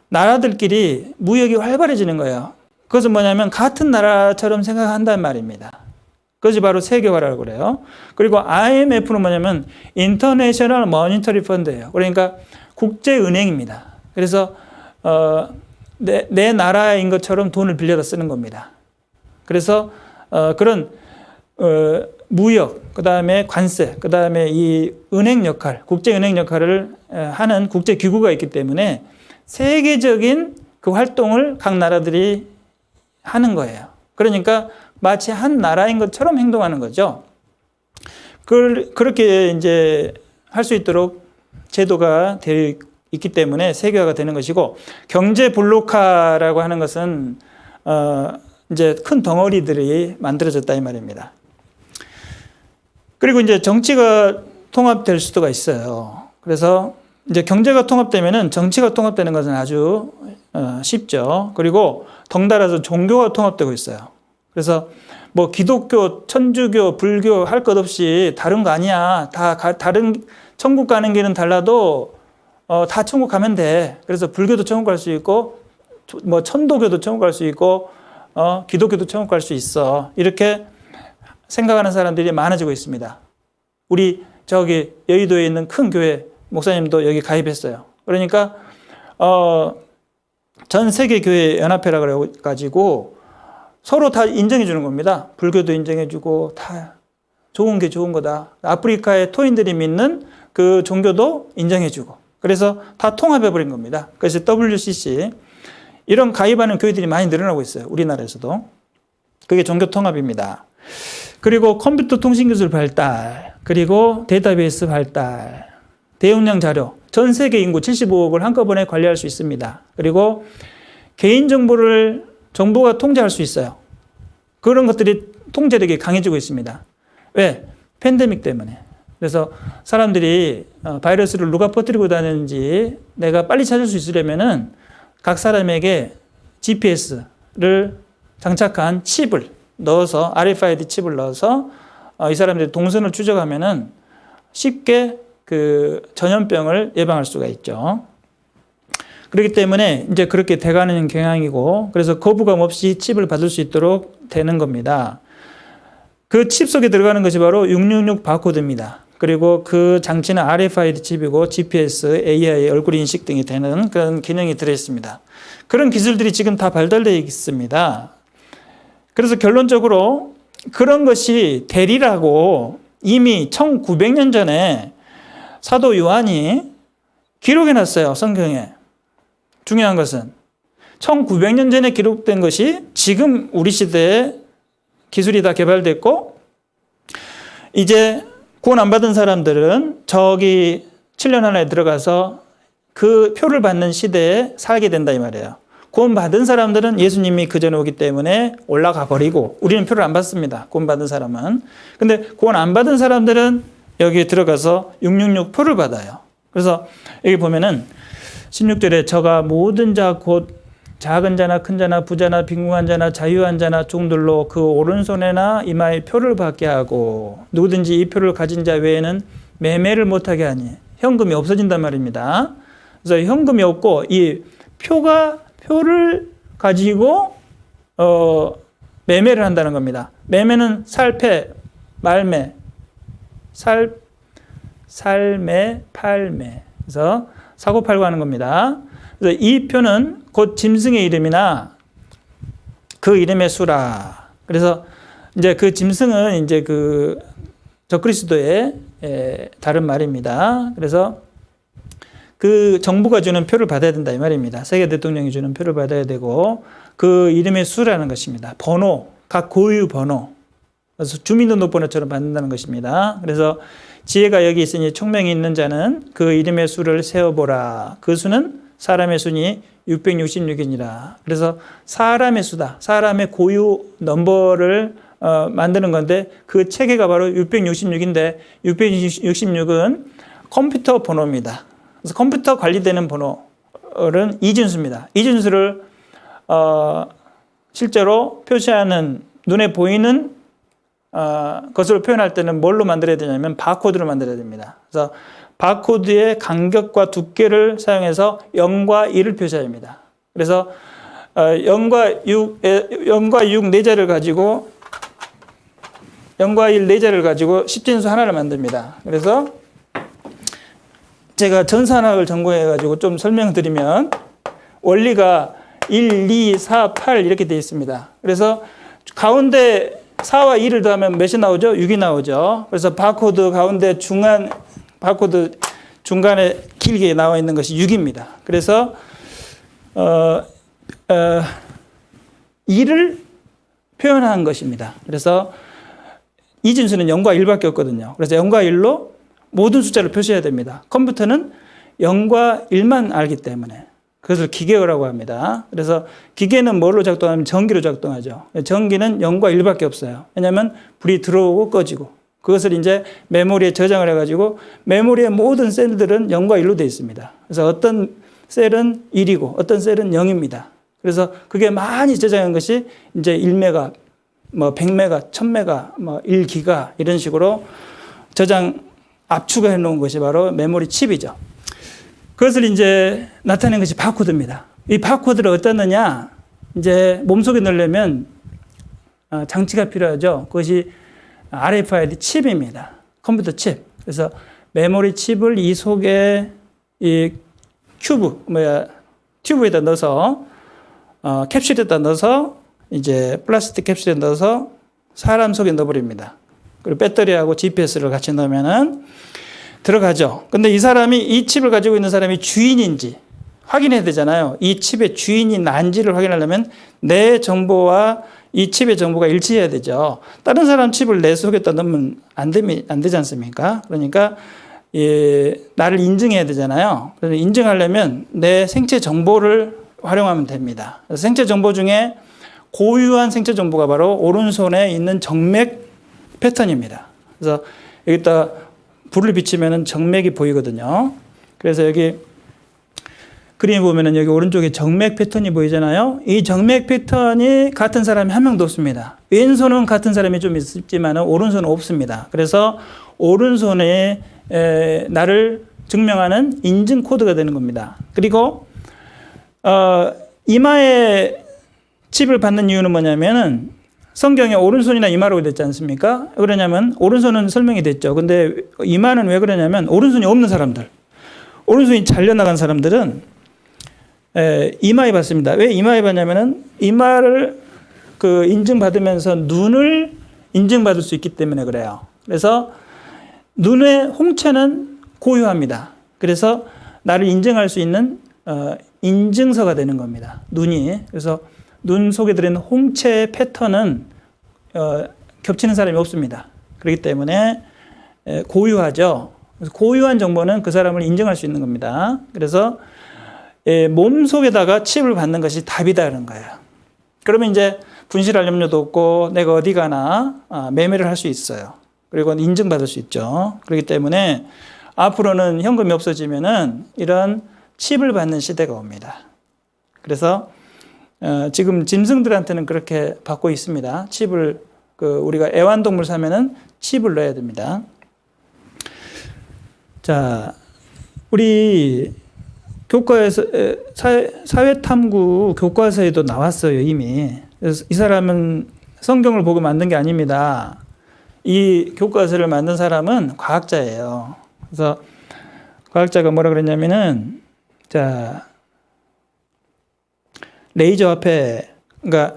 Speaker 1: 나라들끼리 무역이 활발해지는 거예요. 그것은 뭐냐면 같은 나라처럼 생각한다는 말입니다. 그것이 바로 세계화라고 그래요. 그리고 IMF는 뭐냐면 인터내셔널 머니터리 펀드예요. 그러니까 국제은행입니다. 그래서 내 나라인 것처럼 돈을 빌려다 쓰는 겁니다. 그래서 그런 무역, 그 다음에 관세, 그 다음에 이 은행 역할, 국제은행 역할을 하는 국제기구가 있기 때문에 세계적인 그 활동을 각 나라들이 하는 거예요. 그러니까 마치 한 나라인 것처럼 행동하는 거죠. 그렇게 이제 할 수 있도록 제도가 되어 있기 때문에 세계화가 되는 것이고, 경제 블록화라고 하는 것은 이제 큰 덩어리들이 만들어졌다 이 말입니다. 그리고 이제 정치가 통합될 수도가 있어요. 그래서 이제 경제가 통합되면은 정치가 통합되는 것은 아주 쉽죠. 그리고 덩달아서 종교가 통합되고 있어요. 그래서 뭐 기독교, 천주교, 불교 할 것 없이 다른 거 아니야. 다른 천국 가는 길은 달라도 다 천국 가면 돼. 그래서 불교도 천국 갈 수 있고 뭐 천도교도 천국 갈 수 있고 기독교도 천국 갈 수 있어. 이렇게 생각하는 사람들이 많아지고 있습니다. 우리 저기 여의도에 있는 큰 교회 목사님도 여기 가입했어요. 그러니까 전 세계 교회 연합회라 그래 가지고 서로 다 인정해 주는 겁니다. 불교도 인정해 주고 다 좋은 게 좋은 거다. 아프리카의 토인들이 믿는 그 종교도 인정해 주고. 그래서 다 통합해 버린 겁니다. 그래서 WCC 이런 가입하는 교회들이 많이 늘어나고 있어요. 우리나라에서도. 그게 종교 통합입니다. 그리고 컴퓨터 통신기술 발달, 그리고 데이터베이스 발달, 대용량 자료, 전 세계 인구 75억을 한꺼번에 관리할 수 있습니다. 그리고 개인정보를 정부가 통제할 수 있어요. 그런 것들이 통제력이 강해지고 있습니다. 왜? 팬데믹 때문에. 그래서 사람들이 바이러스를 누가 퍼뜨리고 다니는지 내가 빨리 찾을 수 있으려면은 각 사람에게 GPS를 장착한 칩을 넣어서 RFID 칩을 넣어서 이 사람들이 동선을 추적하면은 쉽게 그 전염병을 예방할 수가 있죠. 그렇기 때문에 이제 그렇게 돼가는 경향이고, 그래서 거부감 없이 칩을 받을 수 있도록 되는 겁니다. 그 칩 속에 들어가는 것이 바로 666 바코드입니다. 그리고 그 장치는 RFID 칩이고 GPS, AI, 얼굴 인식 등이 되는 그런 기능이 들어있습니다. 그런 기술들이 지금 다 발달되어 있습니다. 그래서 결론적으로 그런 것이 되리라고 이미 1900년 전에 사도 요한이 기록해놨어요. 성경에. 중요한 것은 1900년 전에 기록된 것이 지금 우리 시대에 기술이 다 개발됐고, 이제 구원 안 받은 사람들은 저기 7년 안에 들어가서 그 표를 받는 시대에 살게 된다 이 말이에요. 구원 받은 사람들은 예수님이 그 전에 오기 때문에 올라가 버리고, 우리는 표를 안 받습니다. 구원 받은 사람은. 근데 구원 안 받은 사람들은 여기에 들어가서 666 표를 받아요. 그래서 여기 보면은 16절에 저가 모든 자 곧 작은 자나 큰 자나 부자나 빈궁한 자나 자유한 자나 종들로 그 오른손에나 이마에 표를 받게 하고, 누구든지 이 표를 가진 자 외에는 매매를 못하게 하니, 현금이 없어진단 말입니다. 그래서 현금이 없고 이 표를 가지고 매매를 한다는 겁니다. 매매는 살패, 말매, 살매, 팔매. 그래서 사고 팔고 하는 겁니다. 그래서 이 표는 곧 짐승의 이름이나 그 이름의 수라. 그래서 이제 그 짐승은 이제 그 적그리스도의 다른 말입니다. 그래서 그 정부가 주는 표를 받아야 된다 이 말입니다. 세계 대통령이 주는 표를 받아야 되고, 그 이름의 수라는 것입니다. 번호, 각 고유 번호. 그래서 주민등록번호처럼 받는다는 것입니다. 그래서 지혜가 여기 있으니 총명이 있는 자는 그 이름의 수를 세어보라. 그 수는 사람의 수니 666이니라. 그래서 사람의 수다. 사람의 고유 넘버를 만드는 건데, 그 체계가 바로 666인데 666은 컴퓨터 번호입니다. 그래서 컴퓨터 관리되는 번호는 이진수입니다. 이진수를 실제로 표시하는 눈에 보이는 것을 표현할 때는 뭘로 만들어야 되냐면 바코드로 만들어야 됩니다. 그래서 바코드의 간격과 두께를 사용해서 0과 1을 표시합니다. 그래서 0과 6 4자를 가지고 0과 1 4자를 가지고 십진수 하나를 만듭니다. 그래서 제가 전산학을 전공해가지고 좀 설명드리면, 원리가 1, 2, 4, 8 이렇게 되어 있습니다. 그래서 가운데 4와 2를 더하면 몇이 나오죠? 6이 나오죠. 그래서 바코드 가운데 바코드 중간에 길게 나와 있는 것이 6입니다. 그래서 2를 표현한 것입니다. 그래서 이진수는 0과 1밖에 없거든요. 그래서 0과 1로 모든 숫자를 표시해야 됩니다. 컴퓨터는 0과 1만 알기 때문에 그것을 기계어라고 합니다. 그래서 기계는 뭘로 작동하면 전기로 작동하죠. 전기는 0과 1밖에 없어요. 왜냐하면 불이 들어오고 꺼지고, 그것을 이제 메모리에 저장을 해가지고 메모리의 모든 셀들은 0과 1로 되어 있습니다. 그래서 어떤 셀은 1이고 어떤 셀은 0입니다. 그래서 그게 많이 저장한 것이 이제 1메가, 뭐 100메가, 1000메가, 뭐 1기가 이런 식으로 저장 압축해 놓은 것이 바로 메모리 칩이죠. 그것을 이제 나타낸 것이 바코드입니다. 이 바코드를 어디다 넣냐? 이제 몸속에 넣으려면 장치가 필요하죠. 그것이 RFID 칩입니다. 컴퓨터 칩. 그래서 메모리 칩을 이 속에 이 튜브에다 넣어서 캡슐에다 넣어서 이제 플라스틱 캡슐에 넣어서 사람 속에 넣어버립니다. 그리고 배터리하고 GPS를 같이 넣으면은 들어가죠. 근데 이 사람이 이 칩을 가지고 있는 사람이 주인인지 확인해야 되잖아요. 이 칩의 주인이 난지를 확인하려면 내 정보와 이 칩의 정보가 일치해야 되죠. 다른 사람 칩을 내 속에다 넣으면 안 되지 않습니까? 그러니까 나를 인증해야 되잖아요. 그래서 인증하려면 내 생체 정보를 활용하면 됩니다. 그래서 생체 정보 중에 고유한 생체 정보가 바로 오른손에 있는 정맥 패턴입니다. 그래서 여기다 불을 비치면 정맥이 보이거든요. 그래서 여기 그림 보면은 여기 오른쪽에 정맥 패턴이 보이잖아요. 이 정맥 패턴이 같은 사람이 한 명도 없습니다. 왼손은 같은 사람이 좀 있지만 오른손은 없습니다. 그래서 오른손에 나를 증명하는 인증 코드가 되는 겁니다. 그리고 이마에 칩을 받는 이유는 뭐냐면은 성경에 오른손이나 이마라고 됐지 않습니까? 왜 그러냐면 오른손은 설명이 됐죠. 근데 이마는 왜 그러냐면 오른손이 없는 사람들, 오른손이 잘려나간 사람들은 이마에 받습니다. 왜 이마에 받냐면은 이마를 인증받으면서 눈을 인증받을 수 있기 때문에 그래요. 그래서 눈의 홍채는 고유합니다. 그래서 나를 인증할 수 있는 인증서가 되는 겁니다. 눈이. 그래서 눈 속에 들어있는 홍채의 패턴은 겹치는 사람이 없습니다. 그렇기 때문에 고유하죠. 그래서 고유한 정보는 그 사람을 인정할 수 있는 겁니다. 그래서 몸 속에다가 칩을 받는 것이 답이다라는 거예요. 그러면 이제 분실할 염려도 없고 내가 어디 가나 매매를 할 수 있어요. 그리고 인증받을 수 있죠. 그렇기 때문에 앞으로는 현금이 없어지면은 이런 칩을 받는 시대가 옵니다. 그래서 지금 짐승들한테는 그렇게 받고 있습니다. 칩을 우리가 애완동물 사면은 칩을 넣어야 됩니다. 자, 우리 교과에서 사회탐구 교과서에도 나왔어요, 이미. 그래서 이 사람은 성경을 보고 만든 게 아닙니다. 이 교과서를 만든 사람은 과학자예요. 그래서 과학자가 뭐라 그랬냐면은 자, 레이저 화폐, 그러니까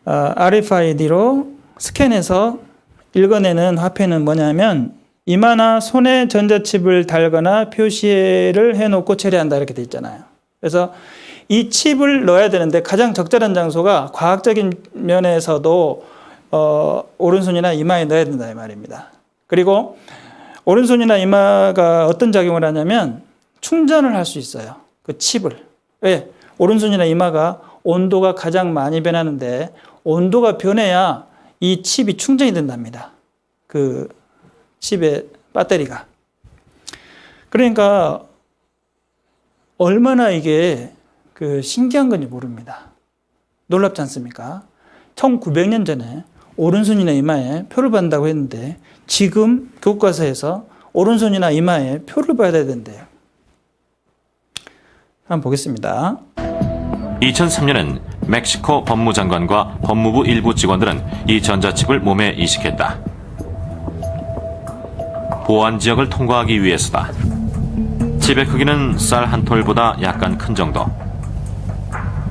Speaker 1: RFID로 스캔해서 읽어내는 화폐는 뭐냐면 이마나 손에 전자칩을 달거나 표시를 해놓고 처리한다 이렇게 돼 있잖아요. 그래서 이 칩을 넣어야 되는데 가장 적절한 장소가 과학적인 면에서도 오른손이나 이마에 넣어야 된다 이 말입니다. 그리고 오른손이나 이마가 어떤 작용을 하냐면 충전을 할 수 있어요. 그 칩을. 왜? 오른손이나 이마가 온도가 가장 많이 변하는데 온도가 변해야 이 칩이 충전이 된답니다. 그 칩의 배터리가. 그러니까 얼마나 이게 신기한 건지 모릅니다. 놀랍지 않습니까? 1900년 전에 오른손이나 이마에 표를 받는다고 했는데 지금 교과서에서 오른손이나 이마에 표를 받아야 된대요. 한번 보겠습니다.
Speaker 8: 2003년엔 멕시코 법무장관과 법무부 일부 직원들은 이 전자칩을 몸에 이식했다. 보안 지역을 통과하기 위해서다. 칩의 크기는 쌀 한 톨보다 약간 큰 정도.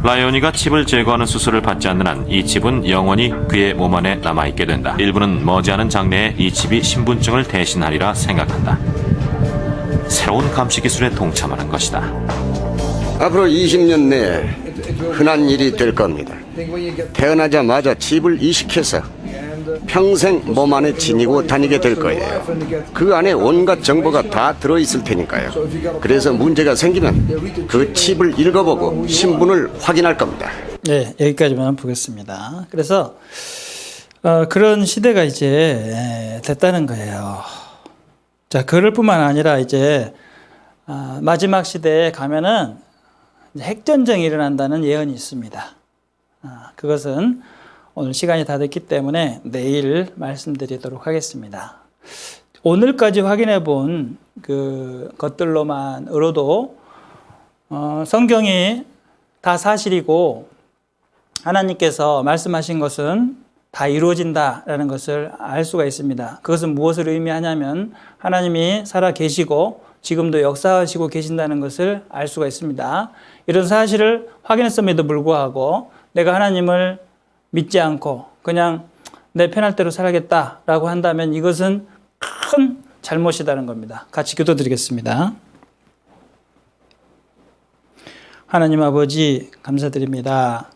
Speaker 8: 라이오니가 칩을 제거하는 수술을 받지 않는 한 이 칩은 영원히 그의 몸 안에 남아있게 된다. 일부는 머지않은 장래에 이 칩이 신분증을 대신하리라 생각한다. 새로운 감시 기술에 동참하는 것이다.
Speaker 9: 앞으로 20년 내에 흔한 일이 될 겁니다. 태어나자마자 칩을 이식해서 평생 몸 안에 지니고 다니게 될 거예요. 그 안에 온갖 정보가 다 들어있을 테니까요. 그래서 문제가 생기면 그 칩을 읽어보고 신분을 확인할 겁니다.
Speaker 1: 네, 여기까지만 보겠습니다. 그래서 그런 시대가 이제 됐다는 거예요. 자, 그럴 뿐만 아니라 이제 마지막 시대에 가면은 핵전쟁이 일어난다는 예언이 있습니다. 그것은 오늘 시간이 다 됐기 때문에 내일 말씀드리도록 하겠습니다. 오늘까지 확인해 본 그 것들로만으로도 성경이 다 사실이고 하나님께서 말씀하신 것은 다 이루어진다라는 것을 알 수가 있습니다. 그것은 무엇을 의미하냐면 하나님이 살아 계시고 지금도 역사하시고 계신다는 것을 알 수가 있습니다. 이런 사실을 확인했음에도 불구하고 내가 하나님을 믿지 않고 그냥 내 편할 대로 살아야겠다라고 한다면 이것은 큰 잘못이라는 겁니다. 같이 기도드리겠습니다. 하나님 아버지 감사드립니다.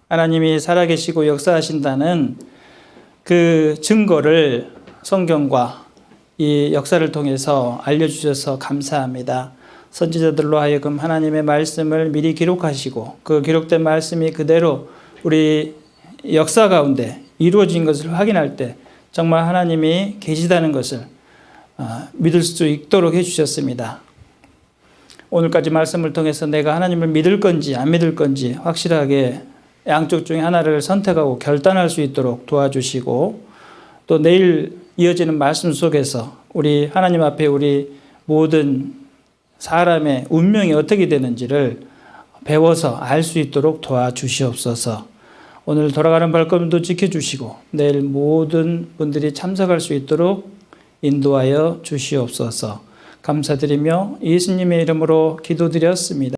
Speaker 1: 하나님이 살아계시고 역사하신다는 그 증거를 성경과 이 역사를 통해서 알려주셔서 감사합니다. 선지자들로 하여금 하나님의 말씀을 미리 기록하시고 그 기록된 말씀이 그대로 우리 역사 가운데 이루어진 것을 확인할 때 정말 하나님이 계시다는 것을 믿을 수 있도록 해주셨습니다. 오늘까지 말씀을 통해서 내가 하나님을 믿을 건지 안 믿을 건지 확실하게 양쪽 중에 하나를 선택하고 결단할 수 있도록 도와주시고 또 내일 이어지는 말씀 속에서 우리 하나님 앞에 우리 모든 사람의 운명이 어떻게 되는지를 배워서 알 수 있도록 도와주시옵소서. 오늘 돌아가는 발걸음도 지켜주시고 내일 모든 분들이 참석할 수 있도록 인도하여 주시옵소서. 감사드리며 예수님의 이름으로 기도드렸습니다.